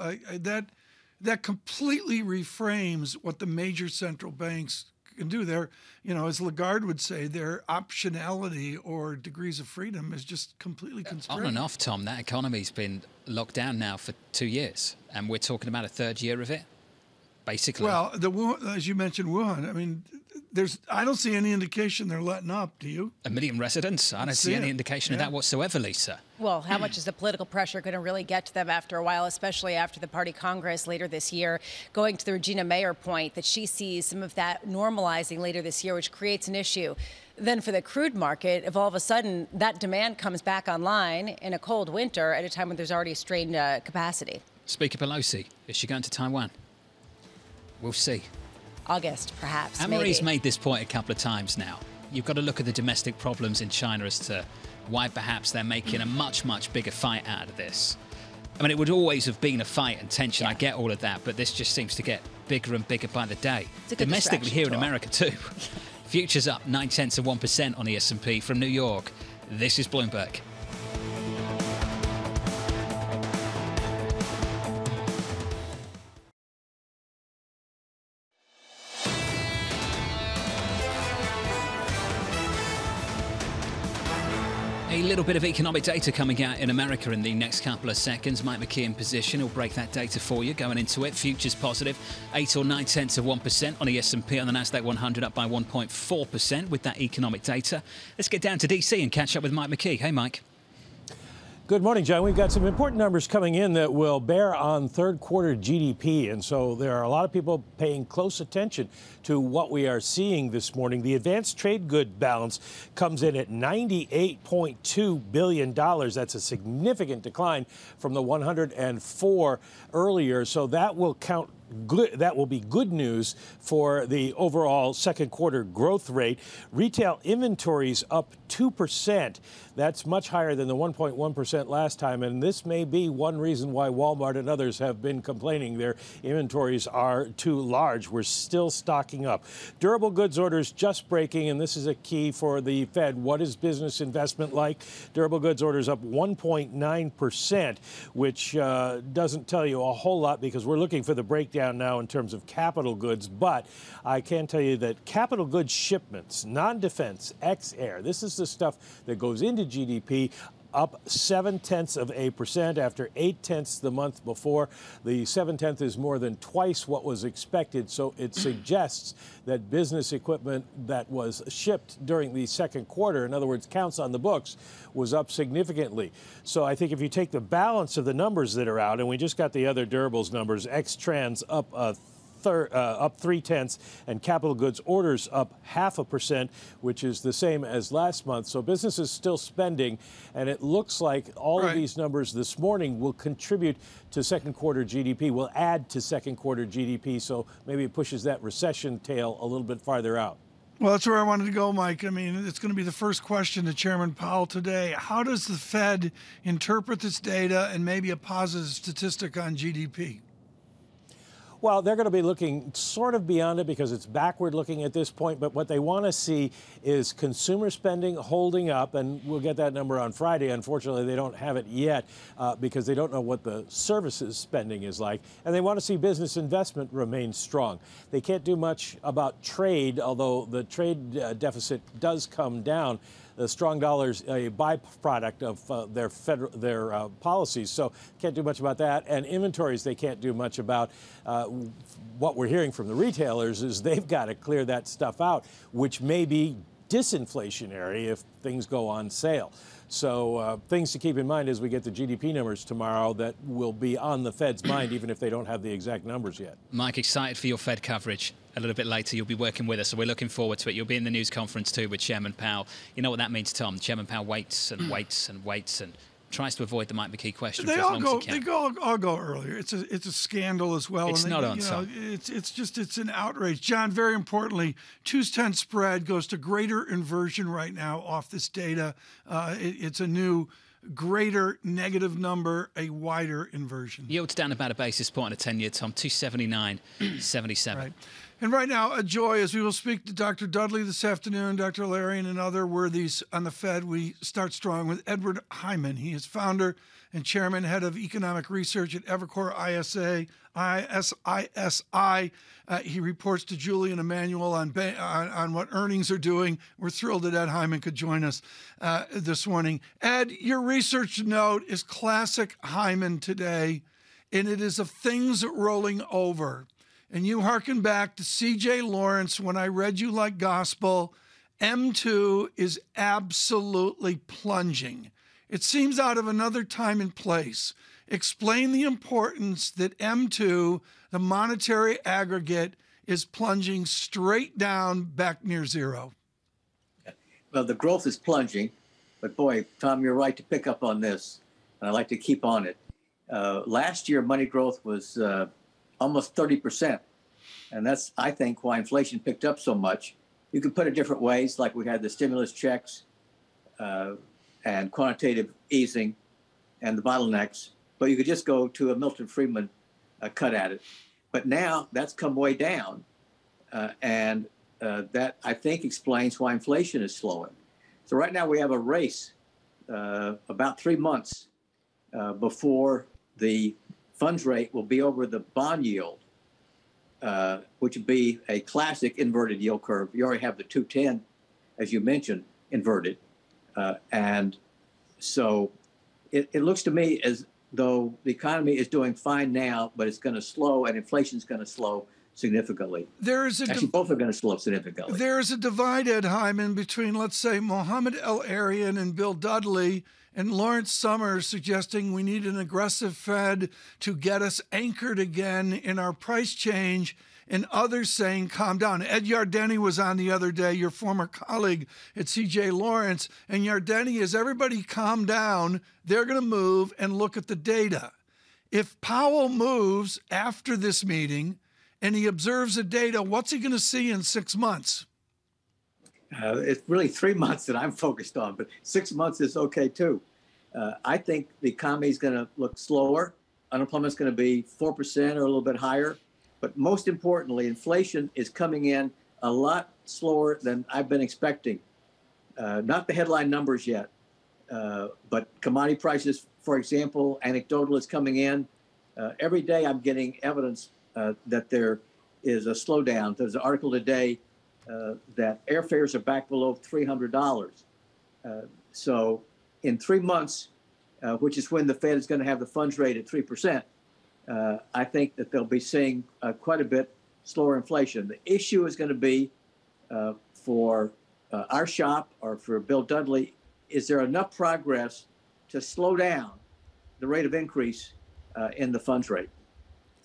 That completely reframes what the major central banks can do. Their, as Lagarde would say, their optionality or degrees of freedom is just completely constrained. On and off, Tom, that economy's been locked down now for 2 years, and we're talking about a third year of it, basically. Well, as you mentioned, Wuhan, I mean, I don't see any indication they're letting up, do you? 1 million residents? I don't see any indication of that whatsoever, Lisa. Well, how much is the political pressure going to really get to them after a while, especially after the party Congress later this year? Going to the Regina Mayer point that she sees some of that normalizing later this year, which creates an issue. Then for the crude market, if all of a sudden that demand comes back online in a cold winter at a time when there's already strained capacity. Speaker Pelosi, is she going to Taiwan? We'll see. August, perhaps. Anne-Marie's made this point a couple of times now. You've got to look at the domestic problems in China as to why perhaps they're making a much, much bigger fight out of this. I mean, it would always have been a fight and tension. Yeah. I get all of that, but this just seems to get bigger and bigger by the day. Domestically here in America too. Futures up 0.9% on the S&P from New York. This is Bloomberg. A little bit of economic data coming out in America in the next couple of seconds. Mike McKee in position. He'll break that data for you going into it. Futures positive, 8 or 0.9% on the S&P. On the Nasdaq 100 up by 1.4% with that economic data. Let's get down to DC and catch up with Mike McKee. Hey, Mike. Good morning, John. We've got some important numbers coming in that will bear on third quarter GDP. And so there are a lot of people paying close attention to what we are seeing this morning. The advanced trade good balance comes in at $98.2 billion. That's a significant decline from the 104 earlier. So that will count. That will be good news for the overall second quarter growth rate. Retail inventories up 2%. That's much higher than the 1.1% last time. And this may be one reason why Walmart and others have been complaining their inventories are too large. We're still stocking up. Durable goods orders just breaking, and this is a key for the Fed. What is business investment like? Durable goods orders up 1.9%, which doesn't tell you a whole lot because we're looking for the breakdown now in terms of capital goods. But I can tell you that capital goods shipments, non-defense, ex-air, this is the stuff that goes into GDP, up 0.7% after 0.8 the month before. The 0.7 is more than twice what was expected, so it suggests that business equipment that was shipped during the second quarter, in other words, counts on the books, was up significantly. So I think if you take the balance of the numbers that are out, and we just got the other durables numbers, ex-trans up up 0.3, and capital goods orders up 0.5%, which is the same as last month. So business is still spending, and it looks like all of these numbers this morning will contribute to second quarter GDP, will add to second quarter GDP. So maybe it pushes that recession tail a little bit farther out. Well, that's where I wanted to go, Mike. I mean, it's going to be the first question to Chairman Powell today. How does the Fed interpret this data and maybe a positive statistic on GDP? Well, they're going to be looking sort of beyond it because it's backward looking at this point. But what they want to see is consumer spending holding up. And we'll get that number on Friday. Unfortunately, they don't have it yet because they don't know what the services spending is like. And they want to see business investment remain strong. They can't do much about trade, although the trade deficit does come down. The strong dollar's a byproduct of their policies, so can't do much about that. And inventories, they can't do much about. What we're hearing from the retailers is they've got to clear that stuff out, which may be disinflationary if things go on sale. So things to keep in mind as we get the GDP numbers tomorrow that will be on the Fed's mind, even if they don't have the exact numbers yet. Mike, excited for your Fed coverage. A little bit later, you'll be working with us, so we're looking forward to it. You'll be in the news conference too with Chairman Powell. You know what that means, Tom? Chairman Powell waits and waits and waits and tries to avoid the might be key question. They all go earlier. It's a scandal as well. It's not on top. It's an outrage. John, very importantly, 2-10 spread goes to greater inversion right now off this data. It's a new greater negative number, a wider inversion. Yield's down about a basis point on a 10-year, Tom, 279.77. Right. And right now, a joy, as we will speak to Dr. Dudley this afternoon, Dr. Larian and other worthies on the Fed. We start strong with Edward Hyman. He is founder and chairman, head of economic research at Evercore ISI. He reports to Julian Emanuel on what earnings are doing. We're thrilled that Ed Hyman could join us this morning. Ed, your research note is classic Hyman today, and it is of things rolling over. And you hearken back to C.J. Lawrence when I read you like gospel. M2 is absolutely plunging. It seems out of another time and place. Explain the importance that M2, the monetary aggregate, is plunging straight down back near zero. Well, the growth is plunging, but boy, Tom, you're right to pick up on this, and I like to keep on it. Last year, money growth was almost 30%. And that's, I think, why inflation picked up so much. You can put it different ways, like we had the stimulus checks and quantitative easing and the bottlenecks, but you could just go to a Milton Friedman cut at it. But now that's come way down. And that, I think, explains why inflation is slowing. So right now we have a race about 3 months before the funds rate will be over the bond yield, which would be a classic inverted yield curve. You already have the 210, as you mentioned, inverted. And so it looks to me as though the economy is doing fine now, but it's going to slow and inflation is going to slow significantly. Actually, both are going to slow significantly. There is a divide, Ed Hyman, between, let's say, Mohammed El-Arian and Bill Dudley and Lawrence Summers suggesting we need an aggressive Fed to get us anchored again in our price change, and others saying calm down. Ed Yardeni was on the other day, your former colleague at C.J. Lawrence, and Yardeni is everybody calm down. They're going to move and look at the data. If Powell moves after this meeting and he observes the data, what's he going to see in 6 months? It's really 3 months that I'm focused on, but 6 months is okay too. I think the economy is going to look slower. Unemployment is going to be 4% or a little bit higher. But most importantly, inflation is coming in a lot slower than I've been expecting. Not the headline numbers yet, but commodity prices, for example, anecdotal is coming in. Every day I'm getting evidence that there is a slowdown. There's an article today that airfares are back below $300. So in 3 months, which is when the Fed is going to have the funds rate at 3%, I think that they'll be seeing quite a bit slower inflation. The issue is going to be for our shop or for Bill Dudley, is there enough progress to slow down the rate of increase in the funds rate?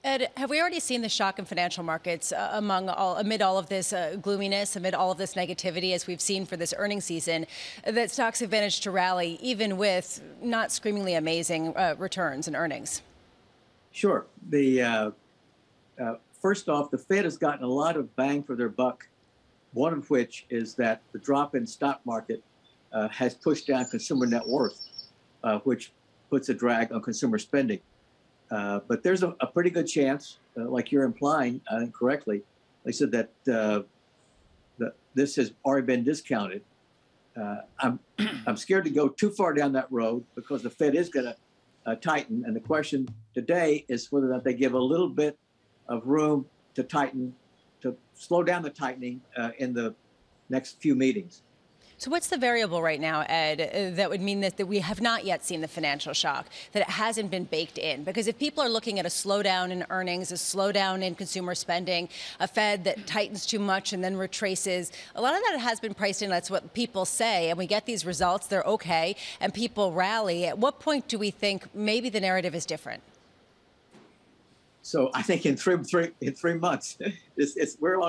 Ed, have we already seen the shock in financial markets amid all of this gloominess, amid all of this negativity, as we've seen for this earnings season, that stocks have managed to rally even with not screamingly amazing returns and earnings? Sure. First off, the Fed has gotten a lot of bang for their buck one of which is that the drop in stock market has pushed down consumer net worth, which puts a drag on consumer spending. But there's a pretty good chance, like you're implying, I think correctly, Lisa, that this has already been discounted. I'm scared to go too far down that road because the Fed is going to tighten. And the question today is whether or not they give a little bit of room to tighten, to slow down the tightening in the next few meetings. So what's the variable right now, Ed, that would mean that we have not yet seen the financial shock, that it hasn't been baked in? Because if people are looking at a slowdown in earnings, a slowdown in consumer spending, a Fed that tightens too much and then retraces, a lot of that has been priced in. That's what people say. And we get these results, they're okay, and people rally. At what point do we think maybe the narrative is different? So I think in three months, we're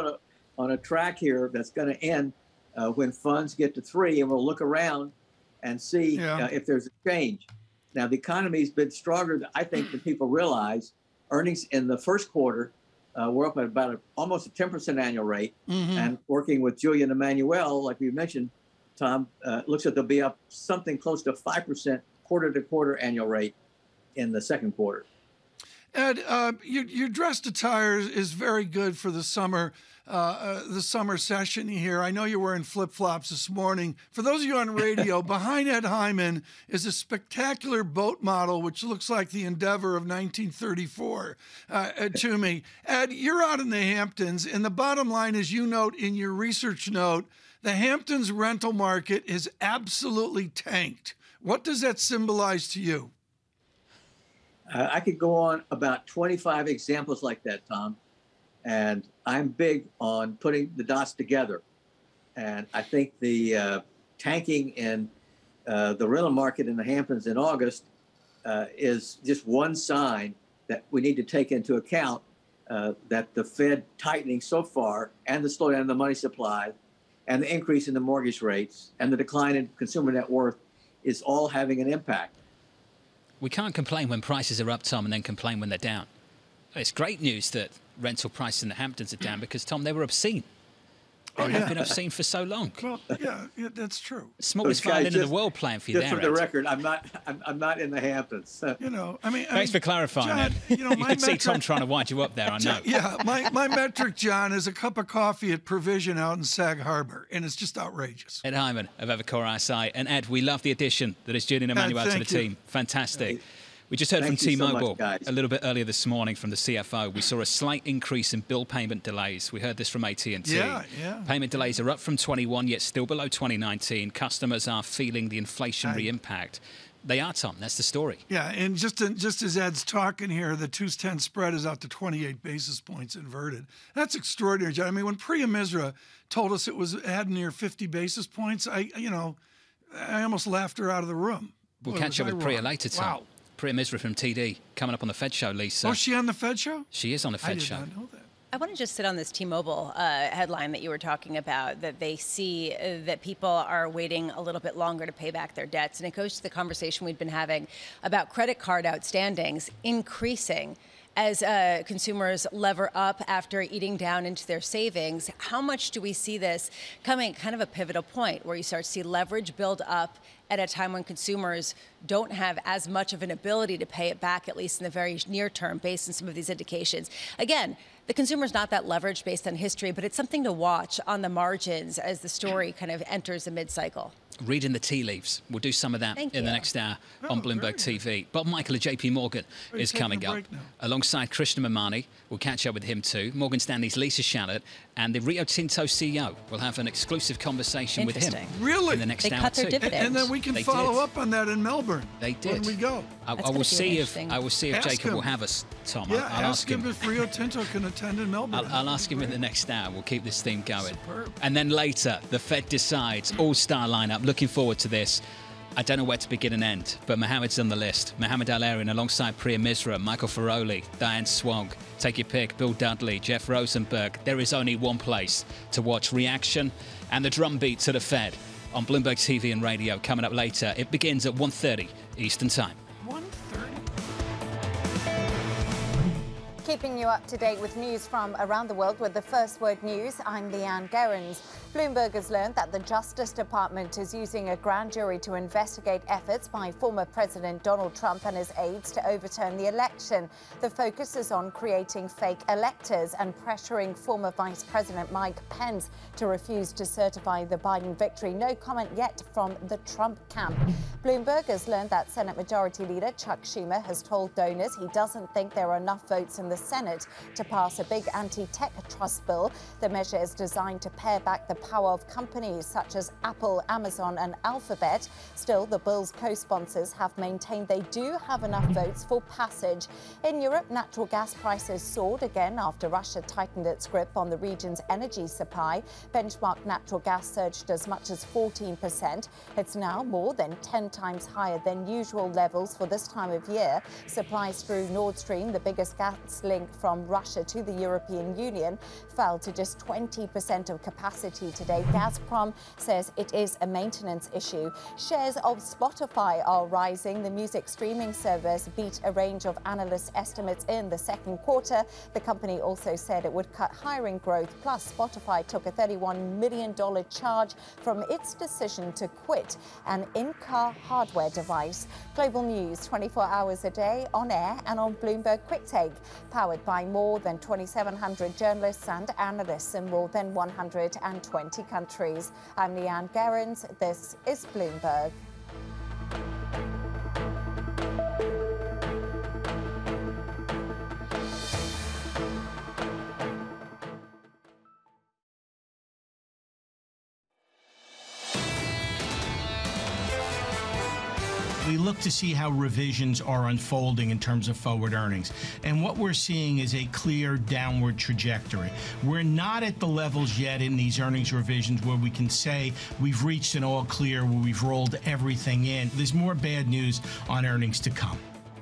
on a track here that's going to end when funds get to 3, and we'll look around and see if there's a change. Now, the economy's been stronger, I think, than people realize. Earnings in the first quarter were up at about almost a 10% annual rate. And working with Julian Emmanuel, like we mentioned, Tom, looks like they'll be up something close to 5% quarter-to-quarter annual rate in the second quarter. Ed, your dressed attire is very good for the summer session here. I know you're wearing flip-flops this morning. For those of you on radio, behind Ed Hyman is a spectacular boat model, which looks like the Endeavor of 1934 to me. Ed, you're out in the Hamptons, and the bottom line, as you note in your research note, the Hamptons rental market is absolutely tanked. What does that symbolize to you? I could go on about 25 examples like that, Tom. And I'm big on putting the dots together. And I think the tanking in the rental market in the Hamptons in August is just one sign that we need to take into account that the Fed tightening so far and the slowdown in the money supply and the increase in the mortgage rates and the decline in consumer net worth is all having an impact. We can't complain when prices are up, Tom, and then complain when they're down. It's great news that rental prices in the Hamptons are down because, Tom, they were obscene. They have been obscene for so long. Well, yeah, that's true. Smallest violin in the world playing for you there, Just for the record, I'm not in the Hamptons. You know, I mean, thanks for clarifying, John, Ed. You know, you could see Tom trying to wind you up there, I know. Yeah, my metric, John, is a cup of coffee at Provision out in Sag Harbor, and it's just outrageous. Ed Hyman of Evercore ISI. And Ed, we love the addition that is Julian Emmanuel to the team. Fantastic. We just heard from T-Mobile a little bit earlier this morning from the CFO. We saw a slight increase in bill payment delays. We heard this from AT&T. Yeah. Payment delays are up from 21, yet still below 2019. Customers are feeling the inflationary impact. They are, Tom. That's the story. Yeah, and just as Ed's talking here, the 2-10 spread is out to 28 basis points inverted. That's extraordinary, John. I mean, when Priya Misra told us it had near 50 basis points, I almost laughed her out of the room. We'll catch up with Priya later, Tom. Wow. Priya Misra from TD coming up on the Fed show, Lisa. Oh, is she on the Fed show? She is on the Fed show. I did not know that. I want to just sit on this T-Mobile headline that you were talking about, that they see that people are waiting a little bit longer to pay back their debts. And it goes to the conversation we've been having about credit card outstandings increasing as consumers lever up after eating down into their savings. How much do we see this coming kind of a pivotal point where you start to see leverage build up at a time when consumers don't have as much of an ability to pay it back, at least in the very near term, based on some of these indications? Again, the consumer's not that leveraged based on history, but it's something to watch on the margins as the story kind of enters the mid-cycle. Reading the tea leaves. We'll do some of that in the next hour on Bloomberg TV. Bob Michael of JP Morgan is coming up. Alongside Krishna Mamani, we'll catch up with him too. Morgan Stanley's Lisa Shallett and the Rio Tinto CEO will have an exclusive conversation with him. Really? In the next they hour cut their too. dividend. And then we can follow up on that in Melbourne. They did. When we go. I will see if Jacob will have us, Tom. Yeah, I'll ask him if Rio Tinto can attend in Melbourne. I'll ask him in the next hour. We'll keep this theme going. Superb. And then later, the Fed decides. All-star lineup. Looking forward to this. I don't know where to begin and end, but Mohammed's on the list. Mohammed Al-Arian alongside Priya Misra, Michael Ferroli, Diane Swong. Take your pick. Bill Dudley, Jeff Rosenberg. There is only one place to watch reaction and the drumbeat to the Fed on Bloomberg TV and Radio coming up later. It begins at 1:30 Eastern Time. Keeping you up to date with news from around the world with the First Word News, I'm Leanne Gerrans. Bloomberg has learned that the Justice Department is using a grand jury to investigate efforts by former President Donald Trump and his aides to overturn the election. The focus is on creating fake electors and pressuring former Vice President Mike Pence to refuse to certify the Biden victory. No comment yet from the Trump camp. Bloomberg has learned that Senate Majority Leader Chuck Schumer has told donors he doesn't think there are enough votes in the Senate to pass a big anti-tech trust bill. The measure is designed to pare back the power of companies such as Apple, Amazon and Alphabet. Still, the bill's co-sponsors have maintained they do have enough votes for passage. In Europe, natural gas prices soared again after Russia tightened its grip on the region's energy supply. Benchmark natural gas surged as much as 14%. It's now more than 10 times higher than usual levels for this time of year. Supplies through Nord Stream, the biggest gas link from Russia to the European Union, fell to just 20% of capacity today. Gazprom says it is a maintenance issue. Shares of Spotify are rising. The music streaming service beat a range of analyst estimates in the second quarter. The company also said it would cut hiring growth. Plus, Spotify took a $31 million charge from its decision to quit an in-car hardware device. Global news 24 hours a day on air and on Bloomberg Quick Take, powered by more than 2,700 journalists and analysts in more than 120 countries. I'm Leanne Gerrans. This is Bloomberg. We look to see how revisions are unfolding in terms of forward earnings. And what we're seeing is a clear downward trajectory. We're not at the levels yet in these earnings revisions where we can say we've reached an all clear, where we've rolled everything in. There's more bad news on earnings to come.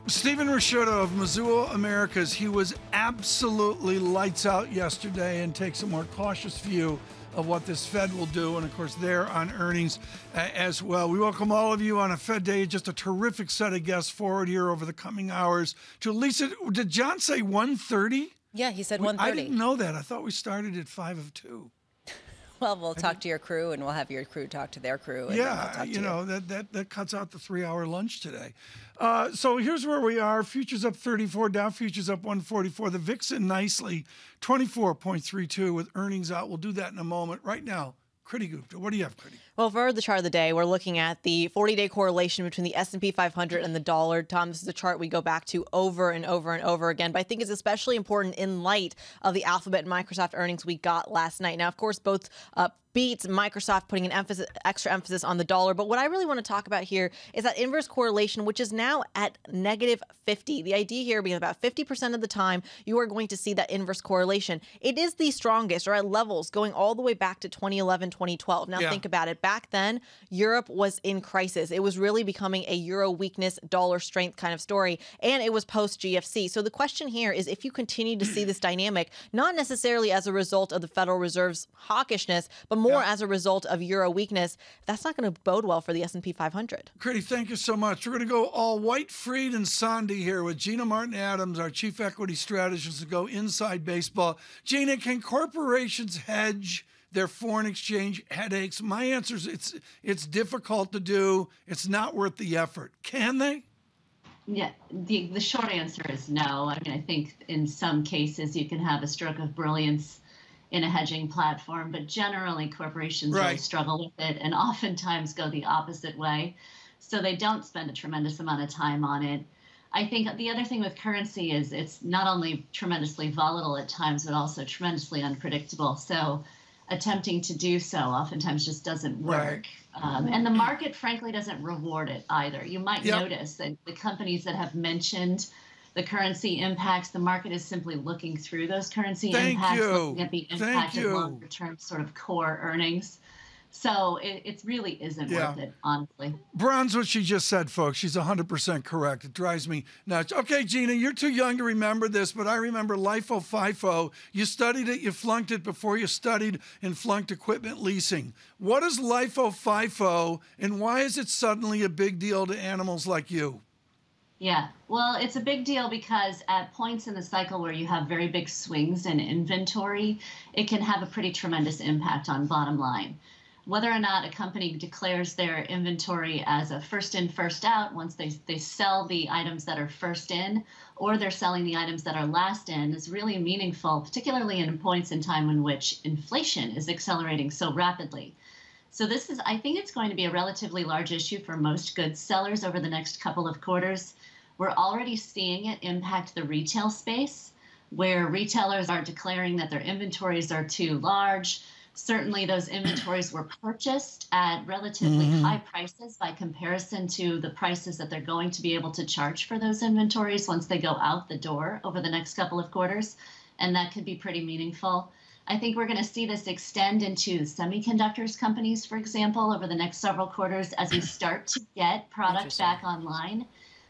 Stephen Risciotto of Mizuho Americas, he was absolutely lights out yesterday and takes a more cautious view of what this Fed will do. And of course, they're on earnings as well. We welcome all of you on a Fed day. Just a terrific set of guests forward here over the coming hours. To Lisa, did John say 1:30? Yeah, he said 1:30. I didn't know that. I thought we started at 5:02. Well, we'll talk to your crew, and we'll have your crew talk to their crew. And yeah, you know, that cuts out the 3-hour lunch today. So here's where we are. Futures up 34, Dow futures up 144. The VIX in nicely, 24.32 with earnings out. We'll do that in a moment. Right now, Kriti Gupta, what do you have, Kriti? Well, for the chart of the day, we're looking at the 40-day correlation between the S&P 500 and the dollar. Tom, this is a chart we go back to over and over and over again, but I think it's especially important in light of the Alphabet and Microsoft earnings we got last night. Now, of course, both beats, Microsoft putting an extra emphasis on the dollar. But what I really want to talk about here is that inverse correlation, which is now at negative 50. The idea here being about 50% of the time, you are going to see that inverse correlation. It is the strongest, or at levels going all the way back to 2011, 2012. Now, think about it. Back then, Europe was in crisis. It was really becoming a euro weakness, dollar strength kind of story. And it was post GFC. So the question here is if you continue to see this dynamic, not necessarily as a result of the Federal Reserve's hawkishness, but more as a result of euro weakness, that's not going to bode well for the S&P 500. Kriti, thank you so much. We're going to go all White, Fried, and Sandy here with Gina Martin-Adams, our chief equity strategist, to go inside baseball. Gina, can corporations hedge their foreign exchange headaches? My answer is it's difficult to do. It's not worth the effort. Can they? Yeah, the short answer is no. I mean, I think in some cases you can have a stroke of brilliance in a hedging platform, but generally corporations really struggle with it and oftentimes go the opposite way. So they don't spend a tremendous amount of time on it. I think the other thing with currency is it's not only tremendously volatile at times, but also tremendously unpredictable. So attempting to do so oftentimes just doesn't work. And the market, frankly, doesn't reward it either. You might notice that the companies that have mentioned the currency impacts, the market is simply looking through those currency impacts, looking at the impact of longer-term sort of core earnings. So it really isn't worth it, honestly. Bron's what she just said, folks. She's 100% correct. It drives me nuts. Okay, Gina, you're too young to remember this, but I remember LIFO, FIFO. You studied it, you flunked it before you studied and flunked equipment leasing. What is LIFO, FIFO, and why is it suddenly a big deal to animals like you? Yeah, well, it's a big deal because at points in the cycle where you have very big swings in inventory, it can have a pretty tremendous impact on bottom line. Whether or not a company declares their inventory as a first in, first out, once they sell the items that are first in, or they're selling the items that are last in, is really meaningful, particularly in points in time in which inflation is accelerating so rapidly. So I think it's going to be a relatively large issue for most goods sellers over the next couple of quarters. We're already seeing it impact the retail space, where retailers are declaring that their inventories are too large. Certainly those inventories were purchased at relatively high prices by comparison to the prices that they're going to be able to charge for those inventories once they go out the door over the next couple of quarters. And that could be pretty meaningful. I think we're going to see this extend into semiconductors companies, for example, over the next several quarters as we start to get product back online.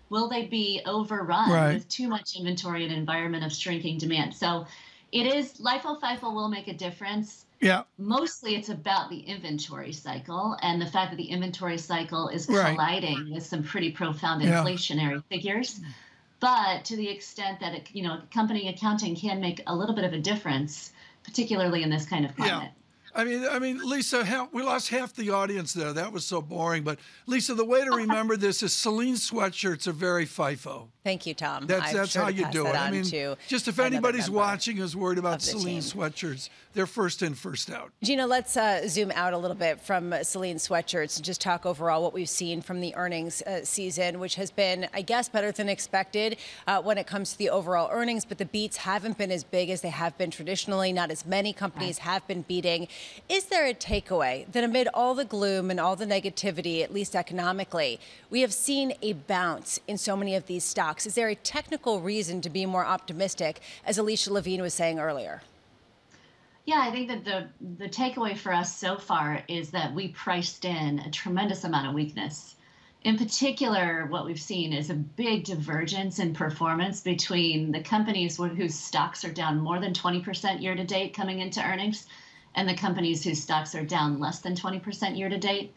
Will they be overrun with too much inventory in an environment of shrinking demand? So it is, LIFO-FIFO will make a difference. Yeah. Mostly it's about the inventory cycle and the fact that the inventory cycle is colliding with some pretty profound inflationary figures. But to the extent that, company accounting can make a little bit of a difference, particularly in this kind of climate. I mean, Lisa, we lost half the audience there. That was so boring. But Lisa, the way to remember this is Celine sweatshirts are very FIFO. Thank you, Tom. That's how you do it. I mean, just if anybody's watching is worried about Celine sweatshirts, they're first in, first out. Gina, let's zoom out a little bit from Celine sweatshirts and just talk overall what we've seen from the earnings season, which has been, I guess, better than expected when it comes to the overall earnings. But the beats haven't been as big as they have been traditionally. Not as many companies have been beating. Is there a takeaway that amid all the gloom and all the negativity, at least economically, we have seen a bounce in so many of these stocks? Is there a technical reason to be more optimistic, as Alicia Levine was saying earlier? Yeah, I think that the takeaway for us so far is that we priced in a tremendous amount of weakness. In particular, what we've seen is a big divergence in performance between the companies whose stocks are down more than 20% year to date coming into earnings and the companies whose stocks are down less than 20% year to date.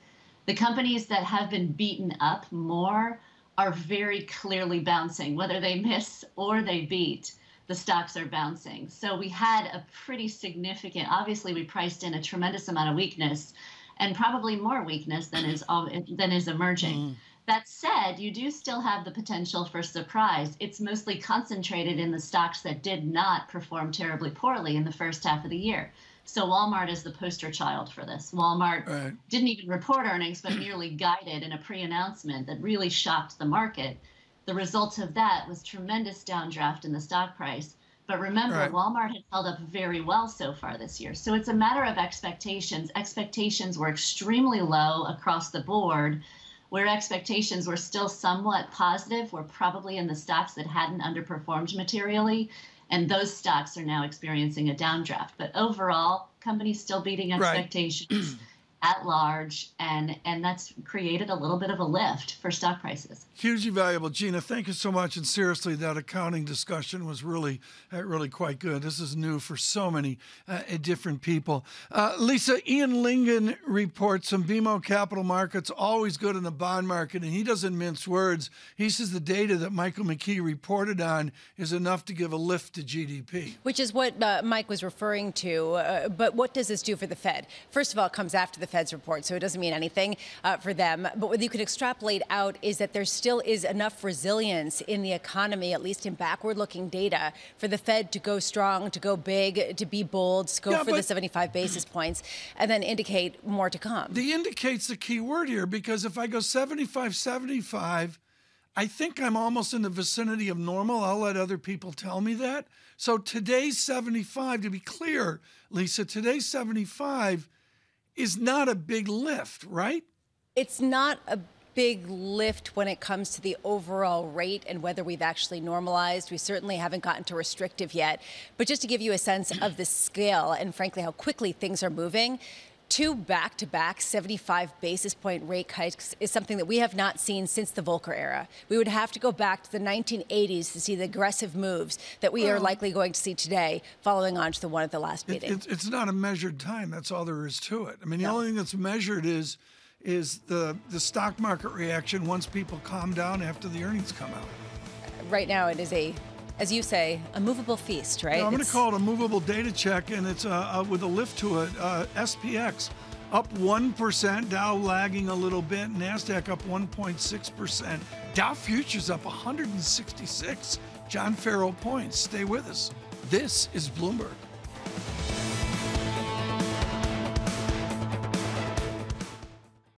The companies that have been beaten up more are very clearly bouncing. Whether they miss or they beat, the stocks are bouncing. So we had a pretty significant, obviously we priced in a tremendous amount of weakness and probably more weakness than is emerging. That said, you do still have the potential for surprise. It's mostly concentrated in the stocks that did not perform terribly poorly in the first half of the year. So Walmart is the poster child for this. Walmart didn't even report earnings, but merely guided in a pre-announcement that really shocked the market. The result of that was tremendous downdraft in the stock price. But remember, Walmart has held up very well so far this year. So it's a matter of expectations. Expectations were extremely low across the board. Where expectations were still somewhat positive were probably in the stocks that hadn't underperformed materially. And those stocks are now experiencing a downdraft. But overall, companies still beating expectations at large, and that's created a little bit of a lift for stock prices. Hugely valuable. Gina, thank you so much. And seriously, that accounting discussion was really quite good. This is new for so many different people. Lisa, Ian Lingen reports on BMO Capital Markets, always good in the bond market, and he doesn't mince words. He says the data that Michael McKee reported on is enough to give a lift to GDP. Which is what Mike was referring to. But what does this do for the Fed? First of all, it comes after the Fed's report, so it doesn't mean anything for them. But what you could extrapolate out is that there still is enough resilience in the economy, at least in backward-looking data, for the Fed to go strong, to go big, to be bold, to go for the 75 basis points, and then indicate more to come. The indicate's the key word here, because if I go 75, I think I'm almost in the vicinity of normal. I'll let other people tell me that. So today's 75, to be clear, Lisa, today's 75 is not a big lift, right? It's not a big lift when it comes to the overall rate and whether we've actually normalized. We certainly haven't gotten to restrictive yet. But just to give you a sense of the scale and, frankly, how quickly things are moving, 2 back-to-back 75 basis point rate hikes is something that we have not seen since the Volcker era. We would have to go back to the 1980s to see the aggressive moves that we are likely going to see today, following on to the one at the last meeting. It's not a measured time. That's all there is to it. I mean, the only thing that's measured is the stock market reaction once people calm down after the earnings come out. right now it is a, as you say, a movable feast, right? Yeah, I'm going to call it a movable data check, and it's with a lift to it. SPX up 1%, Dow lagging a little bit, NASDAQ up 1.6%. Dow futures up 166. John Farrell points. Stay with us. This is Bloomberg.